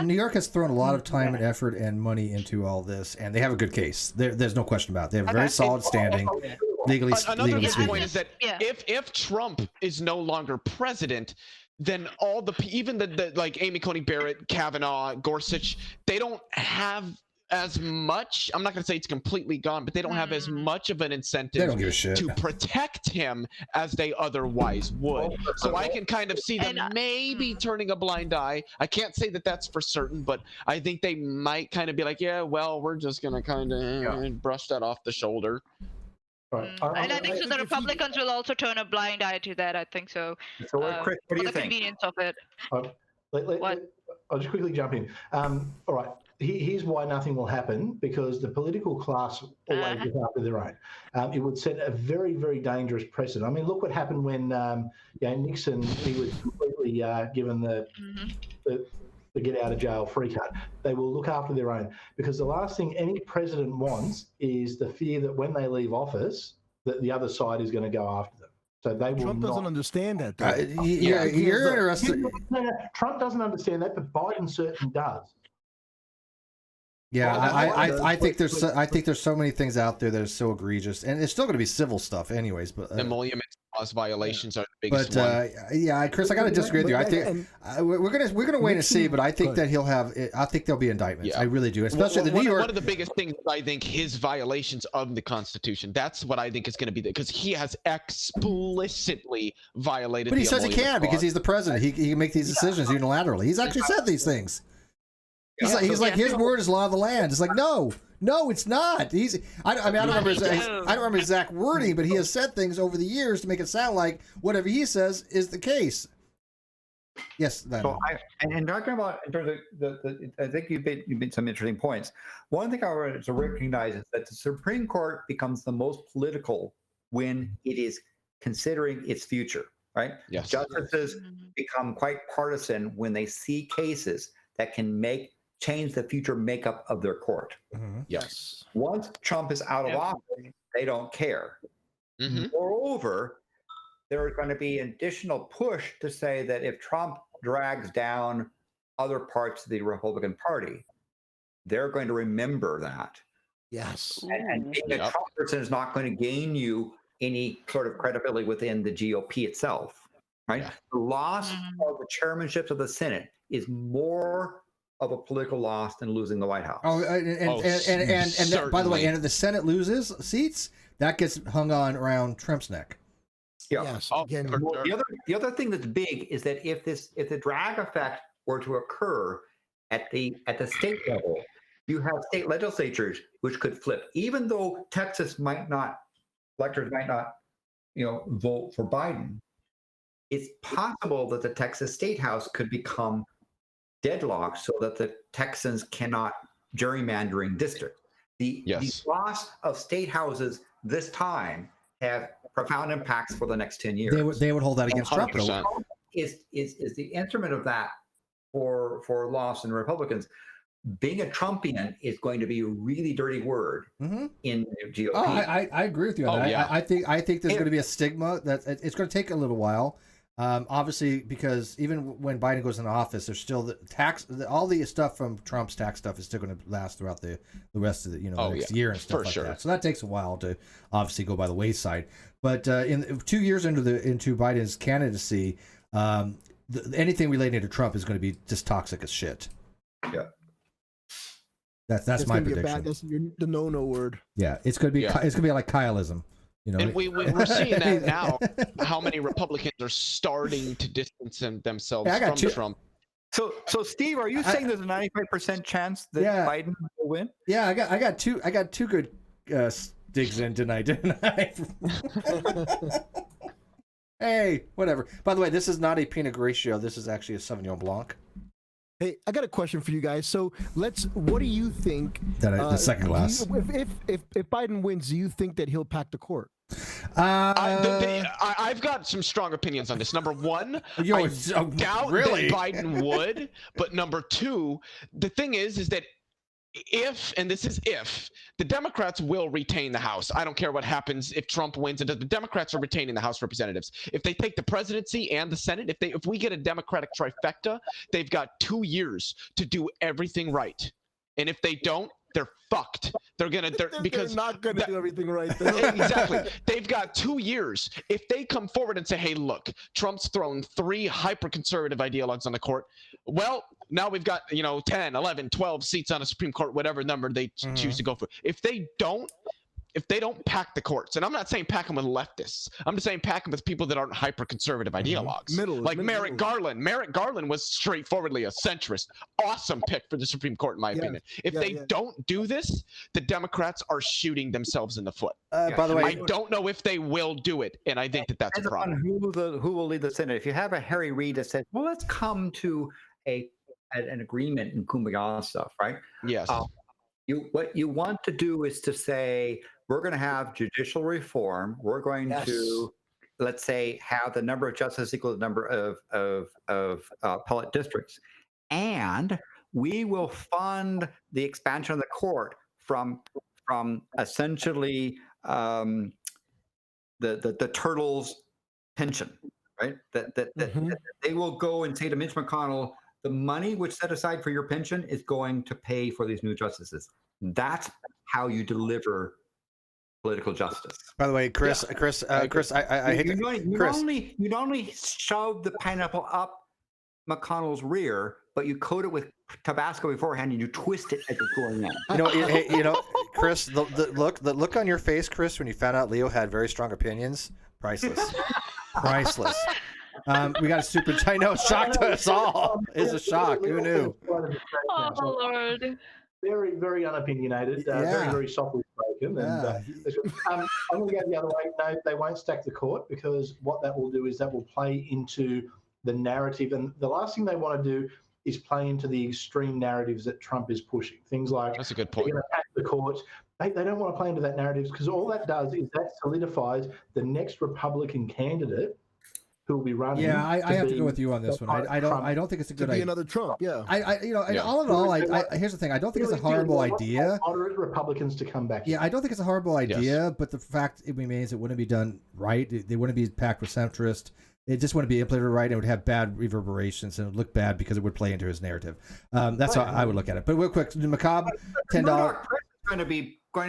Speaker 1: New York has thrown a lot of time and effort and money into all this, and they have a good case. There's no question about it. They have a very solid standing. Legally speaking.
Speaker 6: Point is that if Trump is no longer president, then even the like Amy Coney Barrett, Kavanaugh, Gorsuch, they don't have as much. I'm not going to say it's completely gone, but they don't have as much of an incentive to protect him as they otherwise would. So I can kind of see them maybe turning a blind eye. I can't say that that's for certain, but I think they might kind of be like, yeah, well, we're just going to kind of brush that off the shoulder.
Speaker 8: And I think so the Republicans will also turn a blind eye to that. I think so.
Speaker 3: So, Chris, what do you
Speaker 8: think? The convenience of it.
Speaker 2: I'll just quickly jump in. All right. Here's why nothing will happen, because the political class always look after their own. It would set a very, very dangerous precedent. I mean, look what happened when Nixon, he was completely given the get out of jail free card. They will look after their own, because the last thing any president wants is the fear that when they leave office, that the other side is going to go after them. So they will
Speaker 7: Trump doesn't understand that.
Speaker 1: You're interested.
Speaker 2: Trump doesn't understand that, but Biden certainly does.
Speaker 1: Yeah,
Speaker 7: Well,
Speaker 1: I think there's so many things out there that are so egregious, and it's still going to be civil stuff, anyways. But
Speaker 6: emoluments clause violations are the biggest
Speaker 1: but
Speaker 6: one.
Speaker 1: yeah, Chris, I got to disagree with you. I think we're gonna wait and see, but I think that he'll have. I think there'll be indictments.
Speaker 6: Yeah.
Speaker 1: I really do, especially the New York.
Speaker 6: One of the biggest things is, I think, his violations of the Constitution. That's what I think is going to be because he has explicitly violated.
Speaker 1: But he
Speaker 6: the
Speaker 1: says he
Speaker 6: emolument
Speaker 1: can
Speaker 6: clause.
Speaker 1: because he's the president. He can make these decisions unilaterally. He's actually said these things. He's like his word is law of the land. It's like no, it's not. I don't remember his exact wording, but he has said things over the years to make it sound like whatever he says is the case. Yes.
Speaker 3: And talking about in terms of I think you've made some interesting points. One thing I want to recognize is that the Supreme Court becomes the most political when it is considering its future. Right?
Speaker 6: Yes.
Speaker 3: Justices become quite partisan when they see cases that can change the future makeup of their court.
Speaker 1: Mm-hmm.
Speaker 6: Yes.
Speaker 3: Once Trump is out of office, they don't care.
Speaker 6: Mm-hmm.
Speaker 3: Moreover, there is going to be an additional push to say that if Trump drags down other parts of the Republican Party, they're going to remember that.
Speaker 7: Yes.
Speaker 3: And being a Trump person is not going to gain you any sort of credibility within the GOP itself. Right? Yeah. The loss of the chairmanships of the Senate is more of a political loss than losing the White House.
Speaker 1: And by the way, and if the Senate loses seats, that gets hung on around Trump's neck.
Speaker 3: Yeah.
Speaker 7: Yes.
Speaker 3: Again, the other thing that's big is that if the drag effect were to occur at the state level, you have state legislatures which could flip, even though electors might not, vote for Biden. It's possible that the Texas State House could become deadlocked so that the Texans cannot gerrymandering district. The loss of state houses this time have profound impacts for the next 10 years.
Speaker 1: They would hold that against
Speaker 6: 100%.
Speaker 1: Trump.
Speaker 3: Is the instrument of that for loss in Republicans. Being a Trumpian is going to be a really dirty word in the GOP.
Speaker 1: Oh, I agree with you on that.
Speaker 6: Yeah.
Speaker 1: I think there's going to be a stigma that it's going to take a little while. Obviously, because even when Biden goes into office, there's still all the stuff from Trump's tax stuff is still going to last throughout the rest of the next year and stuff like that. So that takes a while to obviously go by the wayside. But in 2 years into Biden's candidacy, anything related to Trump is going to be just toxic as shit.
Speaker 3: Yeah.
Speaker 1: That's my prediction.
Speaker 7: That's the no word.
Speaker 1: Yeah, it's going to be it's going to be like Kyleism.
Speaker 6: And we're seeing that now. How many Republicans are starting to distance themselves from Trump?
Speaker 3: So Steve, are you saying there's a 95% chance that Biden will win?
Speaker 1: Yeah, I got two good digs in tonight, didn't I? Hey, whatever. By the way, this is not a Pinot Grigio. This is actually a Sauvignon Blanc.
Speaker 7: Hey, I got a question for you guys. So what do you think?
Speaker 1: The second glass.
Speaker 7: If Biden wins, do you think that he'll pack the court?
Speaker 6: I've got some strong opinions on this. Number one, I doubt that Biden would. But number two, the thing is that if the Democrats will retain the House. I don't care what happens if Trump wins. The Democrats are retaining the House of Representatives. If they take the presidency and the Senate, if we get a Democratic trifecta, they've got 2 years to do everything right. And if they don't, they're fucked. They're not gonna do everything right. Exactly. They've got 2 years. If they come forward and say, "Hey, look, Trump's thrown 3 hyper-conservative ideologues on the court," well, now we've got 10, 11, 12 seats on a Supreme Court, whatever number they choose to go for. If they don't pack the courts, and I'm not saying pack them with leftists, I'm just saying pack them with people that aren't hyper-conservative ideologues. Merrick Garland. Merrick Garland was straightforwardly a centrist. Awesome pick for the Supreme Court, in my opinion. If they don't do this, the Democrats are shooting themselves in the foot.
Speaker 3: By the way,
Speaker 6: I don't know if they will do it, and I think that's a problem.
Speaker 3: Who will lead the Senate? If you have a Harry Reid that says, "Well, let's come to an agreement in Kumbaya stuff," right?
Speaker 6: Yes.
Speaker 3: What you want to do is to say, we're going to have judicial reform. We're going to, let's say, have the number of justices equal to the number of appellate districts. And we will fund the expansion of the court from essentially the turtles' pension, right? That they will go and say to Mitch McConnell, the money which set aside for your pension is going to pay for these new justices. That's how you deliver political justice.
Speaker 1: By the way, Chris, I hate
Speaker 3: you not only shove the pineapple up McConnell's rear, but you coat it with Tabasco beforehand, and you twist it as it's going in.
Speaker 1: Chris, the look on your face, Chris, when you found out Leo had very strong opinions, priceless, priceless. We got a super. I know, shocked us all. It's a shock. Who knew?
Speaker 8: Oh Lord.
Speaker 2: Very, very unopinionated. Very, very softly spoken. And I'm going to go the other way. No, they won't stack the court, because what that will do is that will play into the narrative. And the last thing they want to do is play into the extreme narratives that Trump is pushing. Things like,
Speaker 6: that's a good point.
Speaker 2: They're going to pack the courts. They don't want to play into that narrative, because all that does is that solidifies the next Republican candidate who will be running.
Speaker 1: Yeah, I have to go with you on this one. I don't think it's a good idea.
Speaker 7: Another Trump. Yeah.
Speaker 1: All in all, here's the thing. I don't think it's a horrible idea.
Speaker 2: Moderate Republicans to come back.
Speaker 1: Yeah, I don't think it's a horrible idea, but the fact it remains it wouldn't be done right. They wouldn't be packed with centrists. It just wouldn't be implemented right. It would have bad reverberations, and it would look bad because it would play into his narrative. That's how I would look at it. But real quick, Macabre, $10.
Speaker 3: Going to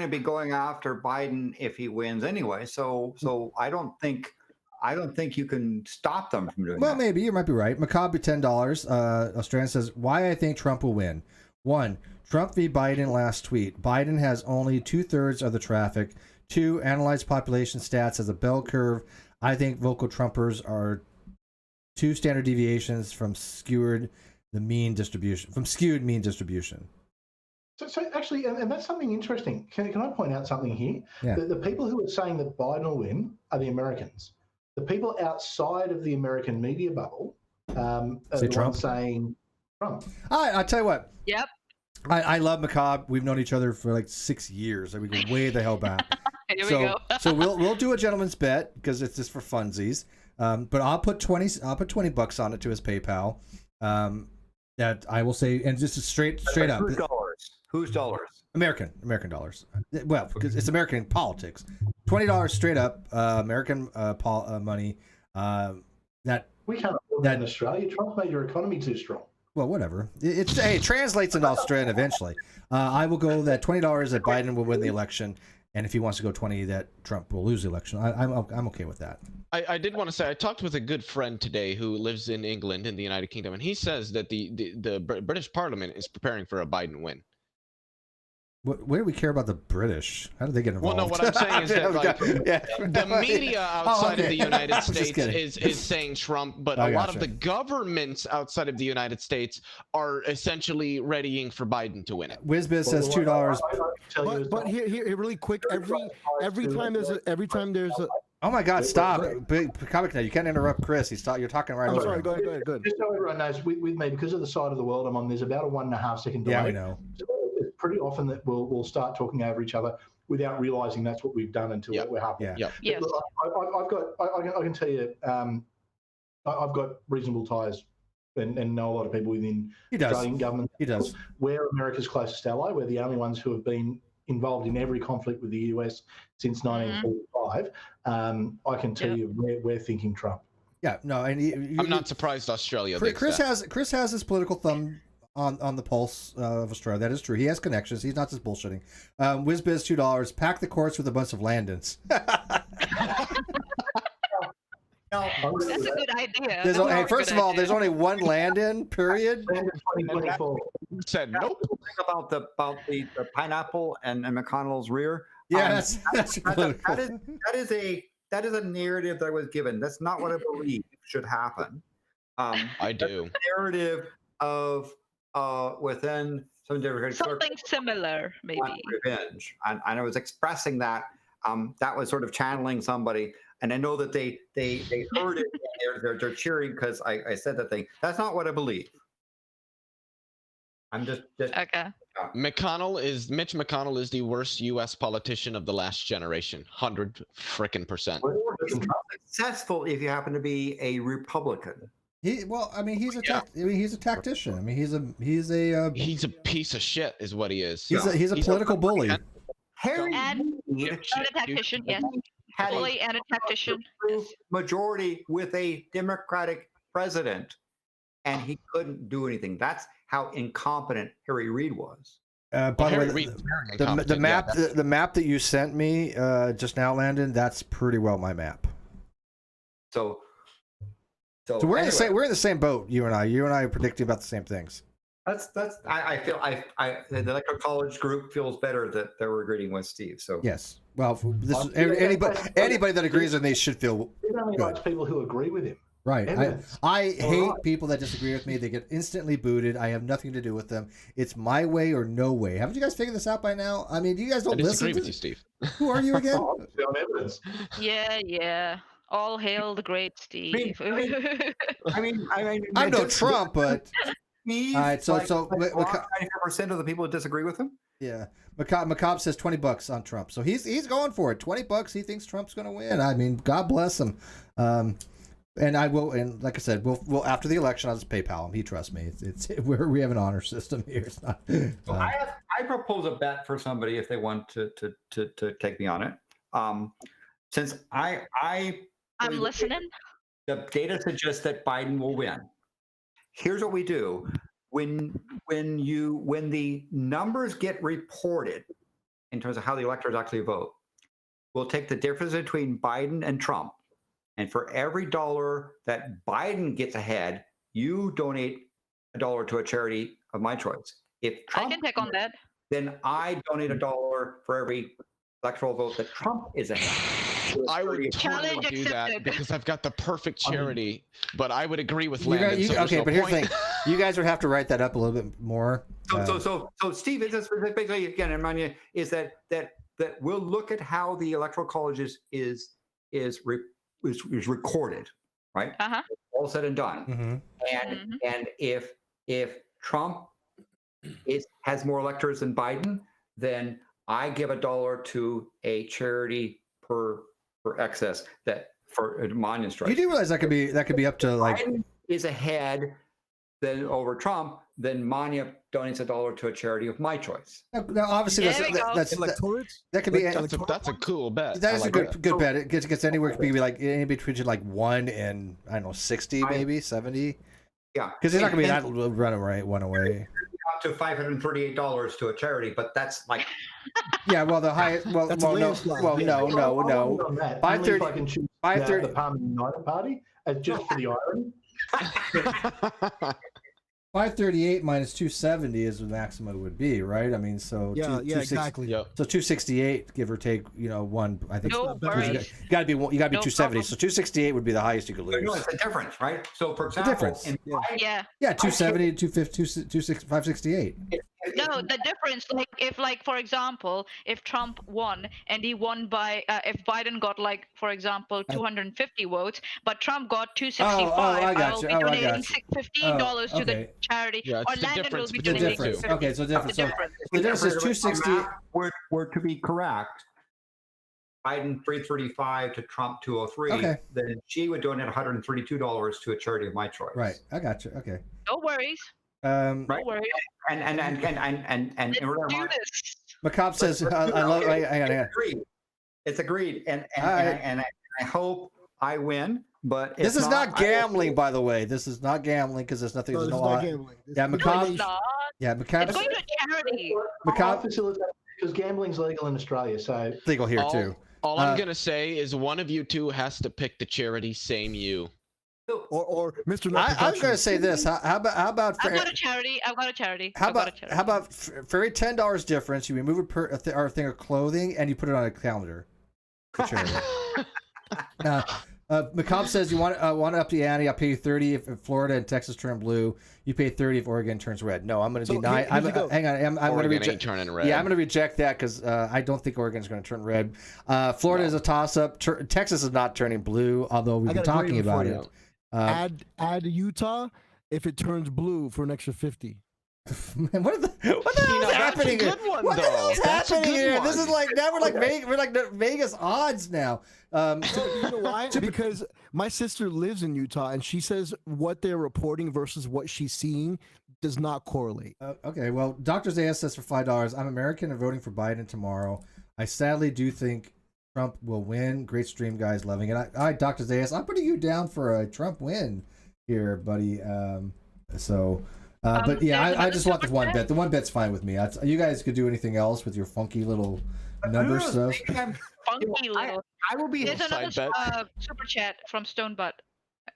Speaker 3: be going after Biden if he wins anyway. So I don't think you can stop them from doing that.
Speaker 1: Well, maybe you might be right. Macabre, $10. Australian says, why I think Trump will win. 1, Trump v. Biden last tweet. Biden has only 2/3 of the traffic. 2, analyze population stats as a bell curve. I think vocal Trumpers are 2 standard deviations from skewed mean distribution.
Speaker 2: So actually, and that's something interesting. Can I point out something here?
Speaker 1: Yeah.
Speaker 2: The people who are saying that Biden will win are the Americans. The people outside of the American media bubble are the ones saying Trump.
Speaker 1: I'll tell you what.
Speaker 8: Yep.
Speaker 1: I love Macabre. We've known each other for like 6 years. We go way the hell back.
Speaker 8: Here we go.
Speaker 1: So we'll do a gentleman's bet because it's just for funsies. But I'll put $20 on it to his PayPal. That I will say, and just straight up.
Speaker 3: Whose dollars?
Speaker 1: American dollars. Well, because it's American politics. $20 straight up American money. That
Speaker 2: we can't afford that in Australia. Trump made your economy too strong.
Speaker 1: Well, whatever. It translates into Australian eventually. I will go that $20 that Biden will win the election, and if he wants to go 20, that Trump will lose the election. I'm okay with that.
Speaker 6: I did want to say I talked with a good friend today who lives in England in the United Kingdom, and he says that the British Parliament is preparing for a Biden win.
Speaker 1: What do we care about the British? How do they get involved?
Speaker 6: Well, no, what I'm saying is that the media outside of the United States is saying Trump, but a lot of the governments outside of the United States are essentially readying for Biden to win it.
Speaker 1: WizBiz says $2.
Speaker 7: But here, really quick. Every time there's a.
Speaker 1: Oh my God! Stop, big comic now. You can't interrupt Chris. You're talking right over.
Speaker 7: Sorry. Go ahead.
Speaker 2: Just so everyone knows, with me, because of the side of the world I'm on, there's about a 1.5 second delay.
Speaker 1: Yeah, we know.
Speaker 2: Pretty often that we'll start talking over each other without realizing that's what we've done until we're halfway.
Speaker 1: Yeah.
Speaker 8: Yes.
Speaker 2: I can tell you, I've got reasonable ties and know a lot of people within Australian government.
Speaker 1: He does.
Speaker 2: We're America's closest ally. We're the only ones who have been involved in every conflict with the US since 1945. I can tell you we're thinking Trump.
Speaker 1: Yeah, no, and
Speaker 6: I'm not surprised Australia.
Speaker 1: Chris has his political thumb on the pulse of Australia. That is true. He has connections. He's not just bullshitting. WizBiz $2. Pack the courts with a bunch of Landons.
Speaker 8: That's a good idea.
Speaker 1: First of all, there's only one Landon. Period.
Speaker 6: Said nope.
Speaker 3: About the pineapple and McConnell's rear.
Speaker 1: Yeah,
Speaker 3: that is a narrative that was given. That's not what I believe should happen.
Speaker 6: I do.
Speaker 3: Narrative of within some different
Speaker 8: something similar, maybe
Speaker 3: revenge, and I was expressing that. That was sort of channeling somebody, and I know that they heard it. And they're cheering because I said that thing. That's not what I believe. I'm just
Speaker 8: okay.
Speaker 6: Mitch McConnell is the worst U.S. politician of the last generation. 100%
Speaker 3: successful if you happen to be a Republican.
Speaker 1: He's a tactician. I mean, he's a
Speaker 6: piece of shit, is what he is.
Speaker 1: He's a political bully.
Speaker 8: And a tactician, yes. Bully and a tactician.
Speaker 3: Majority with a Democratic president. and he couldn't do anything. That's how incompetent Harry Reid was.
Speaker 1: By the way, the map that you sent me just now, Landon, that's pretty well my map.
Speaker 3: So
Speaker 1: we're in the same boat. You and I are predicting about the same things.
Speaker 3: I feel the Electoral College group feels better that we're agreeing with Steve. So
Speaker 1: yes, well, anybody that agrees with me should feel good.
Speaker 2: People who agree with him.
Speaker 1: Right. I hate people that disagree with me. They get instantly booted. I have nothing to do with them. It's my way or no way. Haven't you guys figured this out by now? I mean, you guys don't listen to...
Speaker 6: I disagree with you, Steve.
Speaker 1: Who are you again?
Speaker 8: Yeah. All hail the great Steve.
Speaker 3: I mean,
Speaker 1: I'm no Trump, but...
Speaker 3: Steve,
Speaker 1: all right, so
Speaker 3: 95% of the people who disagree with him?
Speaker 1: Yeah. Macabre says $20 on Trump. So he's going for it. $20. He thinks Trump's going to win. I mean, God bless him. And I will, and like I said, we'll after the election, I'll just PayPal him. He trusts me. We have an honor system here. It's not.
Speaker 3: I propose a bet for somebody if they want to take me on it. Since I'm
Speaker 8: listening.
Speaker 3: The data suggests that Biden will win. Here's what we do: when the numbers get reported in terms of how the electors actually vote, we'll take the difference between Biden and Trump. And for every $1 that Biden gets ahead, you donate $1 to a charity of my choice. If Trump,
Speaker 8: I can take on that.
Speaker 3: Then I donate $1 for every electoral vote that Trump is ahead.
Speaker 6: I would totally do that because I've got the perfect charity. But I would agree with Landon.
Speaker 1: Here's the thing: you guys would have to write that up a little bit more.
Speaker 3: So Steve, it's basically again, remind you is that we'll look at how the Electoral College is recorded, right? All said and done. And if Trump has more electors than Biden, then I give $1 to a charity per excess that for monument strike.
Speaker 1: You do realize that could be up to like
Speaker 3: Biden is ahead than over Trump, then Manya donates $1 to a charity of my choice.
Speaker 1: Now obviously that could be
Speaker 6: that's a cool bet.
Speaker 1: That is a good bet. It gets anywhere, could be like in between like 1 and I don't know 60 maybe 70.
Speaker 3: Yeah,
Speaker 1: because it's not gonna be that one away.
Speaker 3: Up to $538 to a charity, but that's like
Speaker 1: yeah. Well, the highest. Well, no. 530.
Speaker 2: I can choose the Parliament United Party just for the irony.
Speaker 1: 538 minus 270 is the maximum it would be, right? I mean, so
Speaker 7: exactly.
Speaker 1: So 268, give or take, one. I think
Speaker 8: no,
Speaker 1: you got to be 270. So 268 would be the highest you could lose.
Speaker 3: No, it's a difference, right? So for example,
Speaker 1: 270, 250, 568.
Speaker 8: No, the difference, like for example, if Trump won and he won by, if Biden got for example, 250 votes, but Trump got 265, I'll be donating $15 to the charity, or Landon will be donating $50.
Speaker 1: Okay, so difference. So the difference is 260.
Speaker 3: Were to be correct, Biden 335 to Trump 203. Then she would donate $132 to a charity of my choice.
Speaker 1: Right, I got you. Okay.
Speaker 8: No worries.
Speaker 3: Right.
Speaker 8: No worries.
Speaker 3: And
Speaker 8: let's do this.
Speaker 1: Macabre says, "I love."
Speaker 3: It's agreed, and I hope I win. But
Speaker 1: this is not gambling, by the way. This is not gambling because there's nothing. There's no law. Yeah, Macabre.
Speaker 8: Yeah,
Speaker 1: Macabre.
Speaker 8: It's going to charity.
Speaker 2: Macabre because gambling's legal in Australia, so
Speaker 1: legal here too.
Speaker 6: All I'm gonna say is one of you two has to pick the charity. Same you.
Speaker 7: Or Mr.
Speaker 1: I'm going to say this. How about?
Speaker 8: I've got a charity.
Speaker 1: How about for every $10 difference, you remove a thing of clothing and you put it on a calendar for charity. Macabre says you want to up the ante. I'll pay you $30 if Florida and Texas turn blue. You pay $30 if Oregon turns red. No, I'm going to deny. Hang on. I'm going to reject.
Speaker 6: Turning red.
Speaker 1: Yeah, I'm going to reject that because I don't think Oregon's going to turn red. Florida is a toss-up. Texas is not turning blue, although we've been talking about it.
Speaker 7: Add Utah if it turns blue for an extra 50.
Speaker 1: Man, what the hell is happening here? What the hell is happening here? This is like now we're like Vegas odds now.
Speaker 7: You know why? Because my sister lives in Utah and she says what they're reporting versus what she's seeing does not correlate.
Speaker 1: Okay, well, Dr. Zayas says for $5, I'm American and voting for Biden tomorrow. I sadly do think Trump will win. Great stream, guys, loving it. Dr. Zayas, I'm putting you down for a Trump win here, buddy. So, but yeah, I just want the one bit. The one bit's fine with me. You guys could do anything else with your funky little number stuff.
Speaker 8: Funky little.
Speaker 3: I will be.
Speaker 8: There's another super chat from Stonebutt.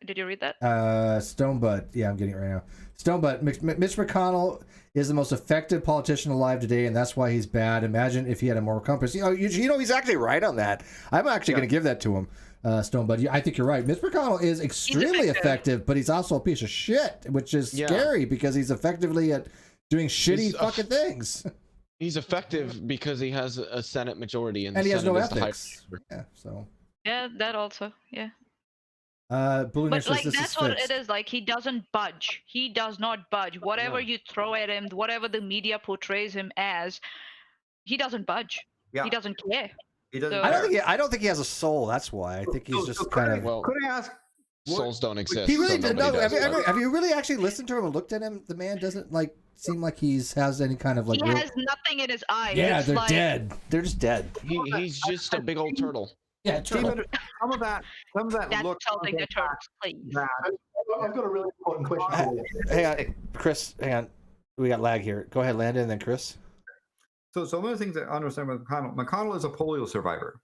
Speaker 8: Did you read that?
Speaker 1: Stonebutt. Yeah, I'm getting it right now. Stonebutt. Mitch McConnell is the most effective politician alive today, and that's why he's bad. Imagine if he had a moral compass. You know, he's actually right on that. I'm actually going to give that to him, Stonebutt. I think you're right. Mitch McConnell is extremely effective, but he's also a piece of shit, which is scary because he's effectively at doing shitty fucking things.
Speaker 6: He's effective because he has a Senate majority, and
Speaker 1: he has no
Speaker 6: ethics.
Speaker 1: Yeah, so.
Speaker 8: Yeah, that also. Yeah.
Speaker 1: But
Speaker 8: like that's what it is. Like he doesn't budge. He does not budge. Whatever you throw at him, whatever the media portrays him as, he doesn't budge. Yeah. He doesn't care.
Speaker 3: He doesn't.
Speaker 1: I don't think he has a soul. That's why. I think he's just kind of.
Speaker 6: Well,
Speaker 3: could I ask?
Speaker 6: Souls don't exist.
Speaker 1: He really did. No, have you really actually listened to him and looked at him? The man doesn't seem like has any kind of
Speaker 8: He has nothing in his eyes.
Speaker 1: Yeah, they're dead. They're just dead.
Speaker 6: He's just a big old turtle.
Speaker 1: Yeah, turtle.
Speaker 3: Some of that
Speaker 8: That's
Speaker 3: looks
Speaker 8: something the turtles please.
Speaker 2: I've got a really important question for you.
Speaker 1: Hang on, Chris. Hang on. We got lag here. Go ahead, Landon, and then Chris.
Speaker 3: So some of the things I understand with McConnell is a polio survivor.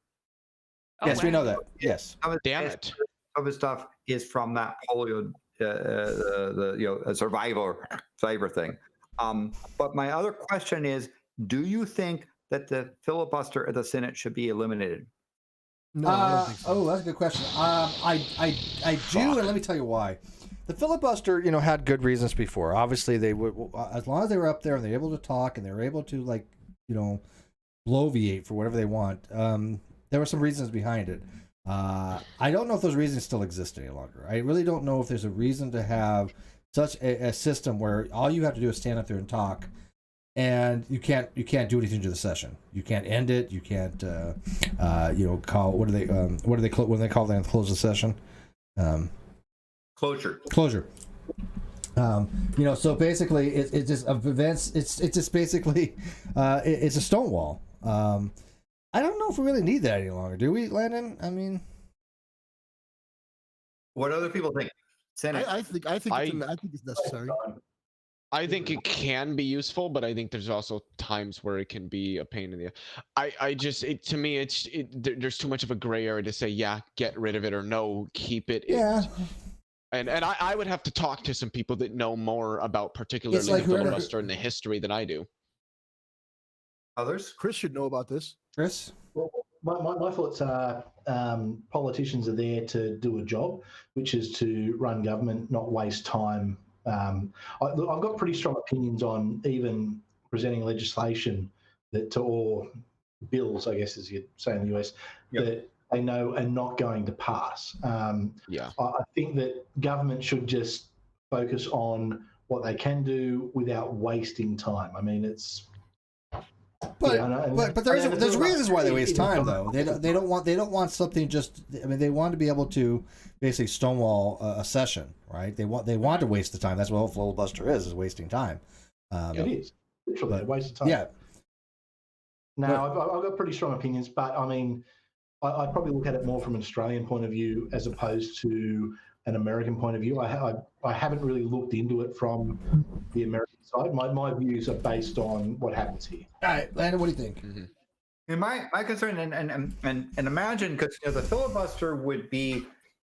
Speaker 1: Yes, we know that. Yes.
Speaker 6: Damn it.
Speaker 3: Some of his stuff is from that polio, a survivor thing. But my other question is, do you think that the filibuster at the Senate should be eliminated?
Speaker 7: No, I don't think so.
Speaker 1: Oh, that's a good question. I do, and let me tell you why. The filibuster, had good reasons before. Obviously, they would, as long as they were up there and they're able to talk and they were able to bloviate for whatever they want. There were some reasons behind it. I don't know if those reasons still exist any longer. I really don't know if there's a reason to have such a system where all you have to do is stand up there and talk, and you can't do anything to the session. You can't end it. You can't call when they call the close the session.
Speaker 3: Closure.
Speaker 1: So basically it just events. It's just basically it's a stonewall. I don't know if we really need that any longer, do we, Landon? I mean,
Speaker 3: what other people think? Senate.
Speaker 7: I think it's necessary.
Speaker 6: I think it can be useful, but I think there's also times where it can be a pain in the. To me, there's too much of a gray area to say, yeah, get rid of it, or no, keep it.
Speaker 1: Yeah.
Speaker 6: And I would have to talk to some people that know more about particularly the filibuster and the history than I do.
Speaker 3: Others?
Speaker 7: Chris should know about this.
Speaker 1: Chris?
Speaker 2: Well, my thoughts are politicians are there to do a job, which is to run government, not waste time. I've got pretty strong opinions on even presenting legislation or bills, I guess, as you'd say in the US, that they know are not going to pass. I think that government should just focus on what they can do without wasting time. I mean, it's.
Speaker 1: But there's reasons why they waste time though. They don't want something just. I mean, they want to be able to basically stonewall a session, right? They want to waste the time. That's what filibuster is wasting time.
Speaker 2: It is literally a waste of time.
Speaker 1: Yeah.
Speaker 2: Now I've got pretty strong opinions, but I mean, I'd probably look at it more from an Australian point of view as opposed to an American point of view. I haven't really looked into it from the American side. My views are based on what happens here.
Speaker 1: All right, Landon, what do you think?
Speaker 3: Mm-hmm. And my concern, and imagine, because the filibuster would be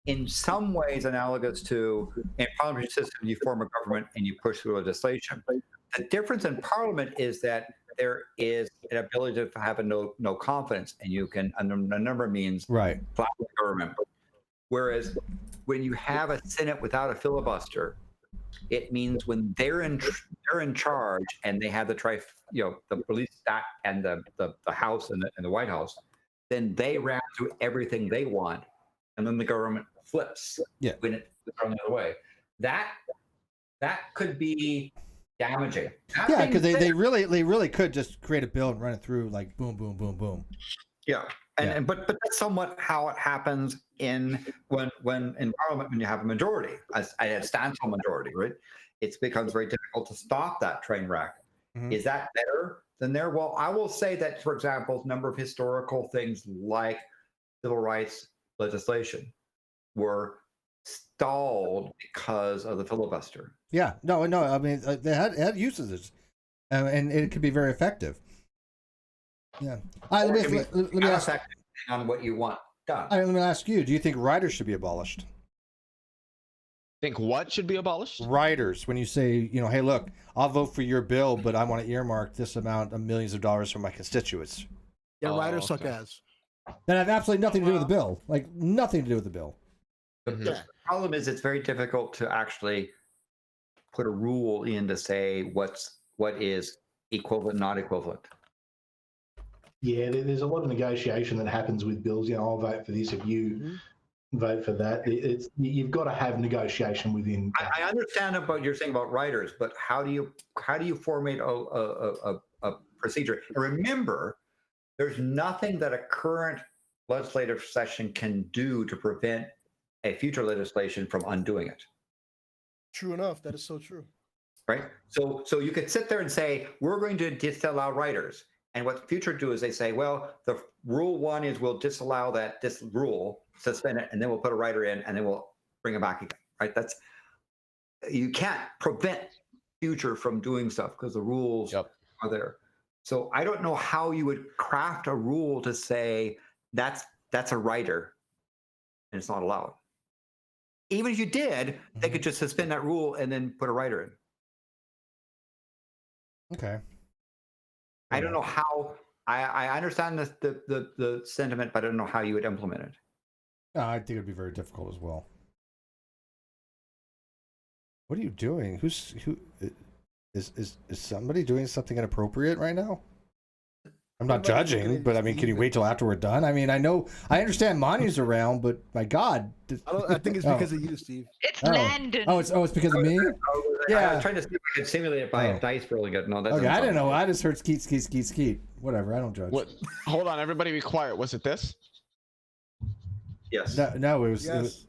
Speaker 3: in some ways analogous to in parliamentary system, you form a government and you push through legislation. The difference in parliament is that there is an ability to have no confidence, and you can, a number of means,
Speaker 1: right,
Speaker 3: flat the government. Whereas when you have a Senate without a filibuster, it means when they're in charge and they have the police stack and the House and the White House, then they ram through everything they want, and then the government flips when it's thrown the other way. That could be damaging.
Speaker 1: Yeah, because they really could just create a bill and run it through like boom, boom, boom, boom.
Speaker 3: Yeah. But that's somewhat how it happens when in Parliament, when you have a majority, a substantial majority, right? It becomes very difficult to stop that train wreck. Mm-hmm. Is that better than there? Well, I will say that, for example, a number of historical things like civil rights legislation were stalled because of the filibuster.
Speaker 1: Yeah, no. I mean, they had uses, and it could be very effective. Yeah. All right, let me ask
Speaker 3: on what you want done.
Speaker 1: All right, let me ask you: do you think writers should be abolished?
Speaker 6: Think what should be abolished?
Speaker 1: Writers, when you say, hey, look, I'll vote for your bill, but I want to earmark this amount of millions of dollars for my constituents.
Speaker 7: Yeah, writers suck ass.
Speaker 1: That have absolutely nothing to do with the bill. Like nothing to do with the bill.
Speaker 3: The problem is it's very difficult to actually put a rule in to say what is equivalent, not equivalent.
Speaker 2: Yeah, there's a lot of negotiation that happens with bills. I'll vote for this if you vote for that. You've got to have negotiation within.
Speaker 3: I understand about you're saying about writers, but how do you formate a procedure? And remember, there's nothing that a current legislative session can do to prevent a future legislation from undoing it.
Speaker 7: True enough. That is so true.
Speaker 3: Right? So you could sit there and say, we're going to disallow writers. And what the future do is they say, well, the rule 1 is we'll disallow this rule, suspend it, and then we'll put a writer in, and then we'll bring it back again. Right? You can't prevent future from doing stuff because the rules are there. So I don't know how you would craft a rule to say that's a writer and it's not allowed. Even if you did, they could just suspend that rule and then put a writer in.
Speaker 1: Okay.
Speaker 3: I don't know how. I understand the sentiment, but I don't know how you would implement it.
Speaker 1: I think it'd be very difficult as well. What are you doing? Who is somebody doing something inappropriate right now? I'm not judging, but I mean, can you wait till after we're done? I mean, I understand Monty's around, but my God.
Speaker 7: I think it's because of you, Steve.
Speaker 8: It's Landon.
Speaker 1: Oh, it's because of me?
Speaker 3: Yeah. I was trying to see if I could simulate it by a dice really good. No, that's
Speaker 1: okay. I didn't know. I just heard skeet, skeet, skeet, skeet. Whatever. I don't judge.
Speaker 6: What? Hold on, everybody, be quiet. Was it this?
Speaker 3: Yes.
Speaker 1: No, it was. Yes.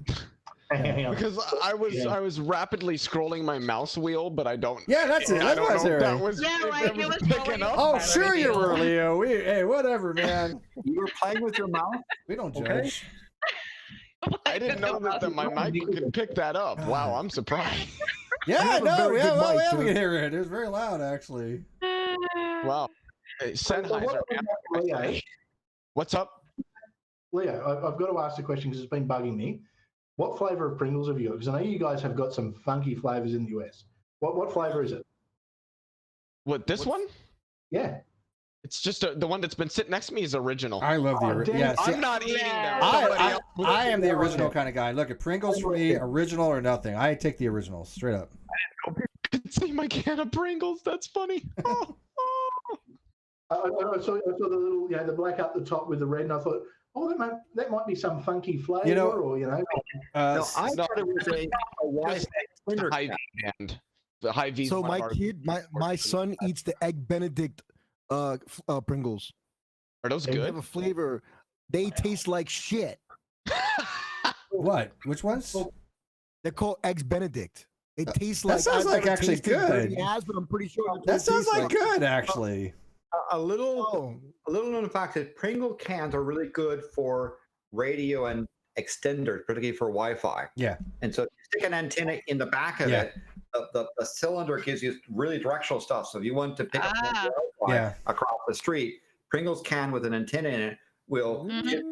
Speaker 1: It was
Speaker 6: because I was rapidly scrolling my mouse wheel, but I don't.
Speaker 1: Yeah, that's it. That's what
Speaker 6: that was.
Speaker 8: Yeah, like it was
Speaker 6: picking up.
Speaker 1: Oh, sure you were, Leo. Hey, whatever, man.
Speaker 3: You were playing with your mouth?
Speaker 1: We don't judge.
Speaker 6: I didn't know that my mic could pick that up. Wow, I'm surprised.
Speaker 1: Yeah, no, we can hear it. It was very loud, actually.
Speaker 6: Wow. Hey, Sennheiser, man. What's up?
Speaker 2: Leo, I've got to ask the question because it's been bugging me. What flavor of Pringles have you got? Because I know you guys have got some funky flavors in the US. What flavor is it?
Speaker 6: What, this one?
Speaker 2: Yeah.
Speaker 6: It's just the one that's been sitting next to me is original.
Speaker 1: I love the original. Yeah,
Speaker 6: I'm not eating them.
Speaker 1: I am the original kind of guy. Look, at Pringles for me, original or nothing. I take the original, straight up.
Speaker 6: I can see my can of Pringles. That's funny.
Speaker 2: I saw the little, the black up the top with the red, and I thought, that might be some funky flavor, or
Speaker 3: no, I thought it was a wise
Speaker 6: high band. The high V.
Speaker 7: So my son eats the Egg Benedict Pringles.
Speaker 6: Are those good?
Speaker 7: They have a flavor. They taste like shit.
Speaker 1: What? Which ones?
Speaker 7: They're called Eggs Benedict. It tastes like.
Speaker 1: That sounds like actually good.
Speaker 7: But I'm pretty sure
Speaker 1: that sounds like good, actually.
Speaker 3: A little known fact that Pringle cans are really good for radio and extenders, particularly for Wi-Fi.
Speaker 1: Yeah.
Speaker 3: And so if you stick an antenna in the back of it, the cylinder gives you really directional stuff. So if you want to pick up Wi-Fi across the street, Pringles can with an antenna in it will get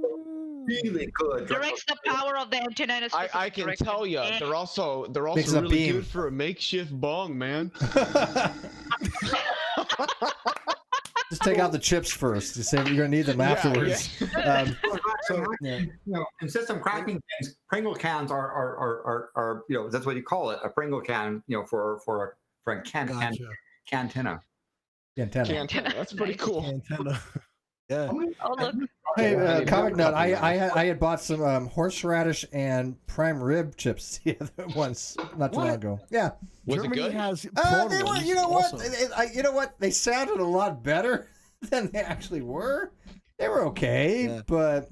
Speaker 3: really good.
Speaker 8: Directs the power of the antenna in a specific
Speaker 6: I can
Speaker 8: direction.
Speaker 6: tell you, they're also really good for a makeshift bong, man.
Speaker 1: Just take out the chips first. You say you're gonna need them afterwards.
Speaker 3: In system cracking things, Pringle cans are that's what you call it, a Pringle can, for a cantenna.
Speaker 1: Antenna.
Speaker 6: That's pretty cool.
Speaker 7: Antenna. Yeah.
Speaker 8: Oh, look.
Speaker 1: Hey, Comic Nut, I had bought some horseradish and prime rib chips the other once not too long ago. Yeah.
Speaker 6: Was
Speaker 7: Germany
Speaker 6: it good?
Speaker 7: Has
Speaker 1: they were. You know what? You know what? They sounded a lot better than they actually were. They were okay, but.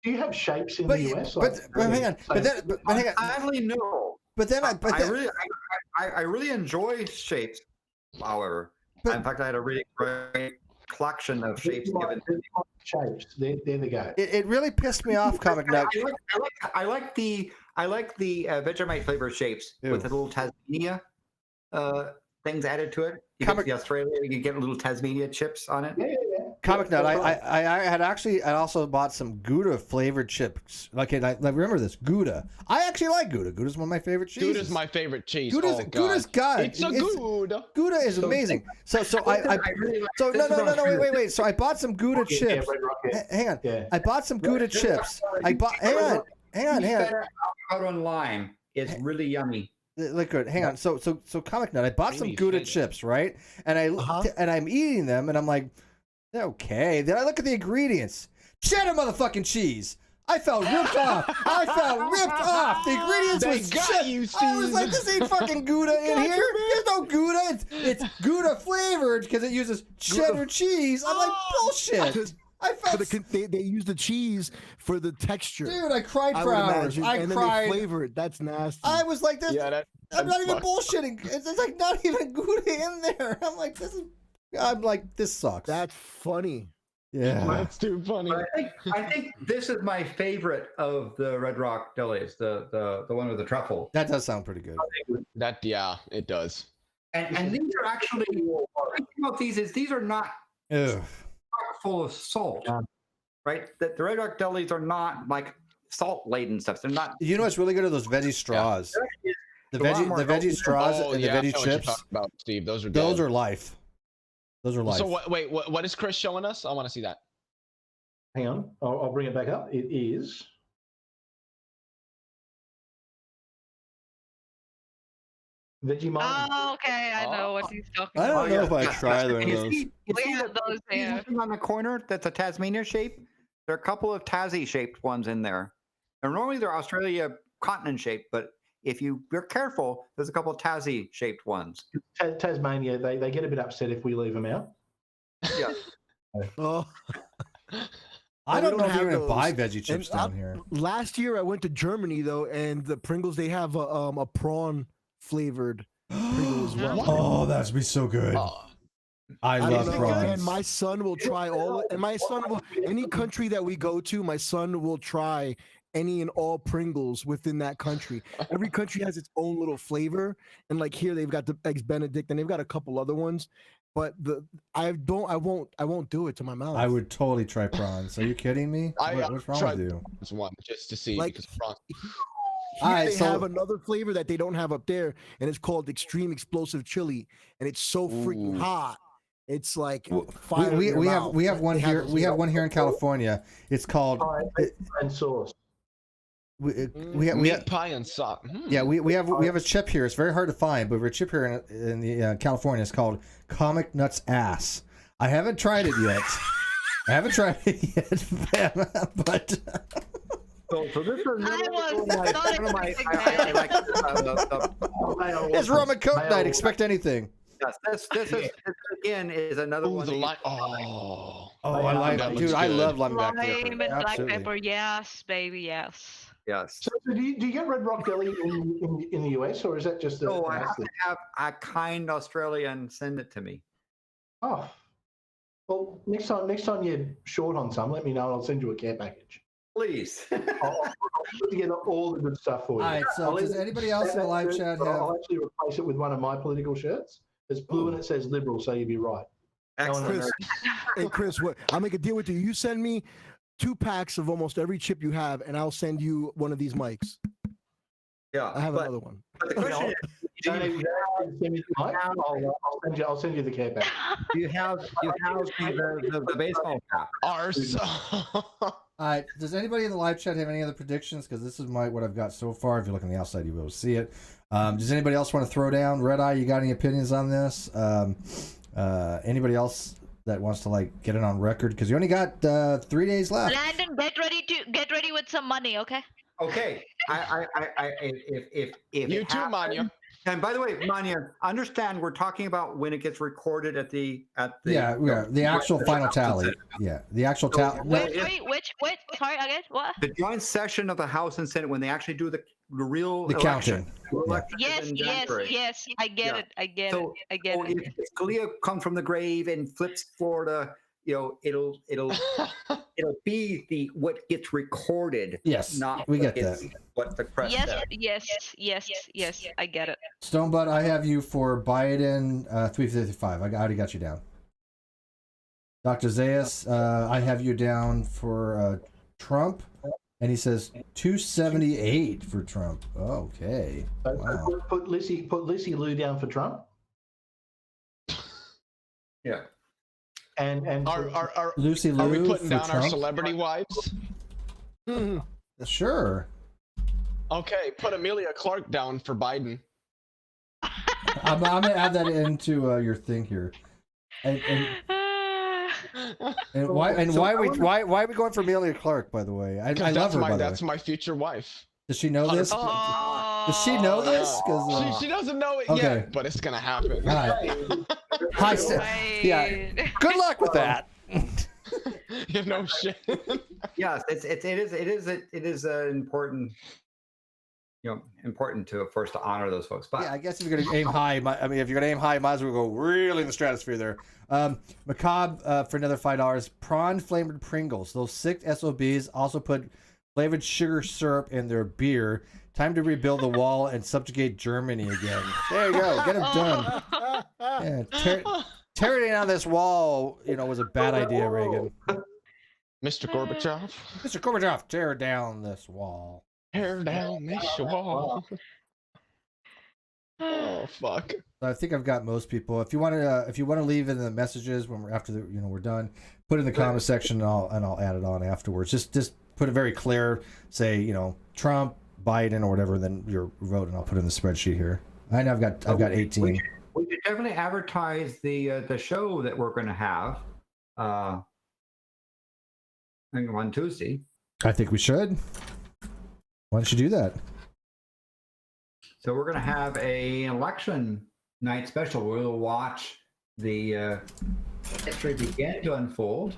Speaker 2: Do you have shapes in the US?
Speaker 1: But hang on. But hang on.
Speaker 3: I really know.
Speaker 1: But then
Speaker 3: I really enjoy shapes. However, in fact, I had a really great collection of shapes given.
Speaker 2: Shapes. There they go.
Speaker 1: It really pissed me off, Comic Nut.
Speaker 3: I like the Vegemite flavored shapes with the little Tasmania things added to it. You get the Australia, you get little Tasmania chips on it.
Speaker 2: Yeah.
Speaker 1: Comic Nut. I also bought some Gouda flavored chips. Okay, I remember this Gouda. I actually like Gouda. Gouda's one of my favorite cheeses.
Speaker 6: Gouda's my favorite cheese.
Speaker 1: Gouda's God.
Speaker 6: It's a Gouda.
Speaker 1: Gouda is amazing. So wait. So I bought some Gouda chips. Hang on.
Speaker 2: Yeah.
Speaker 1: I bought some Gouda chips. Hang on.
Speaker 3: Out on lime. It's really yummy.
Speaker 1: Look good. Hang on. So Comic Nut. I bought some Gouda chips, right? And I'm eating them, and I'm like, okay. Then I look at the ingredients. Cheddar motherfucking cheese. I felt ripped off. The ingredients was shit.
Speaker 6: You,
Speaker 1: I was like, this ain't fucking Gouda in here. There's no Gouda. It's Gouda flavored because it uses cheddar cheese. I'm like, bullshit. I felt
Speaker 7: they use the cheese for the texture.
Speaker 1: Dude, I cried for hours.
Speaker 7: And then they flavor it. That's nasty.
Speaker 1: I was like, this.
Speaker 6: Yeah,
Speaker 1: I'm not even bullshitting. It's like not even Gouda in there. I'm like, this sucks.
Speaker 7: That's funny.
Speaker 1: Yeah,
Speaker 6: that's too funny.
Speaker 3: But I think this is my favorite of the Red Rock delis, the one with the truffle.
Speaker 1: That does sound pretty good.
Speaker 6: It does.
Speaker 3: And these are actually, these are not full of salt, right? The Red Rock delis are not like salt laden stuff. They're not.
Speaker 1: You know what's really good are those veggie straws.
Speaker 3: Yeah.
Speaker 1: The veggie straws and the veggie chips.
Speaker 6: About, Steve. Those are
Speaker 1: life. Those are life.
Speaker 6: So what is Chris showing us? I want to see that.
Speaker 2: Hang on, I'll bring it back up. It is Vegemite.
Speaker 8: Oh, okay. I know what he's talking
Speaker 1: I
Speaker 8: about.
Speaker 1: don't know if I tried one of those.
Speaker 3: You see
Speaker 8: have those there.
Speaker 3: thing on the corner that's a Tasmania shape? There are a couple of Tassie shaped ones in there. And normally they're Australia continent shaped, but if you're careful, there's a couple of Tassie shaped ones.
Speaker 2: Tasmania, they get a bit upset if we leave them out.
Speaker 3: Yeah.
Speaker 7: Oh.
Speaker 1: I don't know if you're gonna
Speaker 7: those.
Speaker 1: buy veggie chips down here.
Speaker 7: Last year I went to Germany though, and the Pringles they have a prawn flavored Pringle as well.
Speaker 1: Oh, that would be so good. I love prawns.
Speaker 7: And my son will try any country that we go to, my son will try any and all Pringles within that country. Every country has its own little flavor, and like here they've got the Eggs Benedict, and they've got a couple other ones. But I won't do it to my mouth.
Speaker 1: I would totally try prawns. Are you kidding me? What's wrong with you?
Speaker 6: One just to see
Speaker 7: Like,
Speaker 6: because prawns.
Speaker 7: Here they have another flavor that they don't have up there, and it's called Extreme Explosive Chili, and it's so freaking hot. It's like fire.
Speaker 1: We have one here. We have one here in California. It's called
Speaker 2: and sauce.
Speaker 1: We have
Speaker 6: pie and sauce.
Speaker 1: Yeah, we have a chip here. It's very hard to find, but we have a chip here in the California. It's called Comic Nuts Ass. I haven't tried it yet. But.
Speaker 3: So this is
Speaker 1: It's rum and coke night. Expect anything.
Speaker 3: Yes, this again is another one.
Speaker 1: I like, dude. I love lime
Speaker 8: and black pepper. Yes, baby. Yes.
Speaker 3: Yes.
Speaker 2: So do you get Red Rock Deli in the US, or is that just
Speaker 3: No, I have to have a kind Australian send it to me.
Speaker 2: Oh, well, next time you're short on some, let me know and I'll send you a care package.
Speaker 3: Please.
Speaker 2: I'll put together all the good stuff for you.
Speaker 1: All right, so does anybody else in the live chat have...
Speaker 2: I'll actually replace it with one of my political shirts. It's blue and it says liberal, so you'd be right.
Speaker 7: Chris, hey Chris, I'll make a deal with you. You send me 2 packs of almost every chip you have, and I'll send you one of these mics.
Speaker 3: Yeah,
Speaker 7: I have another one.
Speaker 3: But the question is,
Speaker 2: I'll send you the care package.
Speaker 3: Do you have the baseball cap?
Speaker 6: Ours.
Speaker 1: All right. Does anybody in the live chat have any other predictions? Because this is what I've got so far. If you look on the outside, you'll be able to see it. Does anybody else want to throw down? Red Eye, you got any opinions on this? Anybody else that wants to get it on record? Because you only got 3 days left.
Speaker 8: Landon, get ready with some money, okay?
Speaker 3: Okay. If
Speaker 6: you too, Manya.
Speaker 3: And by the way, Manya, understand we're talking about when it gets recorded at the
Speaker 1: the actual final tally. Yeah, the actual tally.
Speaker 8: Which? Sorry, again, what?
Speaker 3: The joint session of the House and Senate when they actually do the real
Speaker 1: counting.
Speaker 8: Yes. I get it.
Speaker 3: If Scalia comes from the grave and flips Florida, it'll it'll be the what gets recorded.
Speaker 1: Yes,
Speaker 3: not
Speaker 1: we
Speaker 3: what
Speaker 1: get that.
Speaker 3: What the press
Speaker 8: Yes,
Speaker 3: says.
Speaker 8: yes. I get it.
Speaker 1: Stonebutt, I have you for Biden 355. I already got you down. Dr. Zayas, I have you down for Trump, and he says 278 for Trump. Okay. Wow.
Speaker 2: Put Lissy Lou down for Trump.
Speaker 3: Yeah.
Speaker 2: And
Speaker 6: are
Speaker 1: Lucy Liu
Speaker 6: we putting down
Speaker 1: Trump?
Speaker 6: our celebrity wives?
Speaker 1: Sure.
Speaker 6: Okay, put Amelia Clark down for Biden.
Speaker 1: I'm gonna add that into your thing here. And why are we going for Amelia Clark, by the way? I love her.
Speaker 6: That's my future wife.
Speaker 1: Does she know this? Does she know this?
Speaker 6: She doesn't know it yet, but it's gonna happen.
Speaker 1: All right. Yeah. Good luck with that.
Speaker 6: You know, shit.
Speaker 3: Yes, it is important. Important to first to honor those folks. But
Speaker 1: yeah, I guess if you're gonna aim high, if you're gonna aim high, might as well go really in the stratosphere there. Macabre for another $5. Prawn flavored Pringles. Those sick SOBs also put flavored sugar syrup in their beer. Time to rebuild the wall and subjugate Germany again. There you go. Get it done. Yeah, tearing down this wall, was a bad idea, Reagan.
Speaker 6: Mr. Gorbachev.
Speaker 1: Mr. Gorbachev, tear down this wall.
Speaker 6: Tear down this wall. Oh fuck.
Speaker 1: I think I've got most people. If you want to leave in the messages when we're after we're done, put it in the comment section and I'll add it on afterwards. Just put it very clear. Say Trump, Biden, or whatever. Then your vote, and I'll put it in the spreadsheet here. I know I've got 18.
Speaker 3: We should definitely advertise the show that we're going to have. I think on Tuesday.
Speaker 1: I think we should. Why don't you do that?
Speaker 3: So we're going to have an election night special. We'll watch the history begin to unfold.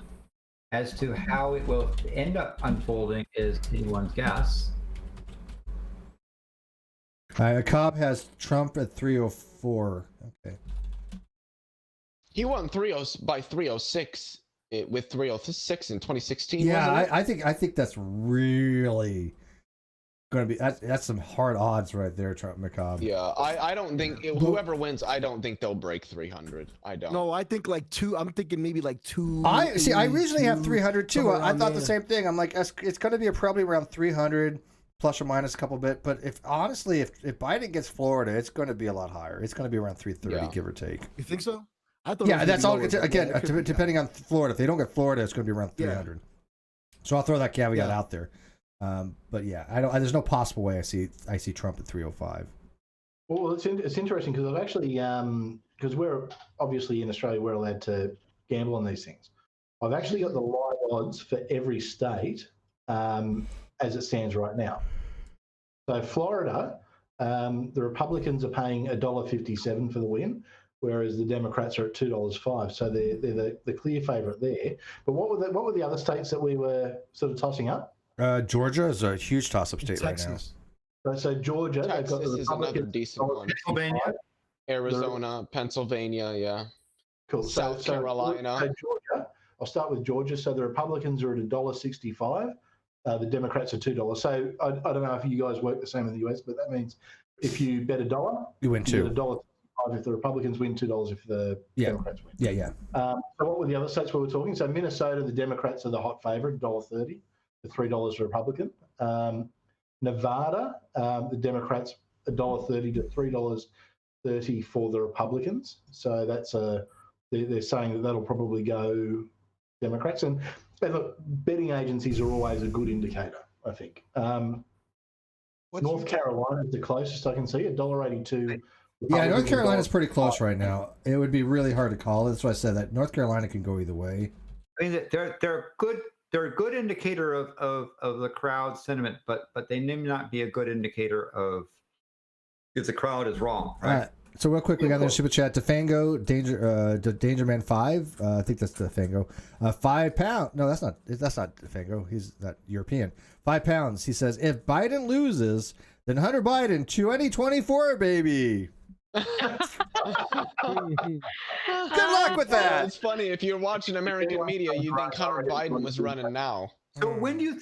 Speaker 3: As to how it will end up unfolding is anyone's guess.
Speaker 1: Cobb has Trump at 304. Okay.
Speaker 6: He won by 306 with 306 in 2016.
Speaker 1: Yeah, I think that's really going to be that's some hard odds right there, Trump McCobb.
Speaker 6: Yeah, I don't think whoever wins, I don't think they'll break 300. I don't.
Speaker 7: No, I think like two. I'm thinking maybe like two.
Speaker 1: I originally have 300 too. I thought the same thing. I'm like, it's going to be probably around 300 plus or minus a couple bit. But if Biden gets Florida, it's going to be a lot higher. It's going to be around 330, give or take.
Speaker 7: You think so? I thought.
Speaker 1: Yeah, that's all. Again, depending on Florida. If they don't get Florida, it's going to be around 300. So I'll throw that caveat out there. But yeah, there's no possible way I see Trump at 305.
Speaker 2: Well, it's interesting because I've actually because we're obviously in Australia, we're allowed to gamble on these things. I've actually got the live odds for every state as it stands right now. So Florida, the Republicans are paying $1.57 for the win, whereas the Democrats are at $2.05. So they're the clear favourite there. But what were the other states that we were sort of tossing up?
Speaker 1: Georgia is a huge toss-up state right now.
Speaker 2: So Georgia,
Speaker 6: Texas
Speaker 2: they've got the
Speaker 6: is another decent one.
Speaker 3: Pennsylvania,
Speaker 6: Arizona, Pennsylvania, yeah.
Speaker 2: Cool.
Speaker 6: South Carolina.
Speaker 2: So Georgia, I'll start with Georgia. So the Republicans are at $1.65. The Democrats are $2. So I don't know if you guys work the same in the US, but that means if you bet $1,
Speaker 1: you win $2.
Speaker 2: You get $1.65 if the Republicans win, $2 if the Democrats win.
Speaker 1: Yeah.
Speaker 2: So what were the other states we were talking? So Minnesota, the Democrats are the hot favorite, $1.30 to $3 for Republican. Nevada, the Democrats $1.30 to $3.30 for the Republicans. So that's they're saying that'll probably go Democrats. And look, betting agencies are always a good indicator, I think. North Carolina is the closest I can see, $1.82.
Speaker 1: Yeah, North Carolina's pretty close right now. It would be really hard to call. That's why I said that North Carolina can go either way.
Speaker 3: I mean, they're good. They're a good indicator of the crowd sentiment, but they may not be a good indicator of if the crowd is wrong. Right.
Speaker 1: So real quick, we got the super chat. Defango, Danger Man 5. I think that's Defango. £5. No, that's not Defango. He's not European. £5. He says, if Biden loses, then Hunter Biden 2024, baby. Good luck with that.
Speaker 6: It's funny, if you're watching American media, you'd think Hunter Biden was running now.
Speaker 3: So when do you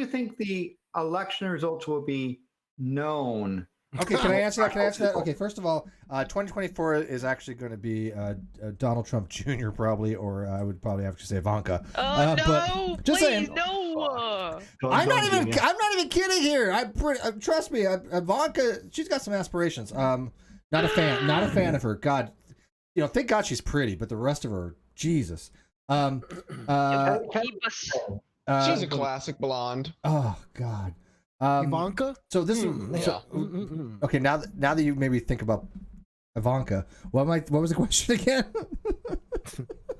Speaker 3: think the election results will be known?
Speaker 1: Okay, can I answer that? Okay, first of all, 2024 is actually going to be Donald Trump Jr. probably, or I would probably have to say Ivanka.
Speaker 8: No,
Speaker 1: but just
Speaker 8: please,
Speaker 1: saying,
Speaker 8: no.
Speaker 1: I'm not even kidding here. Trust me, Ivanka, she's got some aspirations. Not a fan of her. God, thank God she's pretty, but the rest of her, Jesus.
Speaker 8: Keep us.
Speaker 6: She's a classic blonde.
Speaker 1: Oh God.
Speaker 7: Ivanka.
Speaker 1: So this is okay. Now that you maybe think about Ivanka, what was the question again?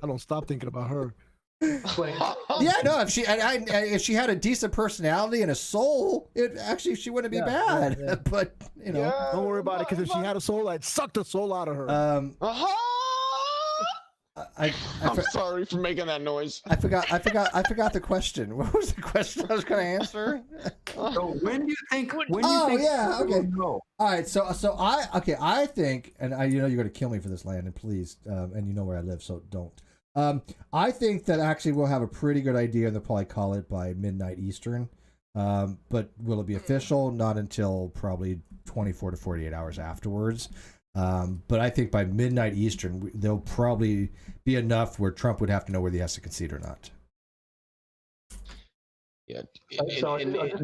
Speaker 7: I don't stop thinking about her.
Speaker 1: Yeah, no. If she had a decent personality and a soul, she wouldn't be bad.
Speaker 7: Yeah.
Speaker 1: But
Speaker 7: don't worry about it, because if she had a soul, I'd suck the soul out of her.
Speaker 6: I'm sorry for making that noise.
Speaker 1: I forgot the question. What was the question I was going to answer?
Speaker 3: So when do you think?
Speaker 1: Yeah. Okay.
Speaker 3: All
Speaker 1: right. So I think, and you're going to kill me for this, Landon, please. And you know where I live, so don't. I think that actually we'll have a pretty good idea, and they'll probably call it by midnight Eastern. But will it be official? Not until probably 24 to 48 hours afterwards. But I think by midnight Eastern, there'll probably be enough where Trump would have to know whether he has to concede or not.
Speaker 6: Yeah,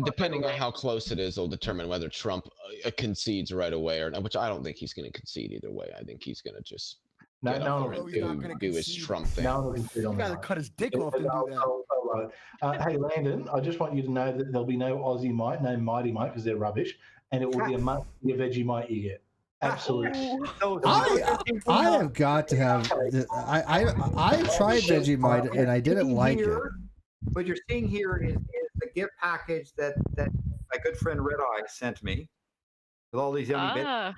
Speaker 6: depending on how close it is, will determine whether Trump concedes right away or not. Which I don't think he's going to concede either way. I think he's going to just do his Trump thing.
Speaker 7: He's got to cut his dick off and do that.
Speaker 2: Hey, Landon, I just want you to know that there'll be no Aussie Mite, no Mighty Mite, because they're rubbish, and it will be a Vegemite you get. Absolutely.
Speaker 1: I have got to have. I tried Vegemite and I didn't like it.
Speaker 3: What you're seeing here is the gift package that my good friend Red Eye sent me with all these yummy bits.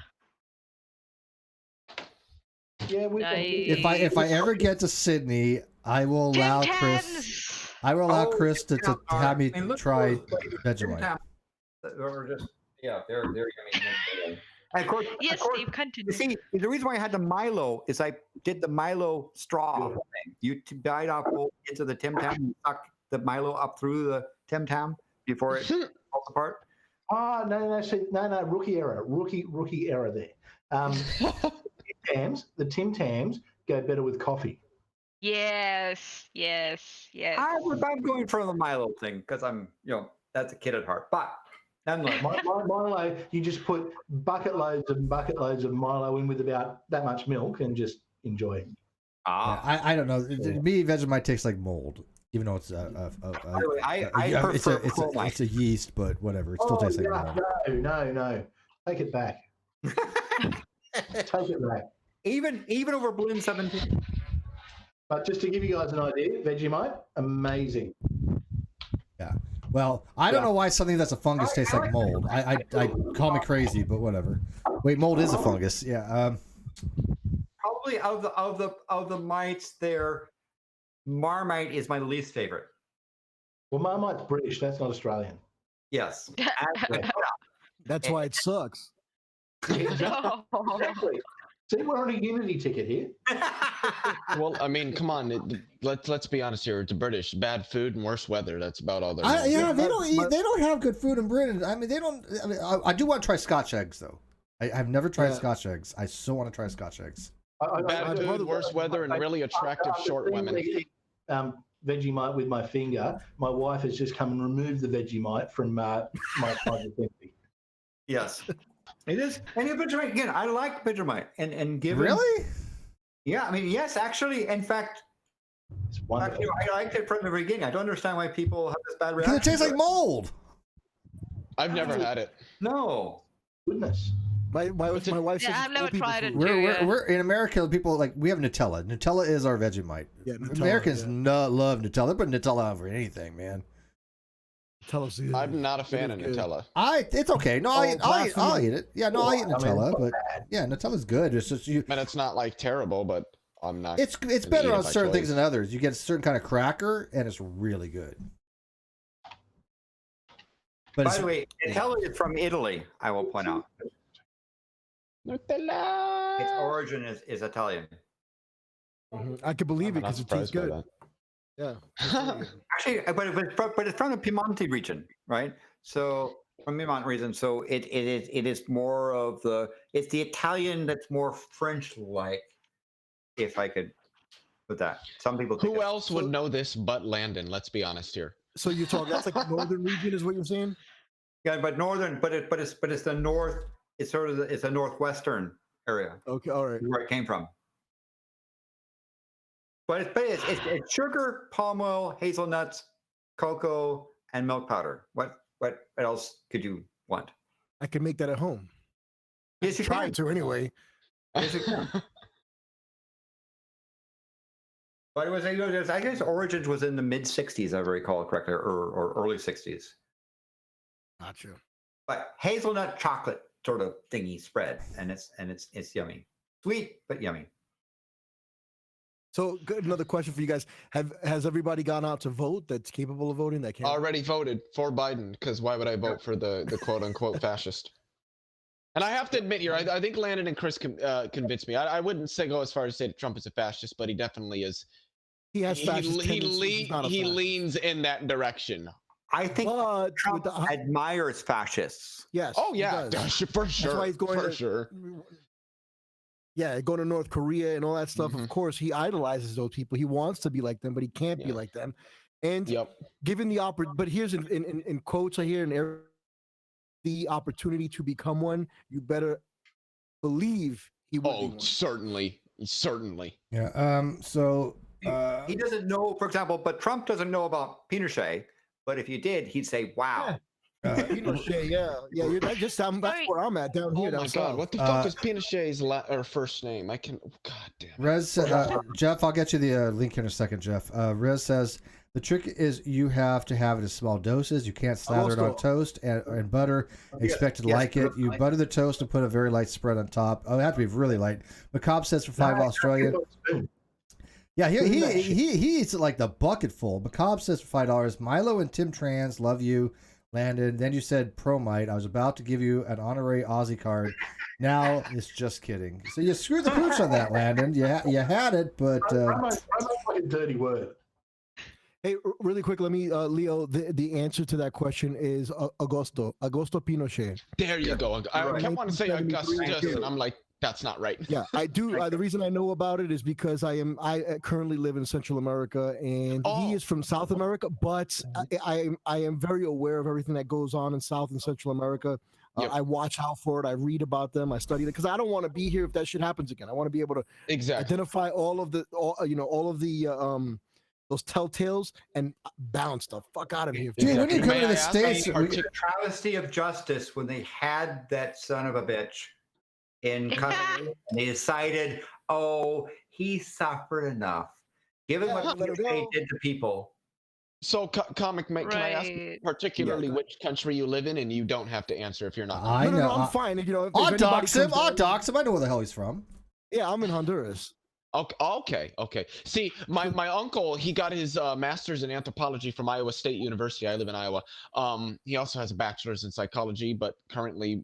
Speaker 2: Yeah,
Speaker 1: if I ever get to Sydney, I will allow Chris. I will allow Chris to have me try Vegemite.
Speaker 3: Or just they're yummy. And of course,
Speaker 8: Steve, continue.
Speaker 3: You see, the reason why I had the Milo is I did the Milo straw thing. You bite off into the Tim Tam, and suck the Milo up through the Tim Tam before it falls apart.
Speaker 2: No, rookie error there. The Tim Tams go better with coffee.
Speaker 8: Yes.
Speaker 3: I'm going for the Milo thing because I'm, that's a kid at heart. But
Speaker 2: Milo, you just put bucket loads of Milo in with about that much milk and just enjoy it.
Speaker 1: I don't know. To me, Vegemite tastes like mold, even though it's it's a yeast, but whatever. It still tastes like mold.
Speaker 2: No. Take it back. Take it back.
Speaker 3: Even over Bloom 17.
Speaker 2: But just to give you guys an idea, Vegemite, amazing.
Speaker 1: Yeah. Well, I don't know why something that's a fungus tastes like mold. I call me crazy, but whatever. Wait, mold is a fungus. Yeah.
Speaker 3: Probably of the mites there, Marmite is my least favorite.
Speaker 2: Well, Marmite's British. That's not Australian.
Speaker 3: Yes.
Speaker 7: That's why it sucks.
Speaker 2: Exactly. See, we're on a unity ticket here.
Speaker 6: Well, I mean, come on. Let's be honest here. It's British. Bad food and worse weather. That's about all they're
Speaker 1: they don't have good food in Britain. I mean, they don't. I do want to try Scotch eggs, though. I've never tried Scotch eggs. I so want to try Scotch eggs.
Speaker 6: Bad food, worse weather, and really attractive short women.
Speaker 2: Vegemite with my finger. My wife has just come and removed the Vegemite from my empty.
Speaker 3: Yes. It is, and Vegemite again. I like Vegemite, and given
Speaker 1: really,
Speaker 3: I mean, yes, actually, in fact,
Speaker 2: it's wonderful.
Speaker 3: I liked it from the beginning. I don't understand why people have this bad reaction.
Speaker 1: Because it tastes like mold.
Speaker 6: I've never had it.
Speaker 3: No,
Speaker 2: goodness.
Speaker 7: My wife says
Speaker 8: I've never tried it.
Speaker 1: We're in America. People we have Nutella. Nutella is our Vegemite. Yeah, Nutella, Americans love Nutella, but Nutella over anything, man.
Speaker 6: I'm not a fan of Nutella.
Speaker 1: It's okay. No, I'll eat it. Yeah, no, I'll eat Nutella, but yeah, Nutella's good. It's just
Speaker 6: and it's not like terrible, but I'm not.
Speaker 1: It's better on certain things than others. You get a certain kind of cracker, and it's really good. But
Speaker 3: by the way, Nutella is from Italy. I will point out.
Speaker 6: Nutella.
Speaker 3: its origin is Italian.
Speaker 7: I could believe it because it tastes good. Yeah.
Speaker 3: Actually, but it's from the Piemonte region, right? So from Piedmont region, so it is more of it's the Italian that's more French-like, if I could put that. Some people think
Speaker 6: Who else would know this but Landon? Let's be honest here.
Speaker 7: So you're talking that's like the northern region, is what you're saying?
Speaker 3: Yeah, but northern, but it's the north. It's sort of it's a northwestern area.
Speaker 7: Okay, all right.
Speaker 3: Where it came from. But it's sugar, palm oil, hazelnuts, cocoa, and milk powder. What else could you want?
Speaker 7: I can make that at home.
Speaker 3: Yes, you
Speaker 7: try
Speaker 3: can.
Speaker 7: to anyway.
Speaker 3: Yes, you can. But it was, I guess origins was in the mid '60s, if I recall correctly, or early '60s.
Speaker 7: Gotcha.
Speaker 3: But hazelnut chocolate sort of thingy spread, and it's yummy, sweet but yummy.
Speaker 7: So, another question for you guys: has everybody gone out to vote that's capable of voting? That can
Speaker 6: already voted for Biden, because why would I vote for the quote unquote fascist? And I have to admit here, I think Landon and Chris convinced me. I wouldn't go as far as say that Trump is a fascist, but he definitely is.
Speaker 7: He has fascist
Speaker 6: he leans in that direction.
Speaker 3: I think Trump admires fascists.
Speaker 7: Yes.
Speaker 6: Oh yeah, for sure. That's why he's going
Speaker 7: sure. Yeah, going to North Korea and all that stuff. Of course, he idolizes those people. He wants to be like them, but he can't be like them. And given the but here's in quotes I hear in the opportunity to become one, you better believe he will.
Speaker 6: Oh, certainly.
Speaker 1: Yeah. So
Speaker 3: he doesn't know, for example, but Trump doesn't know about Pinochet. But if you did, he'd say, "Wow."
Speaker 7: Pinochet, that's where I'm at down here.
Speaker 6: Oh my God, what the fuck is Pinochet's first name? I can. God damn.
Speaker 1: Rez, Jeff, I'll get you the link in a second. Jeff, Rez says the trick is you have to have it in small doses. You can't slather it on toast and butter. Expect to like it. You butter the toast and put a very light spread on top. Oh, it has to be really light. Macabre says for $5 Australian. Yeah, he eats it like the bucket full. Macabre says for $5. Milo and Tim Trans, love you. Landon, then you said Promite. I was about to give you an honorary Aussie card. Now it's just kidding. So you screwed the pooch on that, Landon. You had it, but
Speaker 2: I'm not like a dirty word.
Speaker 7: Hey, really quick, let me, Leo. The answer to that question is Augusto Pinochet.
Speaker 6: There you go. I kept wanting to say Augustus, and I'm like, that's not right.
Speaker 7: Yeah, I do. The reason I know about it is because I currently live in Central America, and he is from South America. But I am very aware of everything that goes on in South and Central America. I watch out for it. I read about them. I study it because I don't want to be here if that shit happens again. I want to be able to identify all of the those telltales and bounce the fuck out of here.
Speaker 1: Dude, when you come to the States,
Speaker 3: the travesty of justice when they had that son of a bitch in custody, and they decided, he suffered enough. Given what they did to people.
Speaker 6: So, Comic Mate, can I ask particularly which country you live in? And you don't have to answer if you're not.
Speaker 1: I know.
Speaker 7: I'm fine.
Speaker 1: I'll dox him. I know where the hell he's from.
Speaker 7: Yeah, I'm in Honduras.
Speaker 6: Okay. See, my uncle, he got his master's in anthropology from Iowa State University. I live in Iowa. He also has a bachelor's in psychology, but currently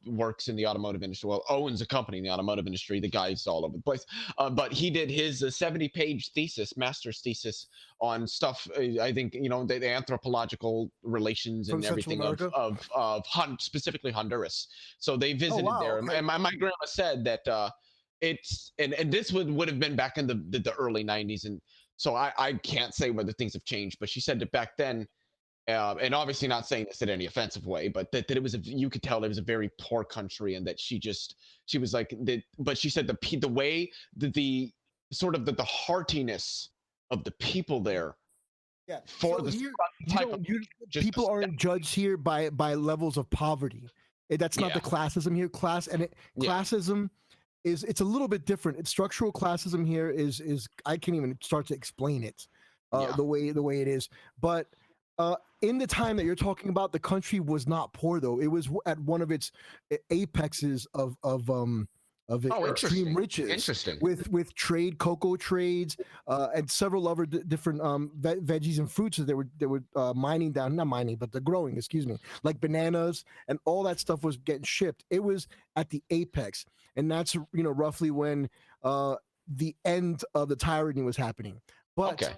Speaker 6: works in the automotive industry. Well, owns a company in the automotive industry. The guy's all over the place. But he did his 70-page master's thesis on stuff. I think the anthropological relations and everything of specifically Honduras. So they visited there, and my grandma said that. And this would have been back in the early 90s, and so I can't say whether things have changed, but she said that back then, and obviously not saying this in any offensive way, but that it was you could tell it was a very poor country, and that she was like that. But she said the way the sort of the heartiness of the people there.
Speaker 7: Yeah.
Speaker 6: For this type of
Speaker 7: people aren't judged here by levels of poverty. That's not the classism here. Classism. It's a little bit different. It's structural classism here is I can't even start to explain it the way it is. But in the time that you're talking about, the country was not poor though. It was at one of its apexes of of extreme riches.
Speaker 6: Interesting.
Speaker 7: With cocoa trades, and several other different veggies and fruits that they were mining down, not mining, but they're growing, excuse me, like bananas, and all that stuff was getting shipped. It was at the apex, and that's roughly when the end of the tyranny was happening. But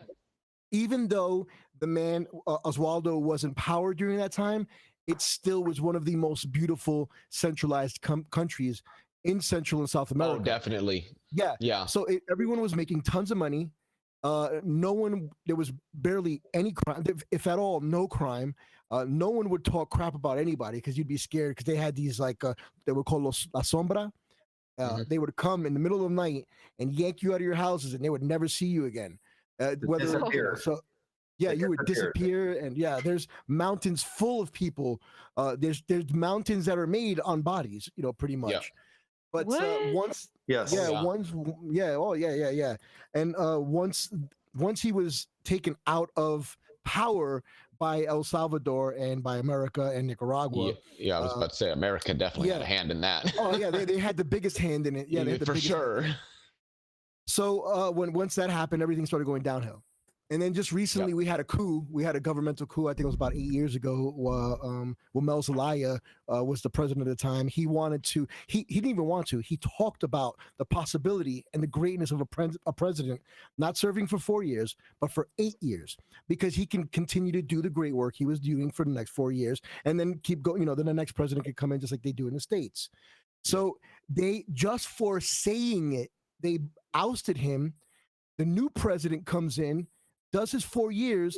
Speaker 7: even though the man Oswaldo was in power during that time, it still was one of the most beautiful centralized countries in Central and South America.
Speaker 6: Oh, definitely.
Speaker 7: Yeah. So everyone was making tons of money. There was barely any crime, if at all, no crime. No one would talk crap about anybody because you'd be scared, because they had these they were called La Sombra. They would come in the middle of the night and yank you out of your houses, and they would never see you again.
Speaker 3: Disappear.
Speaker 7: You would disappear, and there's mountains full of people. There's mountains that are made on bodies, pretty much.
Speaker 6: Yeah.
Speaker 7: But once he was taken out of power by El Salvador and by America and Nicaragua.
Speaker 6: Yeah, I was about to say America definitely had a hand in that.
Speaker 7: Oh yeah, they had the biggest hand in it. Yeah,
Speaker 6: for sure.
Speaker 7: So once that happened, everything started going downhill. And then just recently we had a coup. We had a governmental coup. I think it was about 8 years ago. Mel Zelaya was the president at the time. He wanted to. He didn't even want to. He talked about the possibility and the greatness of a president not serving for 4 years, but for 8 years, because he can continue to do the great work he was doing for the next 4 years, and then keep going. Then the next president could come in just like they do in the States. So they, just for saying it, they ousted him. The new president comes in, does his 4 years,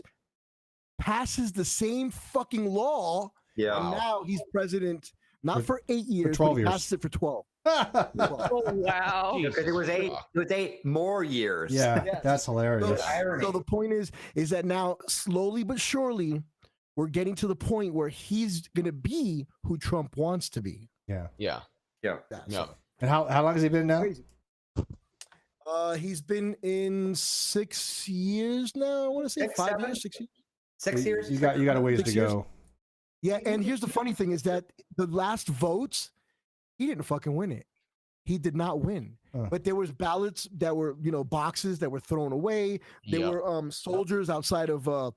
Speaker 7: passes the same fucking law, and now he's president not for 8 years,
Speaker 1: for 12
Speaker 7: but he
Speaker 1: years.
Speaker 7: passes it for 12.
Speaker 8: Oh wow!
Speaker 3: Because it was 8. It was 8 more years.
Speaker 1: Yeah, that's hilarious.
Speaker 7: So the point is that now, slowly but surely, we're getting to the point where he's gonna be who Trump wants to be.
Speaker 1: Yeah.
Speaker 7: And
Speaker 1: how long has he been now?
Speaker 7: Crazy. He's been in 6 years now. I want to say 5 years, 6 years.
Speaker 3: 6 years.
Speaker 1: You got a ways
Speaker 7: 6
Speaker 1: to
Speaker 7: years.
Speaker 1: go.
Speaker 7: Yeah, and here's the funny thing is that the last votes, he didn't fucking win it. He did not win. But there was ballots that were, boxes that were thrown away. There were soldiers outside of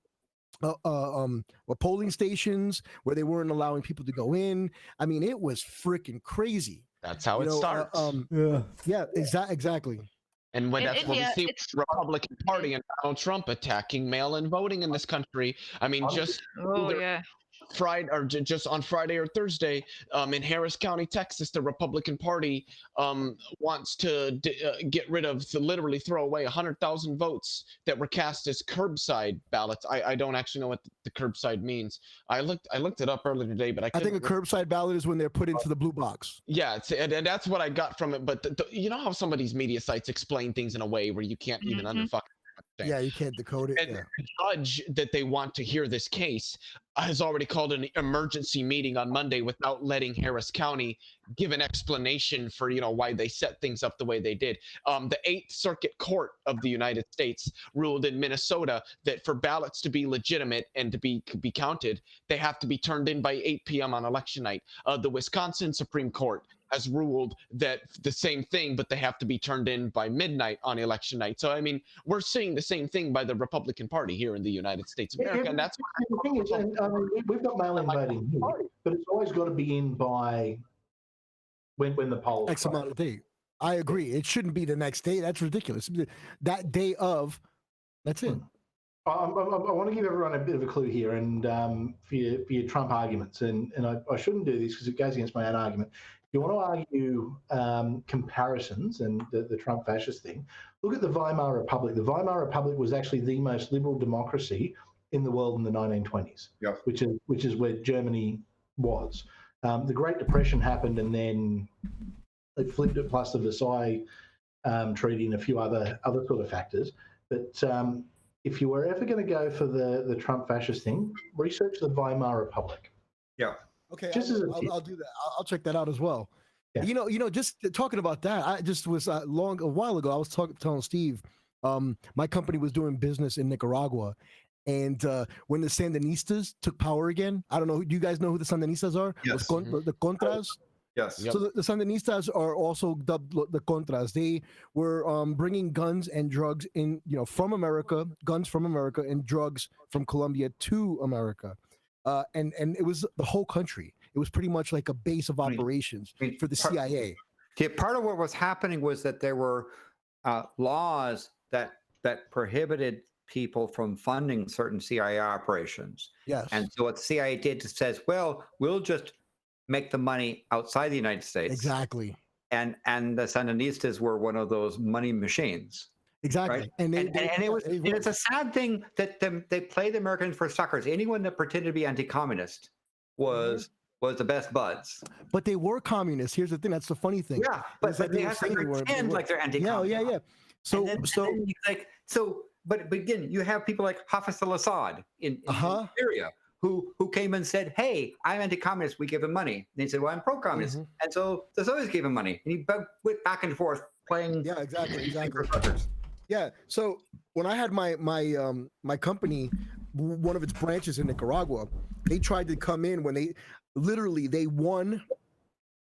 Speaker 7: polling stations where they weren't allowing people to go in. I mean, it was freaking crazy.
Speaker 6: That's how it starts.
Speaker 7: Exactly.
Speaker 6: And that's when we see the Republican Party and Donald Trump attacking mail-in voting in this country. I mean, just Friday or just on Friday or Thursday, in Harris County, Texas, the Republican Party wants to get rid of, literally throw away 100,000 votes that were cast as curbside ballots. I don't actually know what the curbside means. I looked it up earlier today, but I think a
Speaker 7: curbside ballot is when they're put into the blue box.
Speaker 6: Yeah, and that's what I got from it. But you know how some of these media sites explain things in a way where you can't even underfuck.
Speaker 7: Yeah, you can't decode it.
Speaker 6: And the judge that they want to hear this case has already called an emergency meeting on Monday without letting Harris County give an explanation for why they set things up the way they did. The 8th Circuit Court of the United States ruled in Minnesota that for ballots to be legitimate and to be counted, they have to be turned in by 8 p.m. on election night. The Wisconsin Supreme Court has ruled that the same thing, but they have to be turned in by midnight on election night. So, I mean, we're seeing the same thing by the Republican Party here in the United States of America. And that's
Speaker 2: the thing is, we've got mail-in voting here, but it's always got to be in by when the polls
Speaker 7: X amount of day. I agree. It shouldn't be the next day. That's ridiculous. That day of, that's it.
Speaker 2: I want to give everyone a bit of a clue here, and for your Trump arguments, and I shouldn't do this because it goes against my own argument. If you want to argue comparisons and the Trump fascist thing, look at the Weimar Republic. The Weimar Republic was actually the most liberal democracy in the world in the 1920s, which is where Germany was. The Great Depression happened, and then they flipped it, plus the Versailles Treaty and a few other sort of factors. But if you were ever going to go for the Trump fascist thing, research the Weimar Republic.
Speaker 3: Yeah.
Speaker 7: Okay, I'll do that. I'll check that out as well. Yeah. Just talking about that, I just was a while ago. I was telling Steve, my company was doing business in Nicaragua, and when the Sandinistas took power again, I don't know. Do you guys know who the Sandinistas are?
Speaker 3: Yes.
Speaker 7: The Contras.
Speaker 3: Yes.
Speaker 7: So the Sandinistas are also dubbed the Contras. They were bringing guns and drugs in, from America, guns from America and drugs from Colombia to America, and it was the whole country. It was pretty much like a base of operations for the CIA.
Speaker 3: Yeah, part of what was happening was that there were laws that prohibited people from funding certain CIA operations.
Speaker 7: Yes.
Speaker 3: And so what the CIA did is says, well, we'll just make the money outside the United States.
Speaker 7: Exactly.
Speaker 3: And the Sandinistas were one of those money machines.
Speaker 7: Exactly.
Speaker 3: Right?
Speaker 7: And
Speaker 3: it's a sad thing that they play the Americans for suckers. Anyone that pretended to be anti-communist was the best buds.
Speaker 7: But they were communists. Here's the thing. That's the funny thing.
Speaker 3: Yeah, but they have to pretend like they're anti-communist.
Speaker 7: Yeah.
Speaker 3: But again, you have people like Hafez al-Assad in Syria who came and said, "Hey, I'm anti-communist. We give him money." And he said, "Well, I'm pro-communist," and so the Soviets gave him money, and he went back and forth playing.
Speaker 7: Yeah, exactly. Yeah. So when I had my company, one of its branches in Nicaragua, they tried to come in when they won.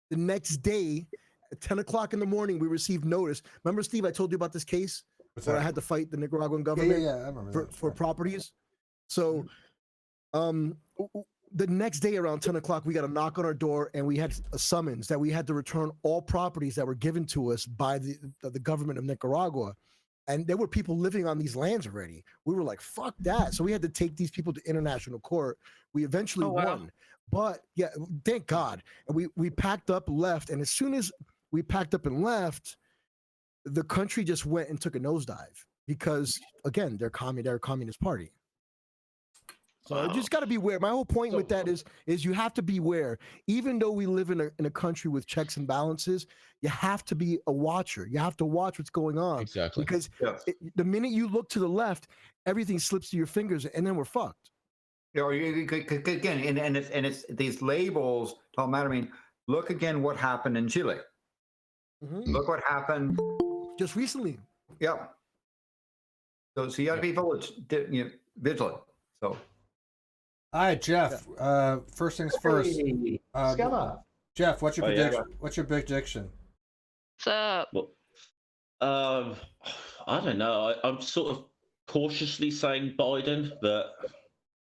Speaker 7: The next day at 10 o'clock in the morning, we received notice. Remember, Steve, I told you about this case where I had to fight the Nicaraguan government
Speaker 1: I remember
Speaker 7: for properties. So the next day around 10 o'clock, we got a knock on our door, and we had a summons that we had to return all properties that were given to us by the government of Nicaragua. And there were people living on these lands already. We were like, fuck that. So we had to take these people to international court. We eventually won. But yeah, thank God. And we packed up, left. And as soon as we packed up and left, the country just went and took a nosedive because, again, they're a communist party. So you just got to beware. My whole point with that is you have to beware. Even though we live in a country with checks and balances, you have to be a watcher. You have to watch what's going on.
Speaker 6: Exactly.
Speaker 7: Because the minute you look to the left, everything slips through your fingers, and then we're fucked.
Speaker 3: Again, and it's these labels don't matter. I mean, look again what happened in Chile. Look what happened
Speaker 7: just recently.
Speaker 3: Yeah. So you got to be vigilant. So.
Speaker 1: All right, Jeff. First things first. Jeff, what's your prediction? What's your prediction?
Speaker 8: What's up?
Speaker 9: Well, I don't know. I'm sort of cautiously saying Biden, but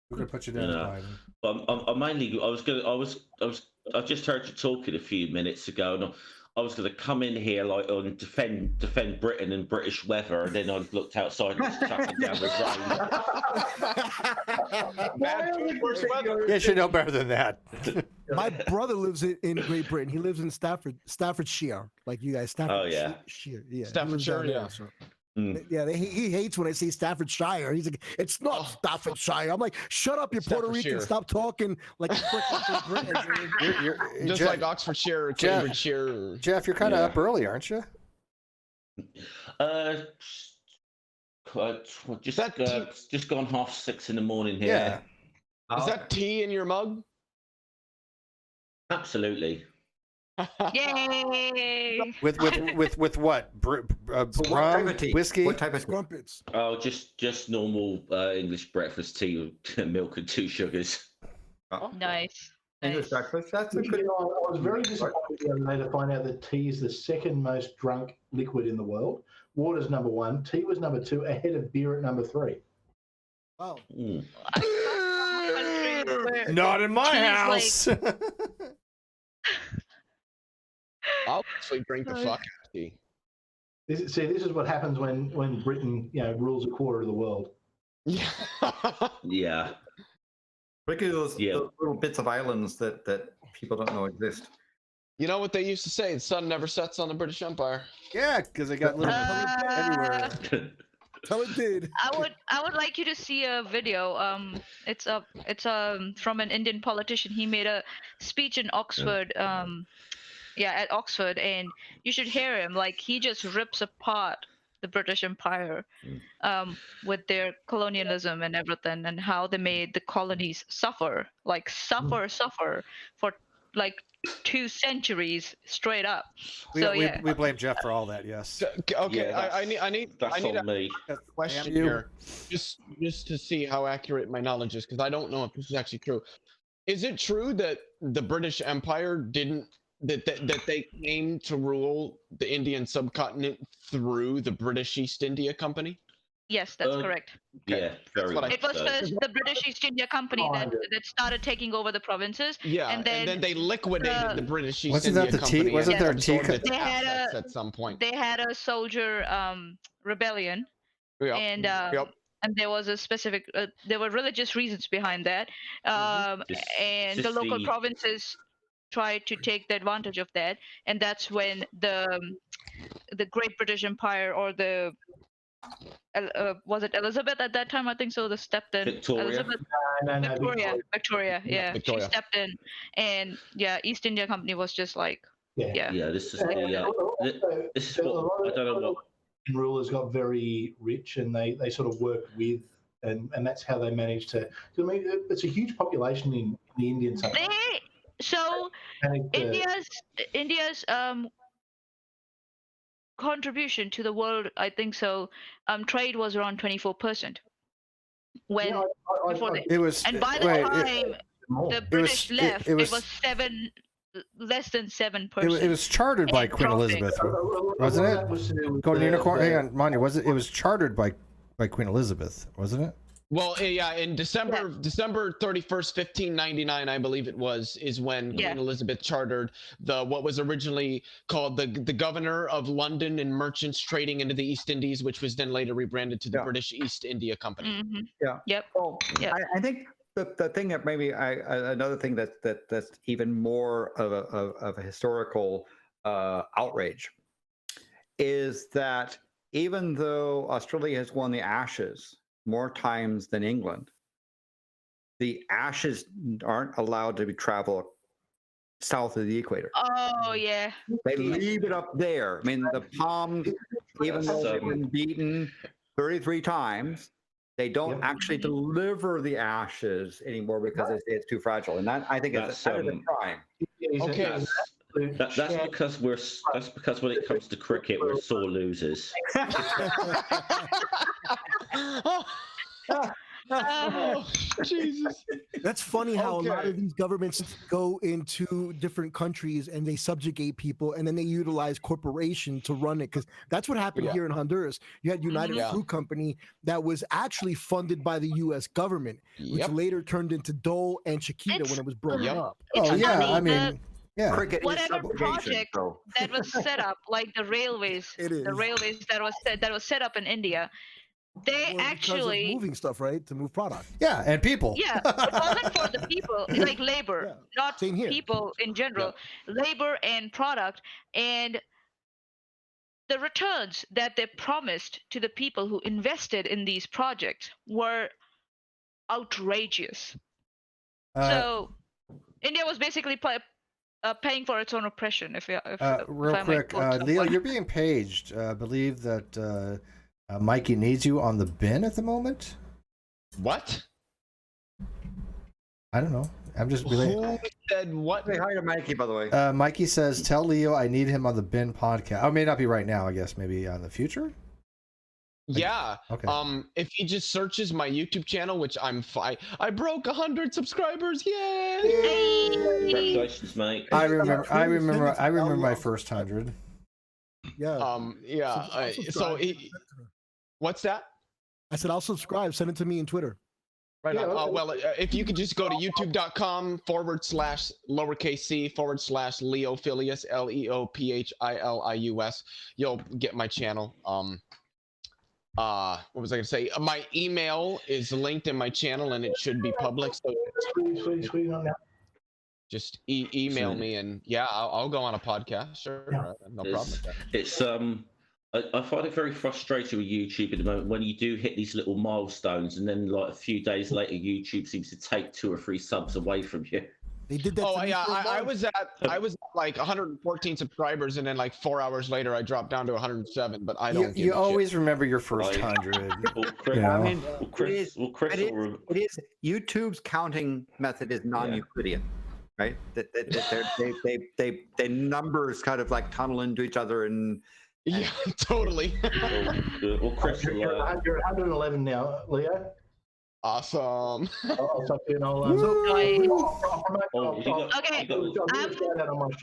Speaker 1: we're gonna put you down, Biden.
Speaker 9: But I'm mainly. I just heard you talking a few minutes ago, and I was going to come in here like on defend Britain and British weather, and then I looked outside and it's chucking down with rain.
Speaker 1: You should know better than that.
Speaker 7: My brother lives in Great Britain. He lives in Staffordshire, like you guys. Staffordshire. Yeah.
Speaker 6: Staffordshire, yeah.
Speaker 7: So. Yeah, he hates when I say Staffordshire. He's like, it's not Staffordshire. I'm like, shut up, you're Puerto Rican. Stop talking like
Speaker 6: you're just Jeff, like Oxfordshire, Cambridgeshire.
Speaker 1: Jeff, you're kind of up early, aren't you?
Speaker 9: Just gone 6:30 in the morning here.
Speaker 6: Yeah. Is that tea in your mug?
Speaker 9: Absolutely.
Speaker 8: Yay!
Speaker 1: With what? Rum, whiskey?
Speaker 2: What type of
Speaker 7: crumpets?
Speaker 9: Oh, just normal English breakfast tea with milk and 2 sugars.
Speaker 8: Nice.
Speaker 2: English breakfast. That's a good. I was very disappointed the other day to find out that tea is the second most drunk liquid in the world. Water's number 1. Tea was number 2, ahead of beer at number 3.
Speaker 7: Wow.
Speaker 1: Not in my house.
Speaker 6: I'll actually drink the fuck out of tea.
Speaker 2: This is what happens when Britain, rules a quarter of the world.
Speaker 6: Yeah.
Speaker 9: Yeah.
Speaker 3: Particularly those little bits of islands that people don't know exist.
Speaker 6: You know what they used to say? The sun never sets on the British Empire.
Speaker 1: Yeah, because they got little everywhere.
Speaker 7: Tell it did.
Speaker 8: I would like you to see a video. It's from an Indian politician. He made a speech in Oxford. At Oxford, and you should hear him. Like, he just rips apart the British Empire, with their colonialism and everything, and how they made the colonies suffer for like 2 centuries straight up.
Speaker 1: We blame Jeff for all that. Yes.
Speaker 6: Okay.
Speaker 9: Yeah,
Speaker 6: I need
Speaker 9: me.
Speaker 6: a question here, just to see how accurate my knowledge is, because I don't know if this is actually true. Is it true that the British Empire didn't that they came to rule the Indian subcontinent through the British East India Company?
Speaker 8: Yes, that's correct.
Speaker 6: Okay.
Speaker 9: Yeah, very
Speaker 6: what I
Speaker 8: It was
Speaker 9: so.
Speaker 8: first the British East India Company that started taking over the provinces.
Speaker 6: Yeah,
Speaker 8: and then
Speaker 6: they liquidated the British East
Speaker 1: Wasn't that
Speaker 6: India
Speaker 1: the tea?
Speaker 6: Company.
Speaker 1: Wasn't
Speaker 6: and
Speaker 1: there
Speaker 6: absorbed
Speaker 1: tea?
Speaker 6: its
Speaker 8: They had
Speaker 6: assets
Speaker 8: a-
Speaker 6: at some point.
Speaker 8: They had a soldier rebellion,
Speaker 6: Yep.
Speaker 8: and
Speaker 6: Yep.
Speaker 8: and there was a specific there were religious reasons behind that, and the local provinces tried to take the advantage of that, and that's when the Great British Empire, or the was it Elizabeth at that time? I think so. The stepped in.
Speaker 9: Victoria?
Speaker 8: Elizabeth.
Speaker 2: No,
Speaker 8: Victoria. Yeah,
Speaker 6: Victoria.
Speaker 8: she stepped in, and yeah, East India Company was just like, yeah.
Speaker 9: This is the this is what I don't know what
Speaker 2: rulers got very rich, and they sort of worked with, and that's how they managed to. I mean, it's a huge population in the Indian subcontinent.
Speaker 8: So India's contribution to the world, I think so, trade was around 24%. When
Speaker 1: it was,
Speaker 8: and by the time the British left, it was less than 7%.
Speaker 1: It was chartered by Queen Elizabeth, wasn't it? Golden Unicorn. Hang on, Manya. It was chartered by Queen Elizabeth, wasn't it?
Speaker 6: Well, yeah, in December 31st, 1599, I believe it was, is when Queen Elizabeth chartered what was originally called the Governor of London and Merchants Trading into the East Indies, which was then later rebranded to the British East India Company.
Speaker 8: Mm-hmm.
Speaker 3: Yeah.
Speaker 8: Yep.
Speaker 3: Well, I think the thing that maybe another thing that's even more of a historical outrage is that even though Australia has won the Ashes more times than England, the Ashes aren't allowed to travel south of the equator.
Speaker 8: Oh yeah.
Speaker 3: They leave it up there. I mean, the Palms, even though they've been beaten 33 times, they don't actually deliver the Ashes anymore because they say it's too fragile. And that, I think, is a crime.
Speaker 6: Okay.
Speaker 9: That's because when it comes to cricket, we're sore losers.
Speaker 6: Oh, Jesus.
Speaker 7: That's funny how a lot of these governments go into different countries and they subjugate people, and then they utilize corporation to run it, because that's what happened here in Honduras. You had United Fruit Company that was actually funded by the U.S. government, which later turned into Dole and Chiquita when it was broken up.
Speaker 1: Oh yeah, I mean. Yeah.
Speaker 8: Whatever project that was set up, like the railways, that was set up in India, they actually
Speaker 7: moving stuff, right, to move product.
Speaker 1: Yeah, and people.
Speaker 8: Yeah, it wasn't for the people, like labor, not people in general. Labor and product, and the returns that they promised to the people who invested in these projects were outrageous. So India was basically paying for its own oppression.
Speaker 1: Real quick, Leo, you're being paged. I believe that Mikey needs you on the bin at the moment.
Speaker 6: What?
Speaker 1: I don't know. I'm just really.
Speaker 6: Who said what?
Speaker 3: Say hi to Mikey, by the way.
Speaker 1: Mikey says, "Tell Leo I need him on the bin podcast." Oh, may not be right now. I guess maybe in the future.
Speaker 6: Yeah.
Speaker 1: Okay.
Speaker 6: If he just searches my YouTube channel, which I broke 100 subscribers. Yay!
Speaker 9: Congratulations, mate.
Speaker 1: I remember my first 100.
Speaker 7: Yeah.
Speaker 6: What's that?
Speaker 7: I said I'll subscribe. Send it to me in Twitter.
Speaker 6: Right on. Well, if you could just go to youtube.com/c/Leophilius, Leophilius, you'll get my channel. What was I going to say? My email is linked in my channel, and it should be public. So just email me, and I'll go on a podcast. Sure, no problem with that.
Speaker 9: It's I find it very frustrating with YouTube at the moment when you do hit these little milestones, and then like a few days later, YouTube seems to take 2 or 3 subs away from you.
Speaker 7: They did that.
Speaker 6: I was at like 114 subscribers, and then like 4 hours later, I dropped down to 107. But I don't.
Speaker 1: You always remember your first 100.
Speaker 3: Chris, it is YouTube's counting method is non-Euclidean, right? They numbers kind of like tunnel into each other and.
Speaker 6: Yeah, totally.
Speaker 2: Well, Chris, you're 111 now, Leo.
Speaker 6: Awesome.
Speaker 2: I'll talk to you and I'll
Speaker 8: Okay,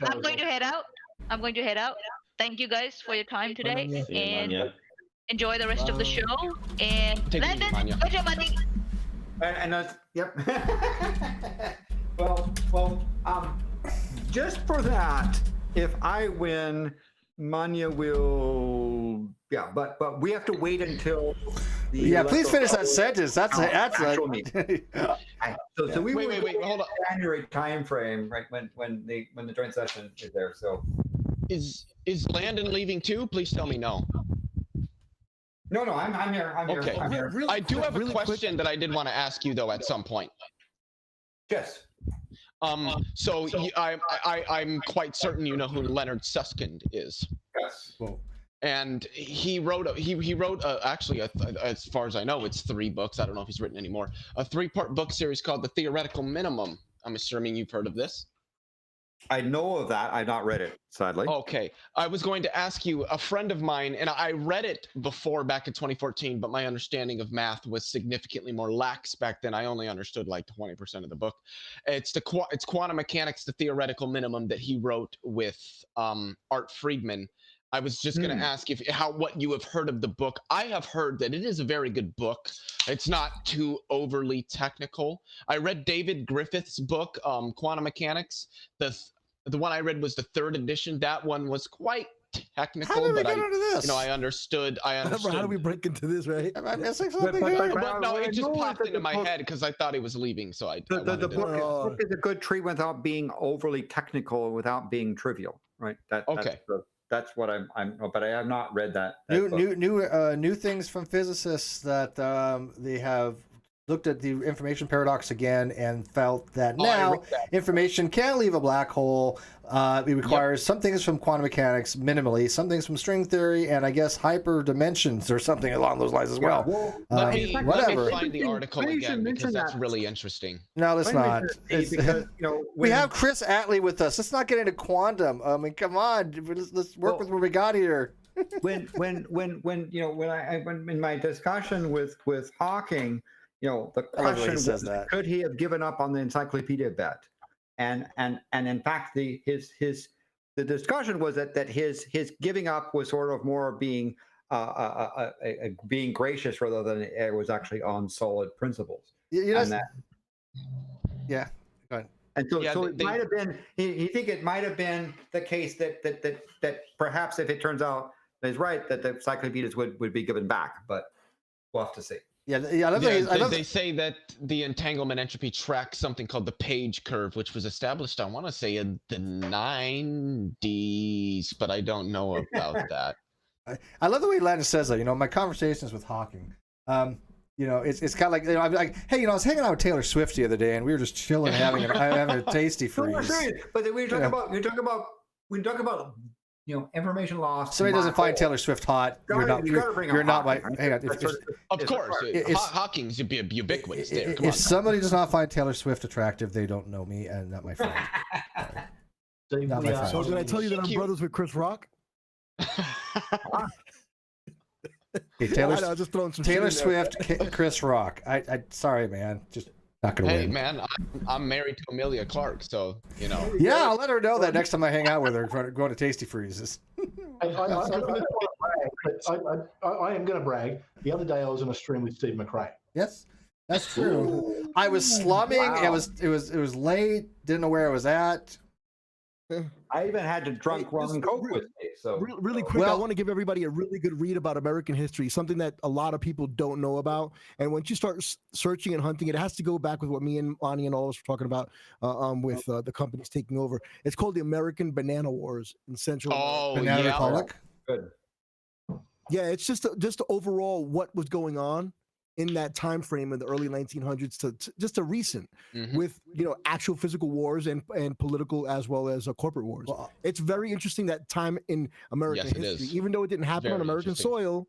Speaker 8: I'm going to head out. I'm going to head out. Thank you guys for your time today, and enjoy the rest of the show. And Landon, get your money.
Speaker 3: And yep. well, just for that, if I win, Manya will. Yeah, but we have to wait until.
Speaker 1: Please finish that sentence. That's
Speaker 3: actual meeting. So we
Speaker 6: wait, hold on.
Speaker 3: January time frame, right? When the joint session is there. So
Speaker 6: is Landon leaving too? Please tell me no.
Speaker 3: No, I'm here.
Speaker 6: Okay.
Speaker 3: I'm here.
Speaker 6: I do have a question that I did want to ask you though at some point.
Speaker 3: Yes.
Speaker 6: I'm quite certain you know who Leonard Susskind is.
Speaker 3: Yes.
Speaker 1: Well,
Speaker 6: and he wrote actually as far as I know it's 3 books. I don't know if he's written any more. A 3-part book series called The Theoretical Minimum. I'm assuming you've heard of this.
Speaker 3: I know of that. I've not read it, sadly.
Speaker 6: Okay. I was going to ask you, a friend of mine, and I read it before back in 2014, but my understanding of math was significantly more lax back then. I only understood like 20% of the book. It's Quantum Mechanics, The Theoretical Minimum, that he wrote with Art Friedman. I was just going to ask what you have heard of the book. I have heard that it is a very good book. It's not too overly technical. I read David Griffith's book, Quantum Mechanics. The one I read was the 3rd edition. That one was quite technical.
Speaker 1: How did we get into this?
Speaker 6: I understood.
Speaker 7: How do we break into this, right?
Speaker 1: Am I missing something here?
Speaker 6: No, it just popped into my head because I thought he was leaving. So
Speaker 3: the book is a good treat without being overly technical, without being trivial, right? That's what I'm. But I have not read that.
Speaker 1: New things from physicists that they have looked at the information paradox again and felt that now information can leave a black hole. It requires some things from quantum mechanics minimally, some things from string theory, and I guess hyperdimensions or something along those lines as well.
Speaker 6: Let me find the article again because that's really interesting.
Speaker 1: No, let's not.
Speaker 3: Because,
Speaker 1: we have Chris Attlee with us. Let's not get into quantum. I mean, come on. Let's work with what we got here.
Speaker 3: when in my discussion with Hawking, the question was, could he have given up on the encyclopedia bet? And in fact, the discussion was that his giving up was sort of more being being gracious rather than it was actually on solid principles.
Speaker 1: Yeah. Go ahead.
Speaker 3: And so it might have been. He think it might have been the case that perhaps if it turns out that he's right, that the encyclopedias would be given back, but we'll have to see.
Speaker 6: They say that the entanglement entropy tracks something called the Page curve, which was established, I want to say, in the 90s, but I don't know about that.
Speaker 1: I love the way Landon says that. My conversations with Hawking, it's kind of like, I'm like, hey, I was hanging out with Taylor Swift the other day, and we were just chilling, having a tasty freeze.
Speaker 3: But then we talk about information loss.
Speaker 1: Somebody doesn't find Taylor Swift hot. You're not my. Hang on.
Speaker 6: Of course, Hawking's ubiquitous there.
Speaker 1: If somebody does not find Taylor Swift attractive, they don't know me and not my friend. Not my friend.
Speaker 7: So did I tell you that I'm brothers with Chris Rock?
Speaker 1: Taylor Swift, Chris Rock. I sorry, man. Just not gonna win.
Speaker 6: Hey, man, I'm married to Amelia Clark, so
Speaker 1: Yeah, I'll let her know that next time I hang out with her, going to Tasty Freezes.
Speaker 2: I am going to brag. The other day I was on a stream with Steve McRae.
Speaker 1: Yes, that's true. I was slumming. Wow. It was late. Didn't know where I was at.
Speaker 3: I even had to drunk rum and coke with me. So
Speaker 7: really quick, I want to give everybody a really good read about American history, something that a lot of people don't know about. And once you start searching and hunting, it has to go back with what me and Lonnie and all of us were talking about with the companies taking over. It's called the American Banana Wars in Central
Speaker 1: Banana Republic.
Speaker 3: Good.
Speaker 7: Yeah, it's just overall what was going on in that time frame in the early 1900s to recent with actual physical wars and political as well as corporate wars. Well, it's very interesting that time in American history, even though it didn't happen on American soil,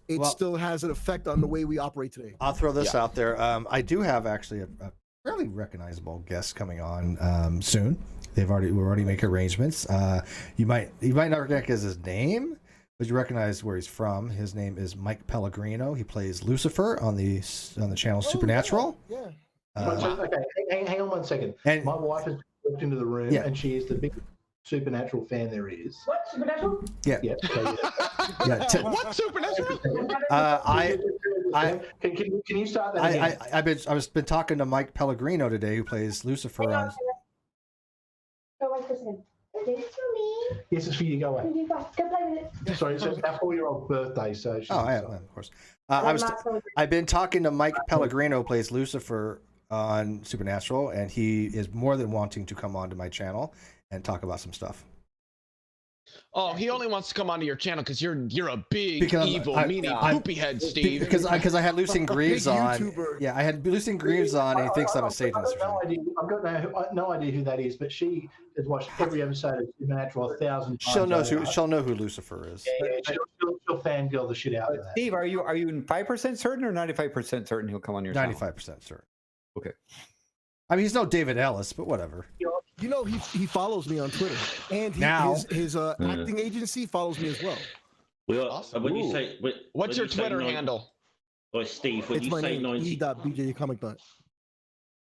Speaker 7: it still has an effect on the way we operate today.
Speaker 1: I'll throw this out there. I do have actually a fairly recognizable guest coming on soon. We're already making arrangements. You might not recognize his name, but you recognize where he's from. His name is Mike Pellegrino. He plays Lucifer on the channel Supernatural.
Speaker 7: Yeah.
Speaker 2: Okay, hang on 1 second.
Speaker 1: And
Speaker 2: my wife has walked into the room, and she is the biggest Supernatural fan there is.
Speaker 10: What Supernatural?
Speaker 1: Yeah.
Speaker 2: Yeah.
Speaker 6: What Supernatural?
Speaker 2: Can you start that again?
Speaker 1: I've been talking to Mike Pellegrino today, who plays Lucifer on.
Speaker 10: This for me.
Speaker 2: Yes, it's for you. Go away.
Speaker 10: Go play with it.
Speaker 2: Sorry, it's our 4-year-old birthday, so.
Speaker 1: Of course. I've been talking to Mike Pellegrino, who plays Lucifer on Supernatural, and he is more than wanting to come onto my channel and talk about some stuff.
Speaker 6: Oh, he only wants to come onto your channel because you're a big evil meanie poopy head, Steve.
Speaker 1: Because I had Lucian Greaves on.
Speaker 7: YouTuber.
Speaker 1: Yeah, I had Lucian Greaves on, and he thinks I'm a Satanist.
Speaker 2: I've got no idea who that is, but she has watched every episode of Supernatural 1,000 times.
Speaker 1: She'll know who Lucifer is.
Speaker 2: Yeah, she'll fangirl the shit out of that.
Speaker 3: Steve, are you 5% certain or 95% certain he'll come on your channel?
Speaker 1: 95% certain.
Speaker 3: Okay.
Speaker 1: I mean, he's no David Ellis, but whatever.
Speaker 7: You know, he follows me on Twitter, and his acting agency follows me as well.
Speaker 9: Well,
Speaker 6: Awesome.
Speaker 9: when you say,
Speaker 6: what's your Twitter handle?
Speaker 9: Oh, Steve, when
Speaker 7: It's
Speaker 9: you
Speaker 7: my
Speaker 9: say
Speaker 7: name,
Speaker 9: 90,
Speaker 7: E.BJ Comic Nut.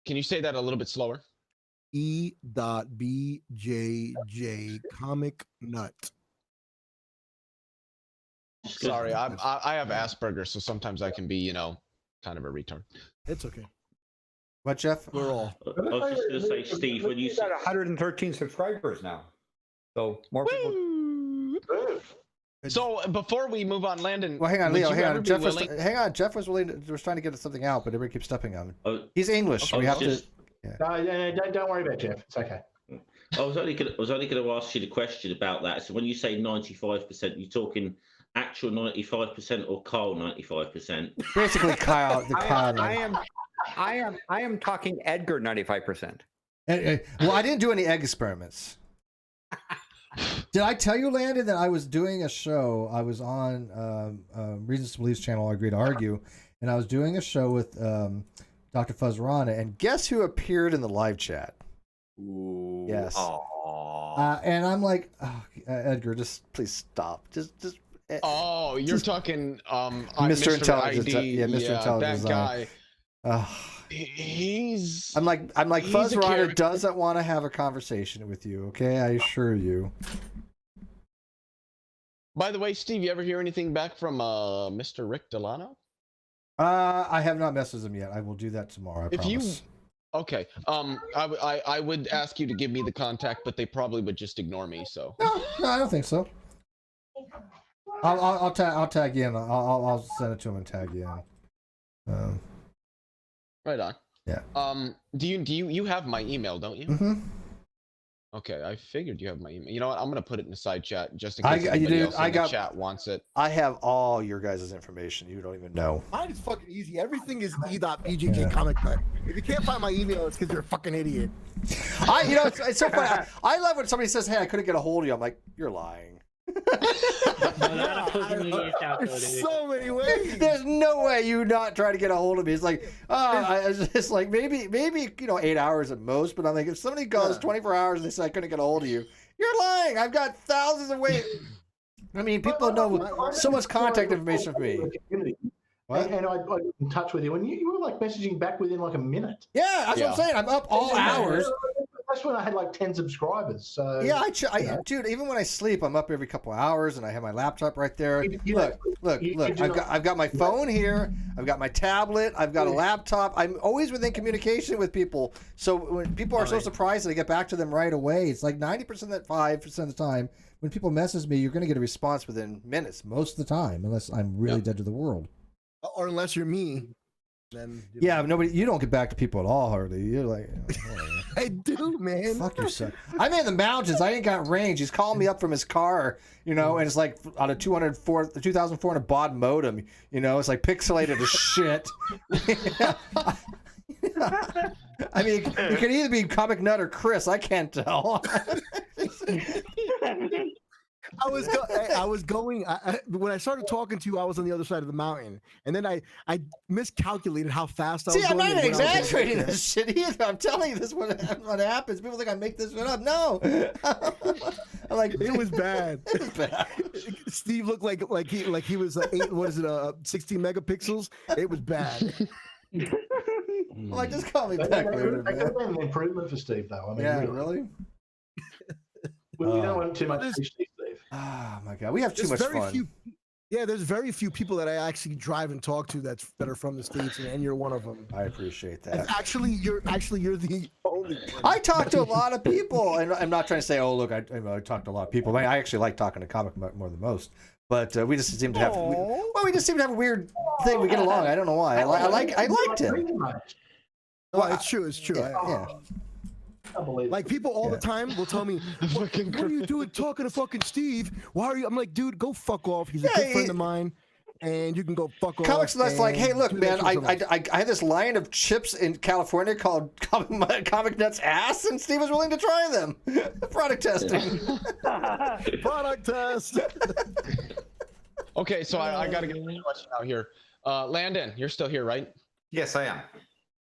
Speaker 6: Can you say that a little bit slower?
Speaker 7: E.BJJ Comic Nut.
Speaker 6: Sorry, I have Asperger's, so sometimes I can be, kind of a retard.
Speaker 7: It's okay.
Speaker 1: What, Jeff?
Speaker 7: We're all.
Speaker 9: I was just going to say, Steve, when you
Speaker 3: You've got 113 subscribers now, so more people.
Speaker 6: So before we move on, Landon.
Speaker 1: Well, hang on,
Speaker 6: would
Speaker 1: Leo.
Speaker 6: you
Speaker 1: Hang
Speaker 6: ever
Speaker 1: on.
Speaker 6: be
Speaker 1: Jeff
Speaker 6: willing-
Speaker 1: Jeff was trying to get something out, but everybody keeps stepping on him.
Speaker 9: Oh,
Speaker 1: He's English.
Speaker 9: I
Speaker 1: We
Speaker 9: was
Speaker 1: have
Speaker 9: just-
Speaker 1: to.
Speaker 2: No, don't worry about Jeff. It's okay.
Speaker 9: I was only going to ask you the question about that. So when you say 95%, you're talking actual 95% or Carl 95%?
Speaker 1: Basically, Kyle.
Speaker 3: I am talking Edgar 95%.
Speaker 1: Well, I didn't do any egg experiments. Did I tell you, Landon, that I was doing a show? I was on Reasons to Belief's channel, I Agree to Argue, and I was doing a show with Dr. Fuzzrana, and guess who appeared in the live chat?
Speaker 3: Ooh.
Speaker 1: Yes. And I'm like, Edgar, just please stop. Just.
Speaker 6: Oh, you're talking
Speaker 1: Mr. Intelligence.
Speaker 6: ID.
Speaker 1: Yeah, Mr. Intelligence.
Speaker 6: That guy.
Speaker 1: He's. I'm like Fuzzrana doesn't want to have a conversation with you. Okay, I assure you.
Speaker 6: By the way, Steve, you ever hear anything back from Mr. Rick Delano?
Speaker 1: I have not messaged him yet. I will do that tomorrow. I promise.
Speaker 6: Okay. I would ask you to give me the contact, but they probably would just ignore me. So.
Speaker 1: No, I don't think so. I'll tag you in. I'll send it to him and tag you in.
Speaker 6: Right on.
Speaker 1: Yeah.
Speaker 6: Do you have my email? Don't you?
Speaker 1: Mm-hmm.
Speaker 6: Okay, I figured you have my email. You know what? I'm gonna put it in the side chat just in case anybody else in the chat wants it.
Speaker 1: I have all your guys' information. You don't even know.
Speaker 7: Mine is fucking easy. Everything is E.BJJ Comic Nut. If you can't find my email, it's because you're a fucking idiot.
Speaker 1: It's so funny. I love when somebody says, "Hey, I couldn't get a hold of you." I'm like, "You're lying."
Speaker 7: There's so many ways.
Speaker 1: There's no way you not try to get a hold of me. It's like, it's like maybe 8 hours at most. But I'm like, if somebody goes 24 hours and they say I couldn't get a hold of you, you're lying. I've got thousands of ways. I mean, people know so much contact information for me. What?
Speaker 2: And I got in touch with you, and you were like messaging back within like a minute.
Speaker 1: Yeah, that's what I'm saying. I'm up all hours.
Speaker 2: That's when I had like 10 subscribers. So
Speaker 1: yeah, dude. Even when I sleep, I'm up every couple of hours, and I have my laptop right there. Look. I've got my phone here. I've got my tablet. I've got a laptop. I'm always within communication with people. So when people are so surprised that I get back to them right away, it's like 90% of 5% of the time. When people message me, you're going to get a response within minutes most of the time, unless I'm really dead to the world.
Speaker 7: Or unless you're me. Then
Speaker 1: but you don't get back to people at all, hardly. You're like,
Speaker 7: I do, man.
Speaker 1: Fuck yourself. I'm in the mountains. I ain't got range. He's calling me up from his car, and it's like on a 2,400 baud modem. It's like pixelated as shit. I mean, you can either be Comic Nut or Chris. I can't tell.
Speaker 7: When I started talking to you, I was on the other side of the mountain, and then I miscalculated how fast I was
Speaker 1: See, I'm
Speaker 7: going.
Speaker 1: not even exaggerating this shit either. I'm telling you this what happens. People think I make this one up. No. I'm like,
Speaker 7: it was bad.
Speaker 1: It was bad.
Speaker 7: Steve looked like he was 16 megapixels. It was bad.
Speaker 1: I'm like, just call me back later,
Speaker 2: That
Speaker 1: man.
Speaker 2: could have been an improvement for Steve, though. I mean,
Speaker 1: Yeah, really?
Speaker 2: We don't want too much to Steve.
Speaker 1: Oh my god, we have too much fun.
Speaker 7: There's very few people that I actually drive and talk to that are from the States, and you're one of them.
Speaker 1: I appreciate that.
Speaker 7: Actually, you're the only one.
Speaker 1: I talk to a lot of people, and I'm not trying to say, oh look, I talk to a lot of people. I actually like talking to comic more than most, but we just seem to have we just seem to have a weird thing. We get along. I don't know why. I liked him.
Speaker 7: Well, it's true.
Speaker 1: Yeah.
Speaker 7: Like people all the time will tell me, what are you doing talking to fucking Steve? Why are you? I'm like, dude, go fuck off. He's a good friend of mine, and you can go fuck off.
Speaker 1: Comics Nuts like, hey, look, man, I have this line of chips in California called Comic Nuts Ass, and Steve was willing to try them. Product testing.
Speaker 7: Product test.
Speaker 6: Okay, so I got to get a question out here. Landon, you're still here, right?
Speaker 3: Yes, I am.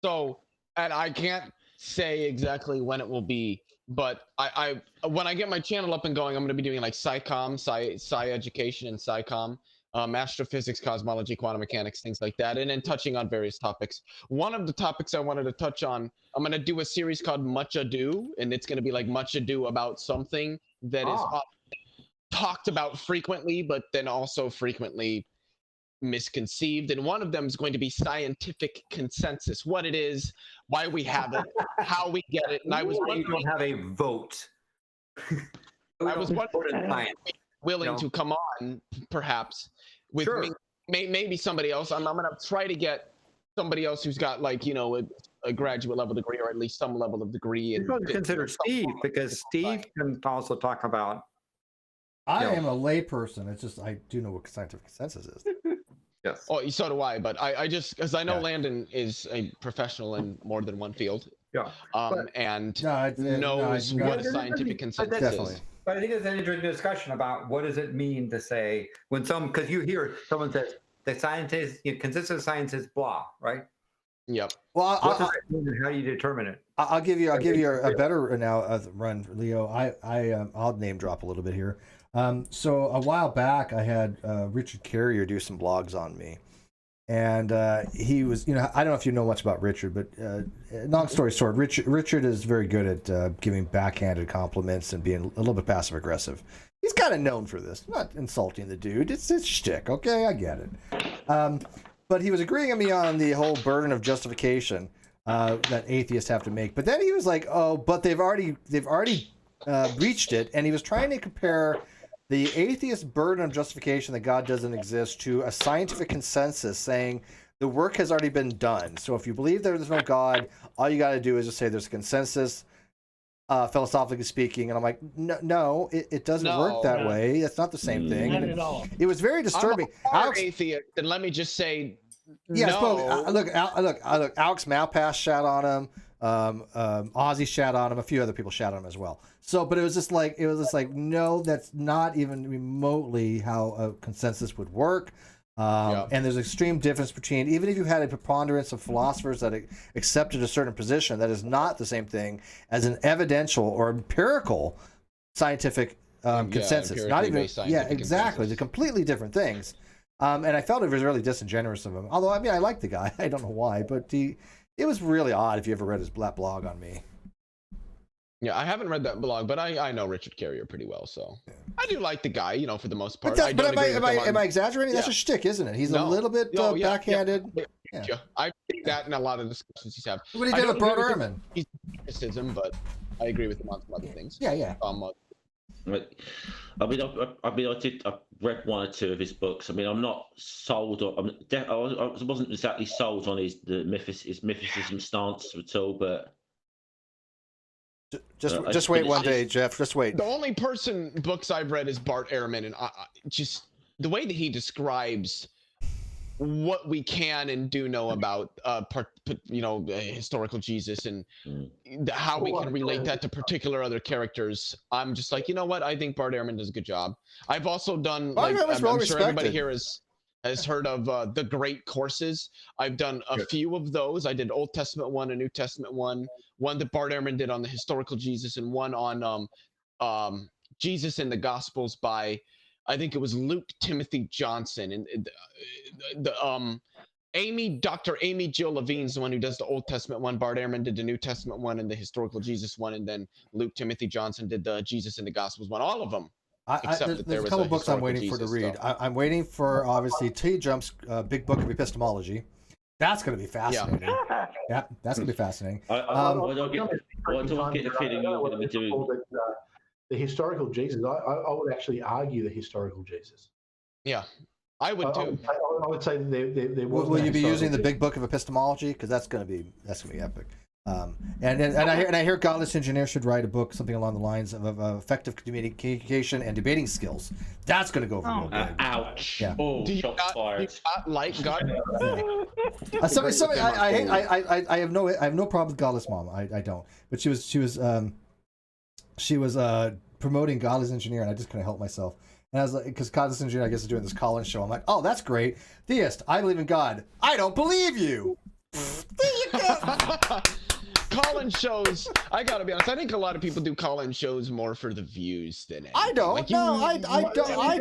Speaker 6: So, and I can't say exactly when it will be, but I when I get my channel up and going, I'm going to be doing like SciComm, Sci Education, and SciComm, astrophysics, cosmology, quantum mechanics, things like that, and then touching on various topics. One of the topics I wanted to touch on, I'm going to do a series called Much Ado, and it's going to be like much ado about something that is talked about frequently, but then also frequently misconceived, and one of them is going to be scientific consensus, what it is, why we have it, how we get it. And I was wondering,
Speaker 3: you don't have a vote.
Speaker 6: I was wondering, willing to come on, perhaps with me, maybe somebody else. I'm going to try to get somebody else who's got like a graduate level degree, or at least some level of degree.
Speaker 3: You probably consider Steve, because Steve can also talk about.
Speaker 1: I am a layperson. It's just I do know what scientific consensus is.
Speaker 3: Yes.
Speaker 6: Oh, so do I. But I just, because I know Landon is a professional in more than one field.
Speaker 3: Yeah.
Speaker 6: And knows what a scientific consensus is.
Speaker 3: But I think it's an interesting discussion about what does it mean to say when because you hear someone says the scientist consensus of science is blah, right?
Speaker 6: Yep.
Speaker 1: Well,
Speaker 3: what does that mean and how do you determine it?
Speaker 1: I'll give you a better run, Leo. I'll name drop a little bit here. So a while back, I had Richard Carrier do some blogs on me, and he was, I don't know if you know much about Richard, but long story short, Richard is very good at giving backhanded compliments and being a little bit passive aggressive. He's kind of known for this. I'm not insulting the dude. It's shtick. Okay, I get it. But he was agreeing with me on the whole burden of justification that atheists have to make. But then he was like, "Oh, but they've already reached it," and he was trying to compare the atheist burden of justification that God doesn't exist to a scientific consensus saying the work has already been done. So if you believe there's no God, all you got to do is just say there's a consensus, philosophically speaking. And I'm like, no, it doesn't work that way. It's not the same thing.
Speaker 4: Not at all.
Speaker 1: It was very disturbing.
Speaker 6: I'm an atheist, and let me just say,
Speaker 1: yeah,
Speaker 6: no.
Speaker 1: Look, Alex Malpass shat on him. Ozzy shat on him. A few other people shat on him as well. So, but it was just like, no, that's not even remotely how a consensus would work. And there's an extreme difference between, even if you had a preponderance of philosophers that accepted a certain position, that is not the same thing as an evidential or empirical scientific consensus. Not even, exactly. Consensus. They're completely different things. And I felt it was really disingenuous of him. Although, I mean, I like the guy. I don't know why, but it was really odd if you ever read his blog on me.
Speaker 6: Yeah, I haven't read that blog, but I know Richard Carrier pretty well, so I do like the guy, for the most part.
Speaker 1: But am I exaggerating? That's a shtick, isn't it? He's a little bit backhanded.
Speaker 6: Yeah. I think that in a lot of discussions he's had.
Speaker 1: What he did with Bart Ehrman.
Speaker 6: He's criticism, but I agree with him on some other things.
Speaker 1: Yeah.
Speaker 9: I read one or two of his books. I mean, I'm not sold on. I wasn't exactly sold on his mythicism stance at all, but.
Speaker 1: Just wait one day, Jeff. Just wait.
Speaker 6: The only books I've read is Bart Ehrman, and just the way that he describes what we can and do know about historical Jesus and how we can relate that to particular other characters. I'm just like, you know what? I think Bart Ehrman does a good job. I've also done, like, I'm sure everybody here has heard of the Great Courses. I've done a few of those. I did Old Testament one, a New Testament one that Bart Ehrman did on the historical Jesus, and one on Jesus in the Gospels by, I think it was Luke Timothy Johnson, and Dr. Amy Jill Levine's the one who does the Old Testament one. Bart Ehrman did the New Testament one and the historical Jesus one, and then Luke Timothy Johnson did the Jesus in the Gospels one. All of them.
Speaker 1: There's a couple books I'm waiting for to read. I'm waiting for, obviously, T. Jump's big book of epistemology. That's going to be fascinating. Yeah, that's going to be fascinating.
Speaker 9: I don't get the feeling you're going to be doing.
Speaker 2: The historical Jesus, I would actually argue the historical Jesus.
Speaker 6: Yeah, I would too.
Speaker 2: I would say there was.
Speaker 1: Will you be using the big book of epistemology? Because that's going to be epic. And I hear Godless Engineer should write a book, something along the lines of effective communication and debating skills. That's going to go over real big.
Speaker 9: Ouch!
Speaker 1: Yeah.
Speaker 9: Oh,
Speaker 6: do you not like God?
Speaker 1: I have no problem with Godless Mom. I don't. But she was promoting Godless Engineer, and I just couldn't help myself. And I was like, because Godless Engineer, I guess, is doing this call-in show. I'm like, oh, that's great. Theist, I believe in God. I don't believe you. There you go.
Speaker 6: Call-in shows, I gotta be honest, I think a lot of people do call-in shows more for the views than anything.
Speaker 1: I don't. Like, I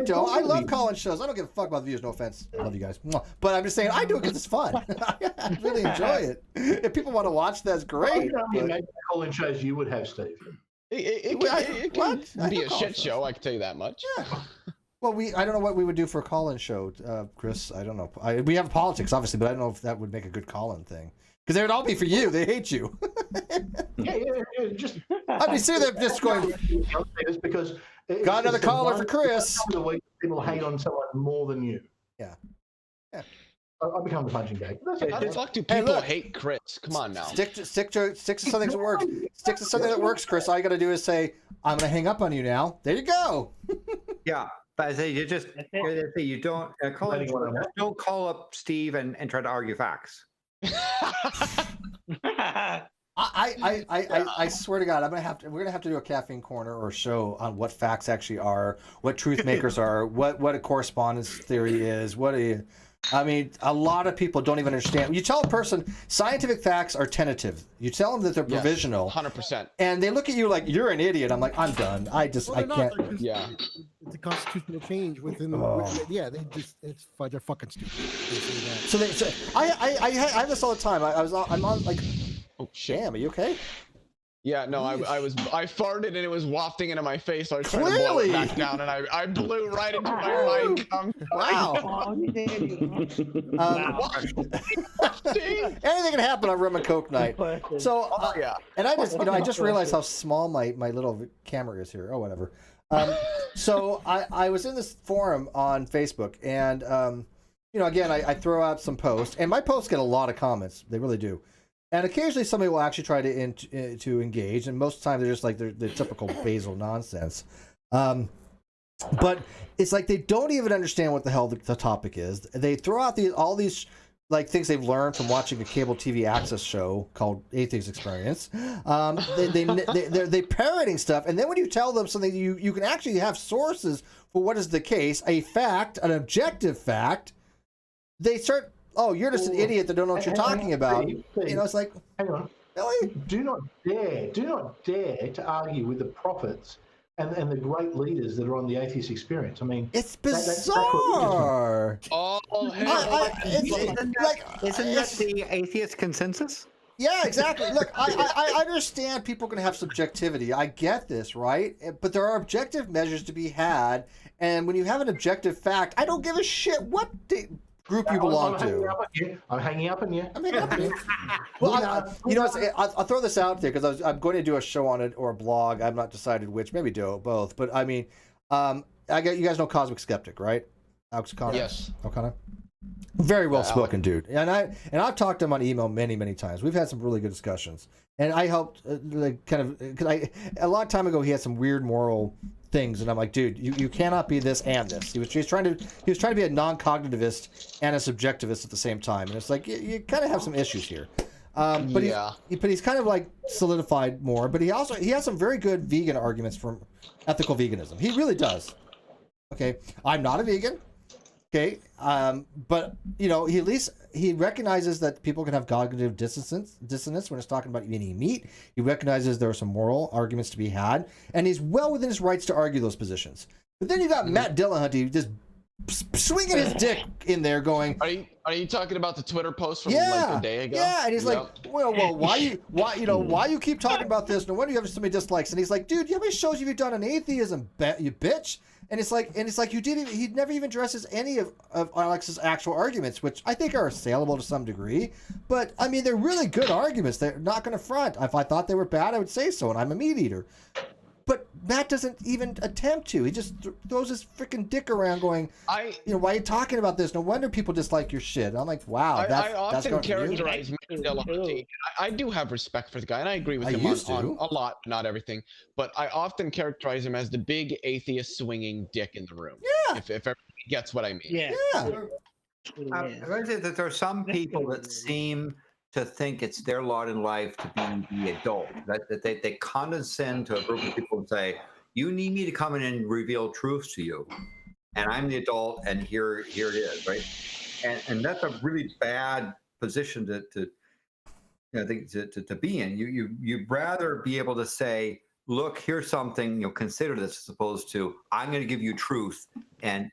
Speaker 1: don't. I love call-in shows. I don't give a fuck about the views. No offense. I love you guys. But I'm just saying, I do it because it's fun. I really enjoy it. If people want to watch, that's great.
Speaker 2: Call-in shows you would have, Steve.
Speaker 6: It can be a shit show, I can tell you that much.
Speaker 1: Yeah. Well, I don't know what we would do for a call-in show, Chris. I don't know. We have politics, obviously, but I don't know if that would make a good call-in thing. Because they would all be for you. They hate you.
Speaker 2: yeah. Just.
Speaker 1: I'd be sitting there just going.
Speaker 2: Because
Speaker 1: got another caller for Chris.
Speaker 2: The way people hate on someone more than you.
Speaker 1: Yeah.
Speaker 2: I become the punching bag.
Speaker 6: How the fuck do people hate Chris? Come on now.
Speaker 1: Stick to something that works. Stick to something that works, Chris. All you got to do is say, "I'm going to hang up on you now." There you go.
Speaker 3: Yeah. But I say you don't don't call up Steve and try to argue facts.
Speaker 1: I swear to God, we're gonna have to do a caffeine corner or a show on what facts actually are, what truth makers are, what a correspondence theory is, I mean, a lot of people don't even understand. You tell a person scientific facts are tentative. You tell them that they're provisional.
Speaker 6: 100%.
Speaker 1: And they look at you like you're an idiot. I'm like, I'm done. I can't.
Speaker 7: Yeah. It's a constitutional change within the. They're fucking stupid.
Speaker 1: I have this all the time. I'm on like. Oh, damn, are you okay?
Speaker 6: Yeah, no, I farted and it was wafting into my face. So I was trying to blow it back down, and I blew right into my mic.
Speaker 1: Wow. Anything can happen on Rum and Coke night. So and I just realized how small my little camera is here. Oh, whatever. So I was in this forum on Facebook, and again, I throw out some posts, and my posts get a lot of comments. They really do. And occasionally somebody will actually try to engage, and most of the time they're just like the typical basal nonsense. But it's like they don't even understand what the hell the topic is. They throw out all these like things they've learned from watching a cable TV access show called Atheist Experience. They're parroting stuff, and then when you tell them something, you can actually have sources for what is the case, a fact, an objective fact. They start. Oh, you're just an idiot that don't know what you're talking about. Steve, it's like,
Speaker 2: hang on.
Speaker 1: Really?
Speaker 2: Do not dare to argue with the prophets and the great leaders that are on the Atheist Experience. I mean,
Speaker 1: it's bizarre.
Speaker 3: Isn't that the atheist consensus?
Speaker 1: Yeah, exactly. Look, I understand people can have subjectivity. I get this, right? But there are objective measures to be had, and when you have an objective fact, I don't give a shit what group you belong to.
Speaker 2: I'm hanging up on you.
Speaker 1: Well, I'll throw this out there because I'm going to do a show on it or a blog. I'm not decided which. Maybe do both. But I mean, you guys know Cosmic Skeptic, right? Alex O'Connor.
Speaker 6: Yes.
Speaker 1: O'Connor. Very well spoken dude, and I've talked to him on email many times. We've had some really good discussions, and I helped a long time ago. He had some weird moral things, and I'm like, dude, you cannot be this and this. He was trying to be a non-cognitivist and a subjectivist at the same time, and it's like you kind of have some issues here. But he's kind of like solidified more. But he has some very good vegan arguments from ethical veganism. He really does. Okay, I'm not a vegan. Okay, but you know, he recognizes that people can have cognitive dissonance when it's talking about eating meat. He recognizes there are some moral arguments to be had, and he's well within his rights to argue those positions. But then you got Matt Dillahunty just swinging his dick in there, going,
Speaker 6: "Are you talking about the Twitter post from like a day ago?"
Speaker 1: Yeah, and he's like, "Well, why you keep talking about this? No wonder you have so many dislikes." And he's like, "Dude, how many shows have you done on atheism, you bitch?" And it's like he never even addresses any of Alex's actual arguments, which I think are assailable to some degree. But I mean, they're really good arguments. They're not going to front. If I thought they were bad, I would say so. And I'm a meat eater. But Matt doesn't even attempt to. He just throws his freaking dick around, going, why are you talking about this? No wonder people dislike your shit. And I'm like, wow.
Speaker 6: I often characterize Matt Dillahunty. I do have respect for the guy, and I agree with him on a lot, not everything. But I often characterize him as the big atheist swinging dick in the room. Yeah. If everybody gets what I mean.
Speaker 1: Yeah.
Speaker 3: I would say that there are some people that seem to think it's their lot in life to be the adult, that they condescend to a group of people and say, you need me to come in and reveal truths to you, and I'm the adult, and here it is, right? And that's a really bad position to be in. You'd rather be able to say, look, here's something, consider this, as opposed to, I'm going to give you truth, and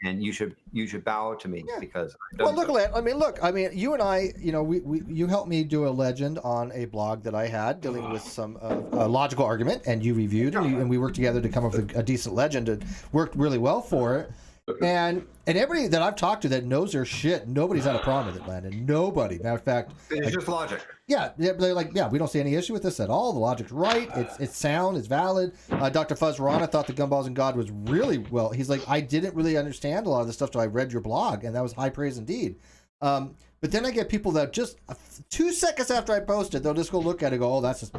Speaker 3: you should bow to me because.
Speaker 1: Look, you and I, you helped me do a legend on a blog that I had dealing with some logical argument, and you reviewed, and we worked together to come up with a decent legend. It worked really well for it. And everybody that I've talked to that knows their shit, nobody's had a problem with it, Landon. Nobody. Matter of fact,
Speaker 3: it's just logic.
Speaker 1: Yeah, they're like, we don't see any issue with this at all. The logic's right. It's sound. It's valid. Dr. Fuzz Rana thought the Gumballs and God was really well. He's like, I didn't really understand a lot of this stuff till I read your blog, and that was high praise indeed. But then I get people that just 2 seconds after I posted, they'll just go look at it and go, oh, that's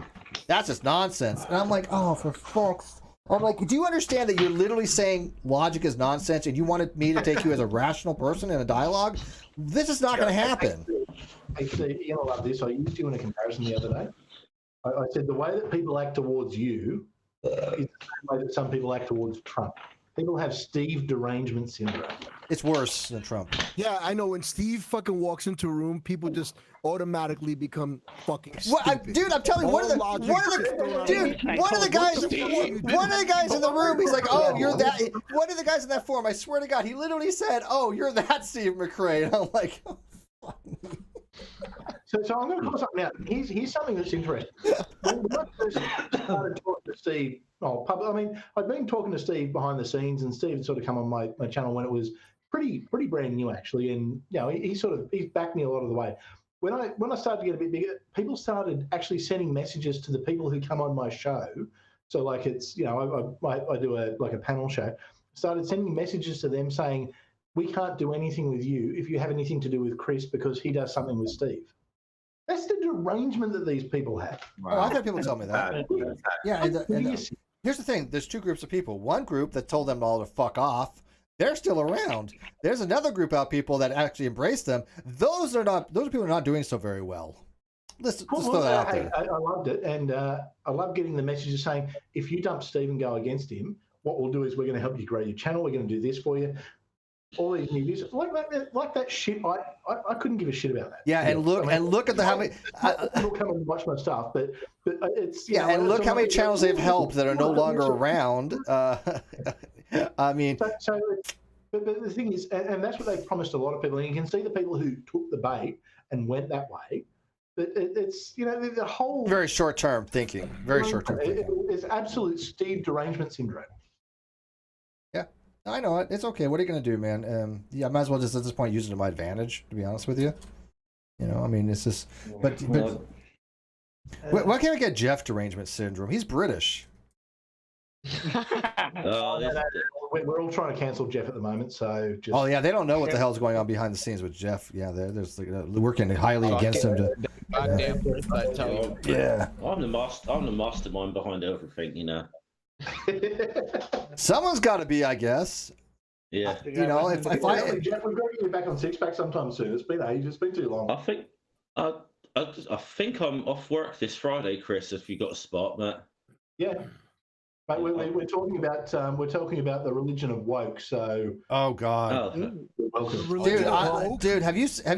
Speaker 1: just nonsense. And I'm like, oh, for fuck's. I'm like, do you understand that you're literally saying logic is nonsense, and you wanted me to take you as a rational person in a dialogue? This is not going to happen.
Speaker 2: Actually, you're going to love this. I used you in a comparison the other day. I said the way that people act towards you is the same way that some people act towards Trump. People have Steve derangement syndrome.
Speaker 1: It's worse than Trump.
Speaker 7: Yeah, I know. When Steve fucking walks into a room, people just automatically become fucking stupid.
Speaker 1: Dude, I'm telling you, one of the guys in the room, he's like, oh, you're that. One of the guys in that forum, I swear to God, he literally said, oh, you're that Steve McRae. And I'm like, oh, fuck me.
Speaker 2: So I'm going to call something out. Here's something that's interesting. When I first started talking to Steve, I'd been talking to Steve behind the scenes, and Steve had sort of come on my channel when it was pretty brand new, actually. And he's backed me a lot of the way. When I started to get a bit bigger, people started actually sending messages to the people who come on my show. So like it's I do a panel show. Started sending messages to them saying, we can't do anything with you if you have anything to do with Chris because he does something with Steve. That's the derangement that these people have.
Speaker 1: Wow. Oh, I've had people tell me that. Yeah, and here's the thing. There's two groups of people. One group that told them all to fuck off. They're still around. There's another group of people that actually embrace them. Those people are not doing so very well. Let's throw that out there.
Speaker 2: I loved it, and I love getting the messages saying, if you dump Steve and go against him, what we'll do is we're going to help you grow your channel. We're going to do this for you. All these new views, like that shit. I couldn't give a shit about that.
Speaker 1: Yeah, and look at how many
Speaker 2: people come and watch my stuff, but it's
Speaker 1: and look how many channels they've helped that are no longer around. I mean,
Speaker 2: but the thing is, and that's what they've promised a lot of people, and you can see the people who took the bait and went that way. But it's the whole
Speaker 1: very short-term thinking. Very short-term thinking.
Speaker 2: It's absolute Steve derangement syndrome.
Speaker 1: I know it. It's okay. What are you going to do, man? I might as well just at this point use it to my advantage, to be honest with you. It's just... But why can't I get Jeff derangement syndrome? He's British.
Speaker 2: We're all trying to cancel Jeff at the moment, so...
Speaker 1: Oh, yeah, they don't know what the hell's going on behind the scenes with Jeff. Yeah, there's working highly against him.
Speaker 9: Yeah. I'm the mastermind behind everything,
Speaker 1: Someone's got to be, I guess.
Speaker 9: Yeah.
Speaker 1: You know, if I
Speaker 2: Jack, we've got to get you back on Six Pack sometime soon. It's been ages. It's been too long.
Speaker 9: I think I'm off work this Friday, Chris. If you got a spot, Matt.
Speaker 2: Yeah. But we're talking about the religion of woke. So
Speaker 1: oh god,
Speaker 2: welcome.
Speaker 1: Dude, have you seen?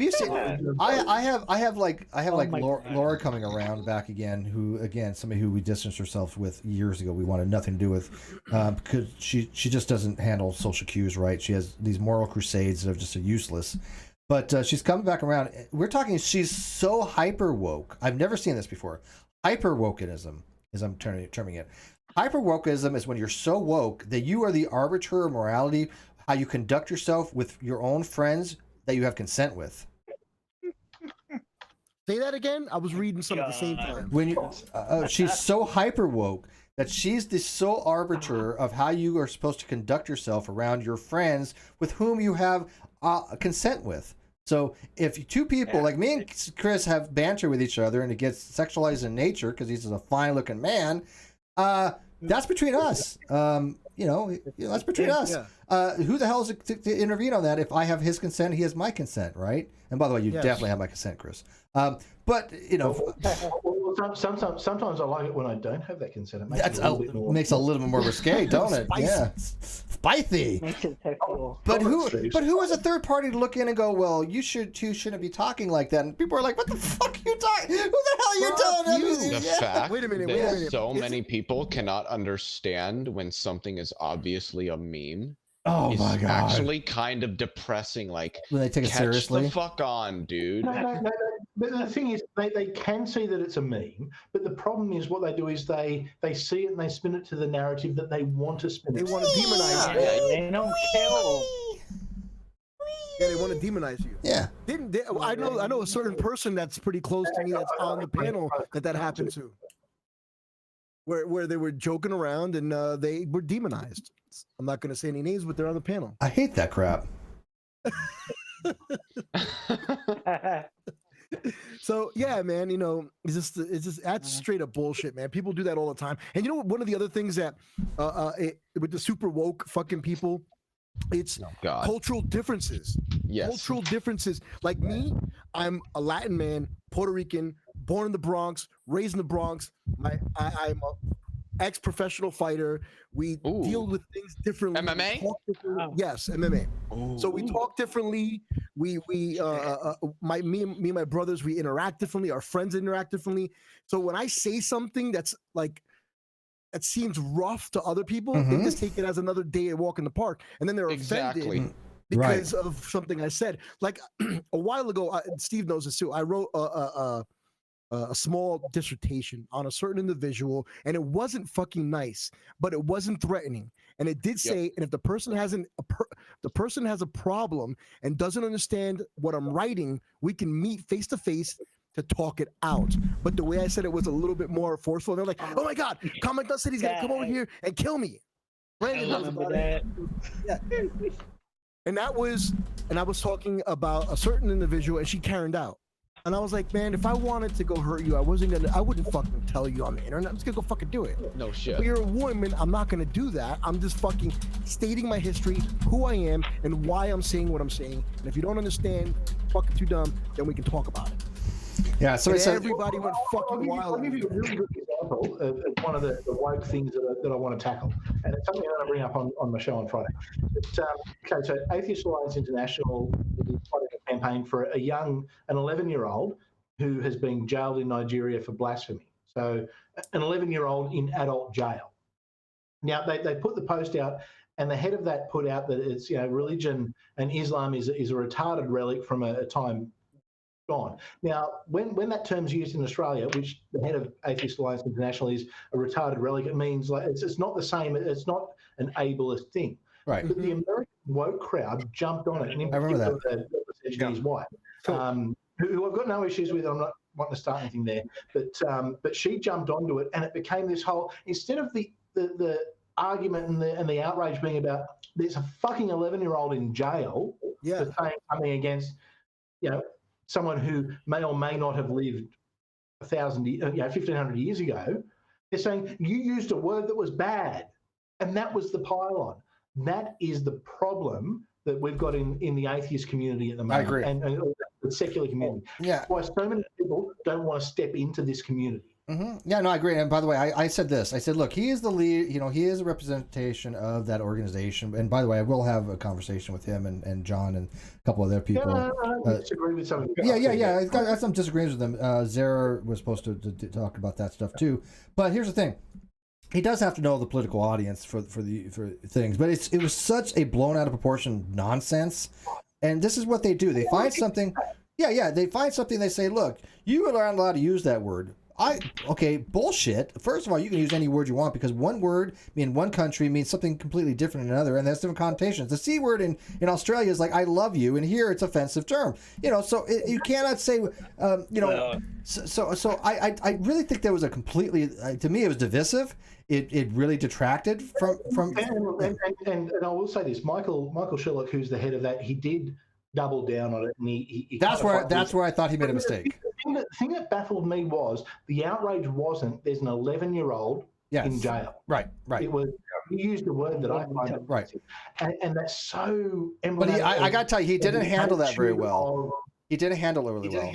Speaker 1: I have like Laura coming around back again. Who again somebody who we distanced ourselves with years ago. We wanted nothing to do with because she just doesn't handle social cues right. She has these moral crusades that are just useless. But she's coming back around. We're talking. She's so hyper woke. I've never seen this before. Hyper wokeism, as I'm terming it. Hyper wokeism is when you're so woke that you are the arbiter of morality, how you conduct yourself with your own friends that you have consent with.
Speaker 7: Say that again. I was reading some at the same time.
Speaker 1: When you, she's so hyper woke that she's the sole arbiter of how you are supposed to conduct yourself around your friends with whom you have consent with. So if two people like me and Chris have banter with each other and it gets sexualized in nature because he's a fine looking man, that's between us. You know, that's between us. Yeah. Who the hell is to intervene on that? If I have his consent, he has my consent, right? And by the way, you definitely have my consent, Chris. But you know,
Speaker 2: sometimes I like it when I don't have that consent. It makes
Speaker 1: makes a little bit more risque, don't it?
Speaker 7: Spicy.
Speaker 1: Yeah, spicy.
Speaker 4: Makes it sexual.
Speaker 1: But who is a third party to look in and go, well, you shouldn't be talking like that? And people are like, what the fuck are you talking? Who the hell are you telling?
Speaker 6: The fact
Speaker 7: Wait a minute,
Speaker 6: that so many people cannot understand when something is obviously a meme.
Speaker 1: Oh my god!
Speaker 6: Actually, kind of depressing. Like
Speaker 1: when they take it
Speaker 6: catch
Speaker 1: seriously.
Speaker 6: the fuck on, dude.
Speaker 2: No. But the thing is, they can see that it's a meme. But the problem is, what they do is they see it and they spin it to the narrative that they want to spin it.
Speaker 7: They want to demonize you.
Speaker 4: They don't kill.
Speaker 7: Yeah, they want to demonize you.
Speaker 1: Yeah.
Speaker 7: I know a certain person that's pretty close to me that's on the panel that happened to. Where they were joking around and they were demonized. I'm not going to say any names, but they're on the panel.
Speaker 1: I hate that crap.
Speaker 7: So yeah, man, you know, it's just that's straight up bullshit, man. People do that all the time. And you know, one of the other things that with the super woke fucking people, it's cultural differences.
Speaker 6: Yes.
Speaker 7: Cultural differences. Like me, I'm a Latin man, Puerto Rican, born in the Bronx, raised in the Bronx. I'm a ex-professional fighter. We deal with things differently.
Speaker 6: MMA?
Speaker 7: Yes, MMA. So we talk differently. Me and my brothers, we interact differently. Our friends interact differently. So when I say something that's like that seems rough to other people, they just take it as another day at walk in the park, and then they're offended because of something I said. Like a while ago, Steve knows this too. I wrote a small dissertation on a certain individual, and it wasn't fucking nice, but it wasn't threatening, and it did say, and if the person has a problem and doesn't understand what I'm writing, we can meet face to face to talk it out. But the way I said it was a little bit more forceful. They're like, "Oh my God, Comic Dust said he's gonna come over here and kill me." Brandon knows about it. Yeah. And I was talking about a certain individual, and she carried out. And I was like, man, if I wanted to go hurt you, I wouldn't fucking tell you on the internet. I'm just gonna go fucking do it.
Speaker 6: No shit.
Speaker 7: But you're a woman, I'm not gonna do that. I'm just fucking stating my history, who I am, and why I'm saying what I'm saying. And if you don't understand, fucking too dumb, then we can talk about it.
Speaker 1: Yeah, so
Speaker 7: everybody went fucking wild.
Speaker 2: I'll give you a really good example of one of the woke things that I want to tackle. And it's something I want to bring up on my show on Friday. But, okay, so Atheist Alliance International is running a campaign for an 11-year-old who has been jailed in Nigeria for blasphemy. So an 11-year-old in adult jail. Now, they put the post out, and the head of that put out that it's, you know, religion and Islam is a retarded relic from a time gone. Now, when that term's used in Australia, which the head of Atheist Alliance International is a retarded relic, it means like it's not the same. It's not an ableist thing.
Speaker 1: Right.
Speaker 2: But the American woke crowd jumped on it, and in particular the representative is white, who I've got no issues with. I'm not wanting to start anything there, but she jumped onto it, and it became this whole, instead of the argument and the outrage being about there's a fucking 11-year-old in jail for saying something against, you know, someone who may or may not have lived 1,500 years ago. They're saying you used a word that was bad, and that was the pylon. That is the problem that we've got in the atheist community at the moment.
Speaker 1: I agree.
Speaker 2: And the secular community.
Speaker 1: Yeah.
Speaker 2: That's why so many people don't want to step into this community.
Speaker 1: Yeah, no, I agree. And by the way, I said this. I said, look, he is the lead. He is a representation of that organization. And by the way, I will have a conversation with him and John and a couple other people.
Speaker 2: I disagree with some of the
Speaker 1: Yeah. I got some disagreements with them. Zara was supposed to talk about that stuff too. But here's the thing. He does have to know the political audience for things. But it was such a blown out of proportion nonsense. And this is what they do. They find something. Yeah. They find something. They say, look, you are not allowed to use that word. Okay, bullshit. First of all, you can use any word you want because one word in one country means something completely different in another, and that's different connotations. The C word in Australia is like "I love you," and here it's offensive term. So you cannot say, So I really think there was a completely, to me, it was divisive. It really detracted from.
Speaker 2: And I will say this: Michael Sherlock, who's the head of that, he did double down on it, and he
Speaker 1: that's where I thought he made a mistake.
Speaker 2: The thing that baffled me was the outrage wasn't there's an 11-year-old in jail.
Speaker 1: Right.
Speaker 2: It was he used a word that I find
Speaker 1: right,
Speaker 2: and that's so.
Speaker 1: But I got to tell you, he didn't handle that very well. He didn't handle it really well.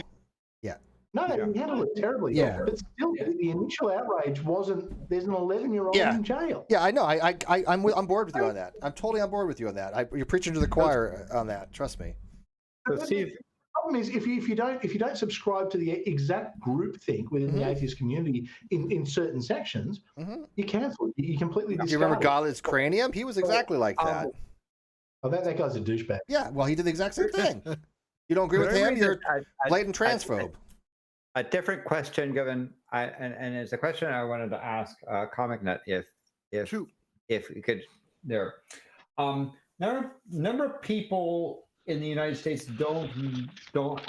Speaker 1: Yeah.
Speaker 2: No, he handled it terribly.
Speaker 1: Yeah.
Speaker 2: But still, the initial outrage wasn't there's an 11-year-old in jail.
Speaker 1: Yeah, I know. I'm on board with you on that. I'm totally on board with you on that. You're preaching to the choir on that. Trust me.
Speaker 2: The problem is if you don't subscribe to the exact group think within the atheist community in certain sections, you cancel it. You completely discard.
Speaker 1: Do you remember Godless Cranium? He was exactly like that.
Speaker 2: Oh, that guy's a douchebag.
Speaker 1: Yeah, well, he did the exact same thing. You don't agree with him? You're blatant transphobe.
Speaker 3: A different question, given, and it's a question I wanted to ask ComicNet if you could there. Number of people in the United States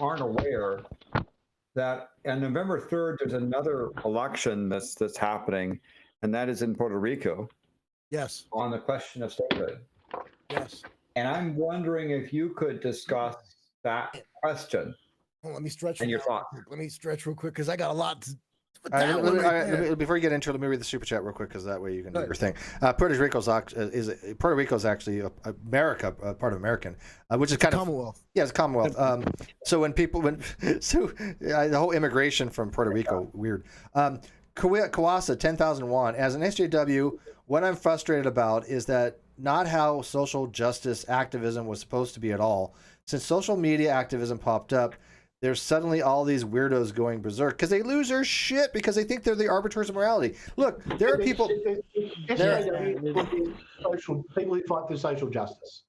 Speaker 3: aren't aware that on November 3rd there's another election that's happening, and that is in Puerto Rico.
Speaker 7: Yes.
Speaker 3: On the question of statehood.
Speaker 7: Yes.
Speaker 3: And I'm wondering if you could discuss that question.
Speaker 7: Well, let me stretch.
Speaker 3: And your thoughts.
Speaker 7: Let me stretch real quick because I got a lot to.
Speaker 1: Before you get into it, let me read the super chat real quick because that way you can do your thing. Puerto Rico is actually America, part of American, which is kind of
Speaker 7: Commonwealth.
Speaker 1: Yeah, it's a Commonwealth. So the whole immigration from Puerto Rico, weird. Kawasa 10,001 as an SJW. What I'm frustrated about is that not how social justice activism was supposed to be at all. Since social media activism popped up, there's suddenly all these weirdos going berserk because they lose their shit because they think they're the arbiters of morality. Look, there are people.
Speaker 2: People who fight for social justice.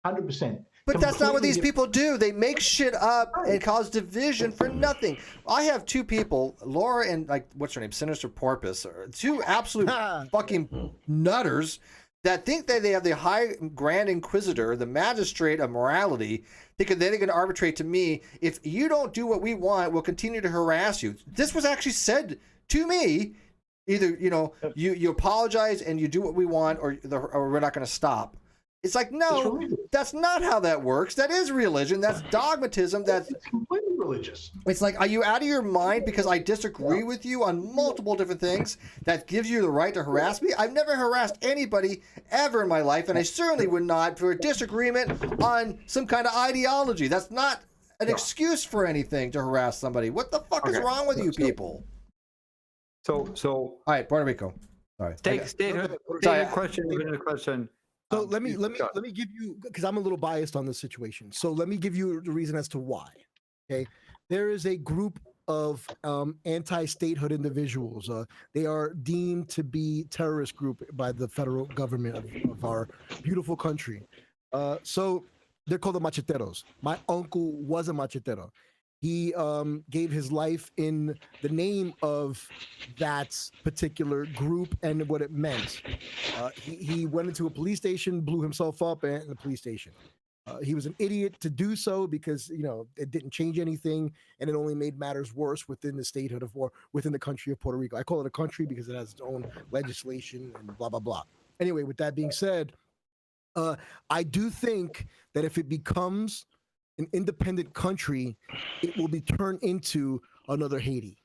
Speaker 2: 100%.
Speaker 1: But that's not what these people do. They make shit up and cause division for nothing. I have two people, Laura and what's her name, Sinister Porpoise, two absolute fucking nutters that think that they have the high grand inquisitor, the magistrate of morality, thinking they can arbitrate to me. If you don't do what we want, we'll continue to harass you. This was actually said to me. Either you apologize and you do what we want, or we're not going to stop. It's like, no, that's not how that works. That is religion. That's dogmatism. It's
Speaker 2: completely religious.
Speaker 1: It's like, are you out of your mind because I disagree with you on multiple different things that gives you the right to harass me? I've never harassed anybody ever in my life, and I certainly would not for a disagreement on some kind of ideology. That's not an excuse for anything to harass somebody. What the fuck is wrong with you people?
Speaker 3: So
Speaker 1: all right, Puerto Rico. Sorry.
Speaker 3: Question.
Speaker 7: So let me give you, because I'm a little biased on this situation. So let me give you the reason as to why. Okay, there is a group of anti-statehood individuals. They are deemed to be terrorist group by the federal government of our beautiful country. So they're called the macheteros. My uncle was a machetero. He gave his life in the name of that particular group and what it meant. He went into a police station, blew himself up in the police station. He was an idiot to do so because, it didn't change anything, and it only made matters worse within the statehood within the country of Puerto Rico. I call it a country because it has its own legislation and blah, blah, blah. Anyway, with that being said, I do think that if it becomes an independent country, it will be turned into another Haiti.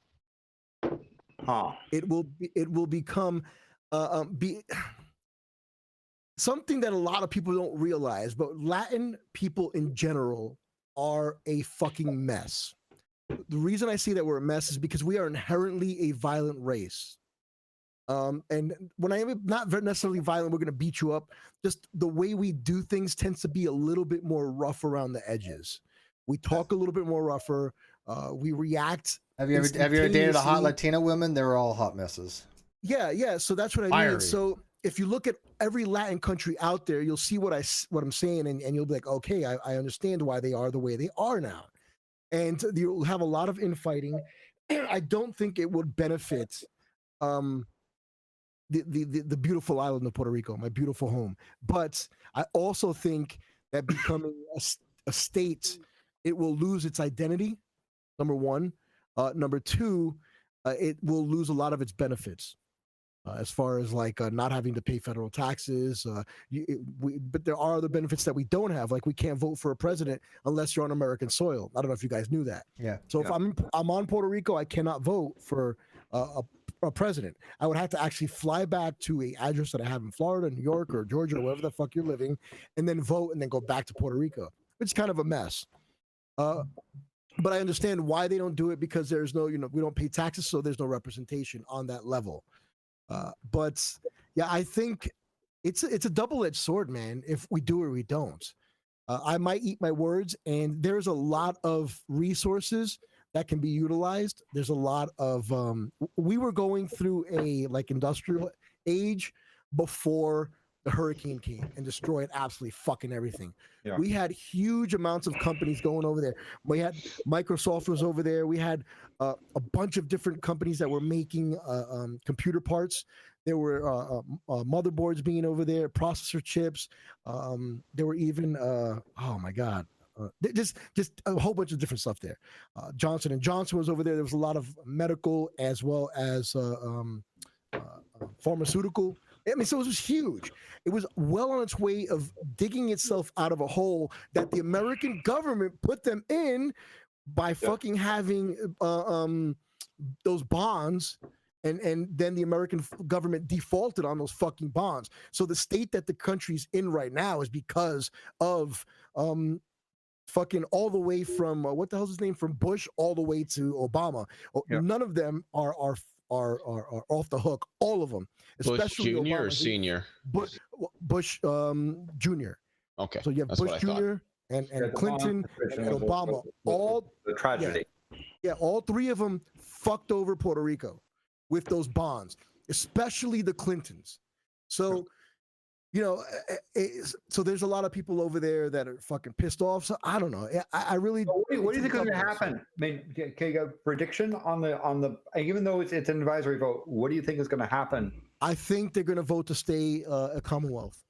Speaker 7: it will become something that a lot of people don't realize, but Latin people in general are a fucking mess. The reason I say that we're a mess is because we are inherently a violent race. And when I am not necessarily violent, we're going to beat you up. Just the way we do things tends to be a little bit more rough around the edges. We talk a little bit more rougher. We react.
Speaker 1: Have you ever dated a hot Latina woman? They're all hot messes.
Speaker 7: Yeah. So that's what I mean. So if you look at every Latin country out there, you'll see what I'm saying, and you'll be like, okay, I understand why they are the way they are now. And you'll have a lot of infighting. I don't think it would benefit the beautiful island of Puerto Rico, my beautiful home. But I also think that becoming a state, it will lose its identity, number one. Number two, it will lose a lot of its benefits. As far as like not having to pay federal taxes, but there are other benefits that we don't have. Like we can't vote for a president unless you're on American soil. I don't know if you guys knew that.
Speaker 1: Yeah.
Speaker 7: So if I'm on Puerto Rico, I cannot vote for a president. I would have to actually fly back to a address that I have in Florida, New York, or Georgia, or wherever the fuck you're living, and then vote, and then go back to Puerto Rico. It's kind of a mess. But I understand why they don't do it, because there's no, we don't pay taxes, so there's no representation on that level. But yeah, I think it's a double-edged sword, man. If we do or we don't, I might eat my words. And there's a lot of resources that can be utilized. There's a lot of we were going through a industrial age before the hurricane came and destroyed absolutely fucking everything. Yeah. We had huge amounts of companies going over there. We had Microsoft was over there. We had a bunch of different companies that were making computer parts. There were motherboards being over there, processor chips. There were even oh my god, just a whole bunch of different stuff there. Johnson & Johnson was over there. There was a lot of medical as well as pharmaceutical. I mean, so it was huge. It was well on its way of digging itself out of a hole that the American government put them in by fucking having those bonds, and then the American government defaulted on those fucking bonds. So the state that the country's in right now is because of fucking all the way from what the hell's his name, from Bush all the way to Obama. None of them are off the hook. All of them, especially
Speaker 6: Bush Jr.
Speaker 7: Obama,
Speaker 6: or Senior?
Speaker 7: Bush Jr.
Speaker 6: Okay,
Speaker 7: so you have Bush Jr. and Clinton and Obama. All
Speaker 3: the tragedy.
Speaker 7: Yeah, all three of them fucked over Puerto Rico with those bonds, especially the Clintons. So. So there's a lot of people over there that are fucking pissed off. So I don't know. I really.
Speaker 3: What do you think is going to happen? I mean, can you get a prediction on the? Even though it's an advisory vote, what do you think is going to happen?
Speaker 7: I think they're going to vote to stay a Commonwealth.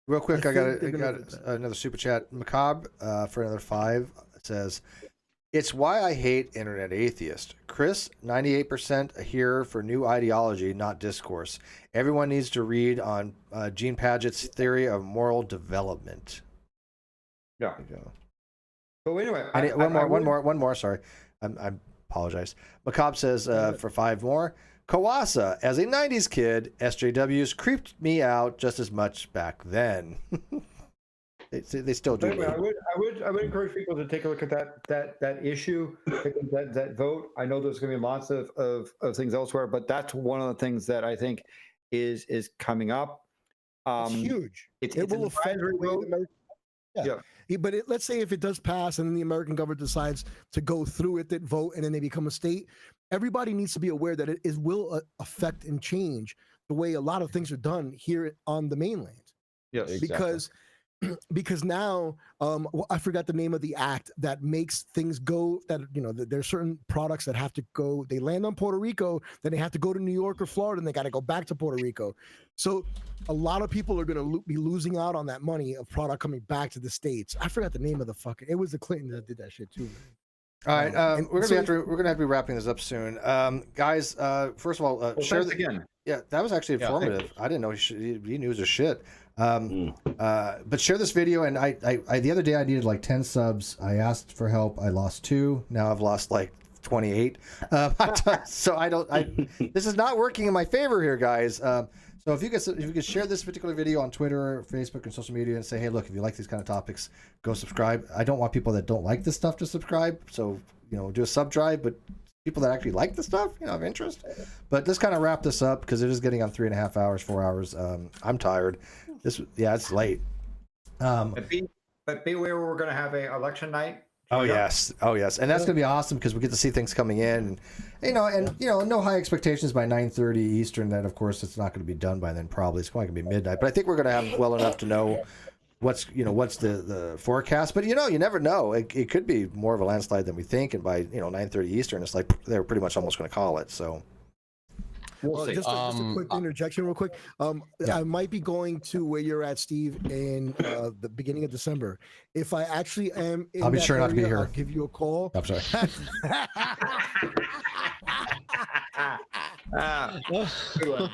Speaker 1: Real quick, I got another super chat. Macabre for another 5 says, "It's why I hate internet atheist. Chris, 98% here for new ideology, not discourse. Everyone needs to read on Gene Padgett's theory of moral development."
Speaker 3: Yeah. But anyway,
Speaker 1: one more. Sorry, I apologize. Macabre says for 5 more. Kawasa, as a 90s kid, SJWs creeped me out just as much back then. They still do.
Speaker 3: Anyway, I would encourage people to take a look at that issue, that vote. I know there's going to be lots of things elsewhere, but that's one of the things that I think is coming up.
Speaker 7: It's huge. It will affect the way American. Yeah. But let's say if it does pass and then the American government decides to go through with it, vote, and then they become a state, everybody needs to be aware that it will affect and change the way a lot of things are done here on the mainland.
Speaker 3: Yes,
Speaker 7: exactly. Because now I forgot the name of the act that makes things go, that there's certain products that have to go, they land on Puerto Rico, then they have to go to New York or Florida, and they got to go back to Puerto Rico. So a lot of people are going to be losing out on that money of product coming back to the States. I forgot the name of the fucking, it was the Clinton that did that shit too, man.
Speaker 1: All right, we're gonna have to be wrapping this up soon, guys. First of all, share again. Yeah, that was actually informative. I didn't know he knew his shit. But share this video, and I the other day I needed like 10 subs. I asked for help. I lost 2. Now I've lost like 28. So this is not working in my favor here, guys. So if you could share this particular video on Twitter, Facebook, and social media, and say, hey, look, if you like these kind of topics, go subscribe. I don't want people that don't like this stuff to subscribe. So do a sub drive, but people that actually like the stuff, have interest. But let's kind of wrap this up because it is getting on 3.5 hours, 4 hours. I'm tired. It's late.
Speaker 3: But beware, we're going to have a election night.
Speaker 1: Oh yes, and that's going to be awesome because we get to see things coming in, and no high expectations by 9:30 Eastern. That of course it's not going to be done by then. Probably it's probably going to be midnight. But I think we're going to have well enough to know what's the forecast. But you never know. It could be more of a landslide than we think, and by 9:30 Eastern, it's like they're pretty much almost going to call it. So.
Speaker 7: We'll just a quick interjection real quick. I might be going to where you're at, Steve, in the beginning of December. If I actually am in
Speaker 1: I'll be
Speaker 7: that
Speaker 1: sure
Speaker 7: area,
Speaker 1: not to be here.
Speaker 7: I'll give you a call.
Speaker 1: I'm sorry.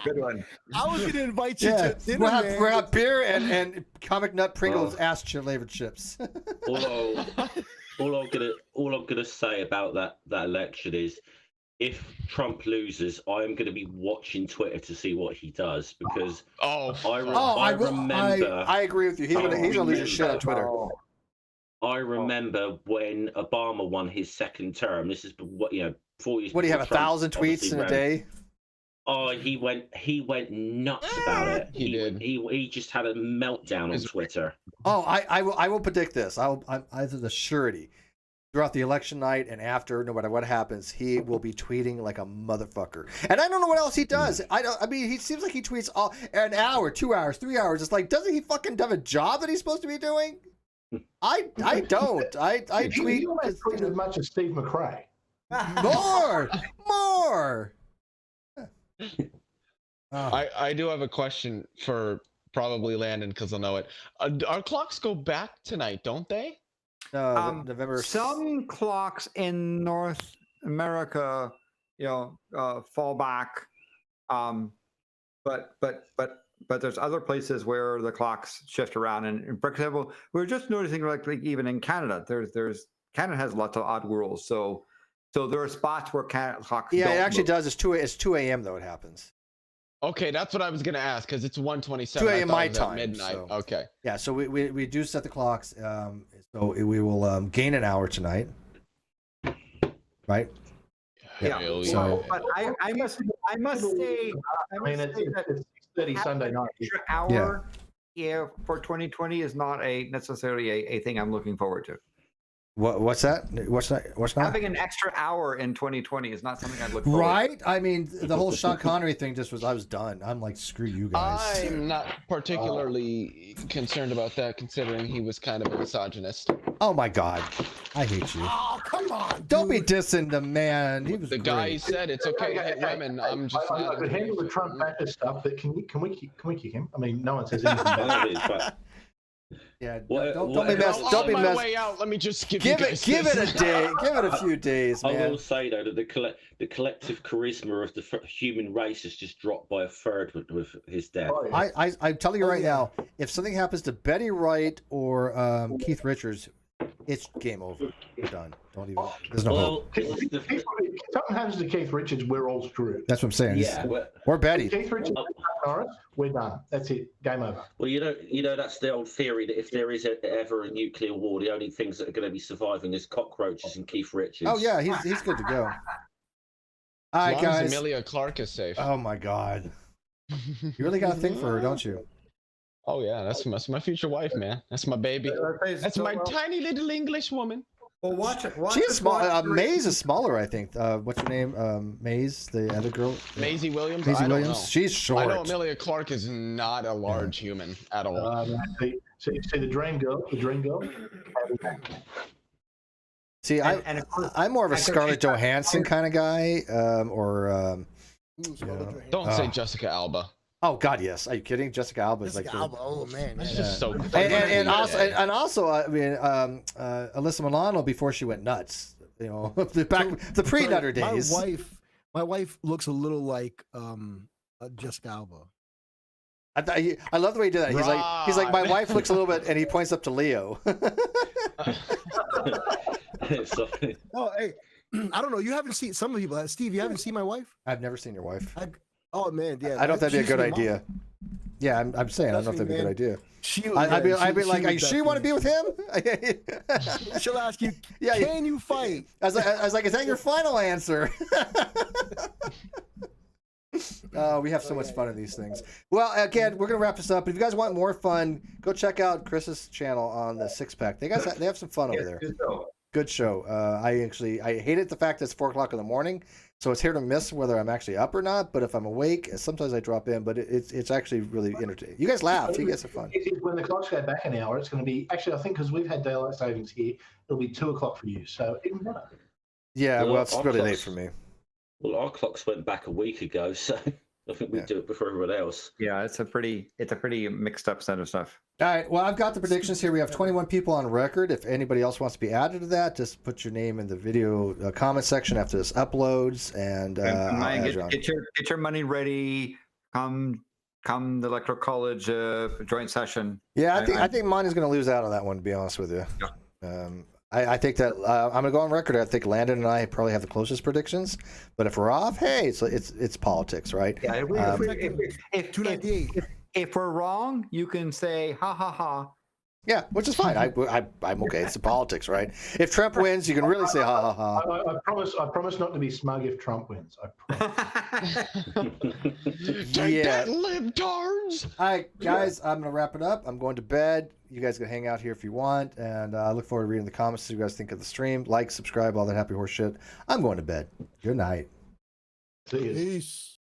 Speaker 3: Good one.
Speaker 7: I was going to invite you to dinner, man.
Speaker 1: We'll have beer and Comic Nut Pringles ass flavored chips.
Speaker 9: all I'm gonna say about that election is, if Trump loses, I'm going to be watching Twitter to see what he does because I remember.
Speaker 1: I agree with you. He's gonna lose his shit on Twitter.
Speaker 9: I remember when Obama won his second term. This is 4 years.
Speaker 1: What do you have? 1,000 tweets in a day?
Speaker 9: Oh, he went nuts about it. He did. He just had a meltdown on Twitter.
Speaker 1: Oh, I will predict this. I'm the surety. Throughout the election night and after, no matter what happens, he will be tweeting like a motherfucker. And I don't know what else he does. I mean, he seems like he tweets an hour, 2 hours, 3 hours. It's like, doesn't he fucking have a job that he's supposed to be doing? I don't. I tweet.
Speaker 2: You almost tweet as much as Steve McRae.
Speaker 1: More.
Speaker 6: I do have a question for probably Landon because I'll know it. Our clocks go back tonight, don't they?
Speaker 1: November.
Speaker 3: Some clocks in North America, fall back, but there's other places where the clocks shift around. And for example, we're just noticing like even in Canada, Canada has lots of odd rules. So there are spots where Canada clocks.
Speaker 1: Yeah,
Speaker 3: don't
Speaker 1: it actually
Speaker 3: move.
Speaker 1: does. It's 2 a.m. though. It happens.
Speaker 6: Okay, that's what I was gonna ask because it's 1:27.
Speaker 1: 2 a.m. my time.
Speaker 6: Midnight.
Speaker 1: So,
Speaker 6: okay.
Speaker 1: Yeah, so we do set the clocks. So we will gain an hour tonight, right?
Speaker 3: Yeah.
Speaker 1: So,
Speaker 3: but I must say,
Speaker 2: it's 6:30 Sunday night.
Speaker 3: Extra hour, for 2020 is not necessarily a thing I'm looking forward to.
Speaker 1: What's that? What's not?
Speaker 3: Having an extra hour in 2020 is not something I'd look forward
Speaker 1: right? I mean, the whole Sean Connery thing I was done. I'm like, screw you guys.
Speaker 6: I'm not particularly concerned about that, considering he was kind of a misogynist.
Speaker 1: Oh my God, I hate you.
Speaker 7: Oh, come on.
Speaker 1: Don't be dissing the man. He was
Speaker 6: the guy said it's okay to hit women. I'm just.
Speaker 2: I could handle the Trump banter stuff, but can we kick him? I mean, no one says anything about it.
Speaker 9: But
Speaker 1: yeah,
Speaker 9: don't
Speaker 1: be messed. Don't be messed.
Speaker 6: Way out. Let me just give
Speaker 1: it a day. Give it a few days, man.
Speaker 9: I will say though that the collective charisma of the human race has just dropped by a third with his death.
Speaker 1: I'm telling you right now, if something happens to Betty Wright or Keith Richards, it's game over. We're done. Don't even. There's no hope.
Speaker 2: If something happens to Keith Richards, we're all screwed.
Speaker 1: That's what I'm saying.
Speaker 9: Yeah,
Speaker 1: or Betty.
Speaker 2: Keith Richards, Norris, we're done. That's it. Game over.
Speaker 9: Well, that's the old theory that if there is ever a nuclear war, the only things that are going to be surviving is cockroaches and Keith Richards.
Speaker 1: Oh yeah, he's good to go. All right,
Speaker 6: as
Speaker 1: guys.
Speaker 6: Amelia Clark is safe.
Speaker 1: Oh my God. You really got to think for her, don't you?
Speaker 6: Oh yeah, that's my future wife, man. That's my baby. That's my tiny little English woman.
Speaker 3: Well, watch it.
Speaker 1: She's small. Maze is smaller, I think. What's her name? Maze, the other girl.
Speaker 6: Maisie Williams.
Speaker 1: Maisie
Speaker 6: I don't
Speaker 1: Williams.
Speaker 6: know.
Speaker 1: She's short.
Speaker 6: I know Amelia Clark is not a large human at all.
Speaker 2: See the dream girl. The dream girl.
Speaker 1: See, I'm more of a Scarlett Johansson kind of guy,
Speaker 6: Don't say Jessica Alba.
Speaker 1: Oh God, yes. Are you kidding? Jessica Alba is like.
Speaker 7: Oh man,
Speaker 6: that's just so.
Speaker 1: And also, I mean, Alyssa Milano before she went nuts. The pre-nutter days.
Speaker 7: My wife looks a little like Jessica Alba.
Speaker 1: I love the way he did that. He's like, my wife looks a little bit, and he points up to Leo.
Speaker 7: Oh, hey, I don't know. You haven't seen some people. Steve, you haven't seen my wife?
Speaker 1: I've never seen your wife.
Speaker 7: Oh man, yeah.
Speaker 1: I don't think that'd be a good idea. Yeah, I'm saying I don't know if that'd be a good idea. I'd be like, you sure you want to be with him?
Speaker 7: She'll ask you, can you fight?
Speaker 1: I was like, is that your final answer? We have so much fun in these things. Well, again, we're gonna wrap this up. If you guys want more fun, go check out Chris's channel on the Six Pack. They have some fun over there. Good show. I hated the fact that it's 4:00 in the morning, so it's here to miss whether I'm actually up or not. But if I'm awake, sometimes I drop in. But it's actually really entertaining. You guys laugh. You guys have fun.
Speaker 2: When the clocks go back an hour, it's going to be actually. I think because we've had daylight savings here, it'll be 2:00 for you. So even better.
Speaker 1: Yeah, well, it's really late for me.
Speaker 9: Well, our clocks went back a week ago, so I think we do it before everyone else.
Speaker 3: Yeah, it's a pretty mixed up set of stuff.
Speaker 1: All right. Well, I've got the predictions here. We have 21 people on record. If anybody else wants to be added to that, just put your name in the video comment section after this uploads, and
Speaker 3: get your money ready. Come the Electoral College joint session.
Speaker 1: Yeah, I think mine is going to lose out on that one. To be honest with you.
Speaker 3: Yeah.
Speaker 1: I think that I'm going to go on record. I think Landon and I probably have the closest predictions. But if we're off, hey, it's politics, right?
Speaker 3: Yeah. If we're wrong, you can say ha ha ha.
Speaker 1: Yeah, which is fine. I'm okay. It's the politics, right? If Trump wins, you can really say ha ha ha.
Speaker 2: I promise not to be smug if Trump wins. I promise.
Speaker 6: Take that, libtards!
Speaker 1: All right, guys, I'm going to wrap it up. I'm going to bed. You guys can hang out here if you want, and I look forward to reading the comments. What you guys think of the stream? Like, subscribe, all that happy horse shit. I'm going to bed. Good night.
Speaker 2: See you.
Speaker 7: Peace.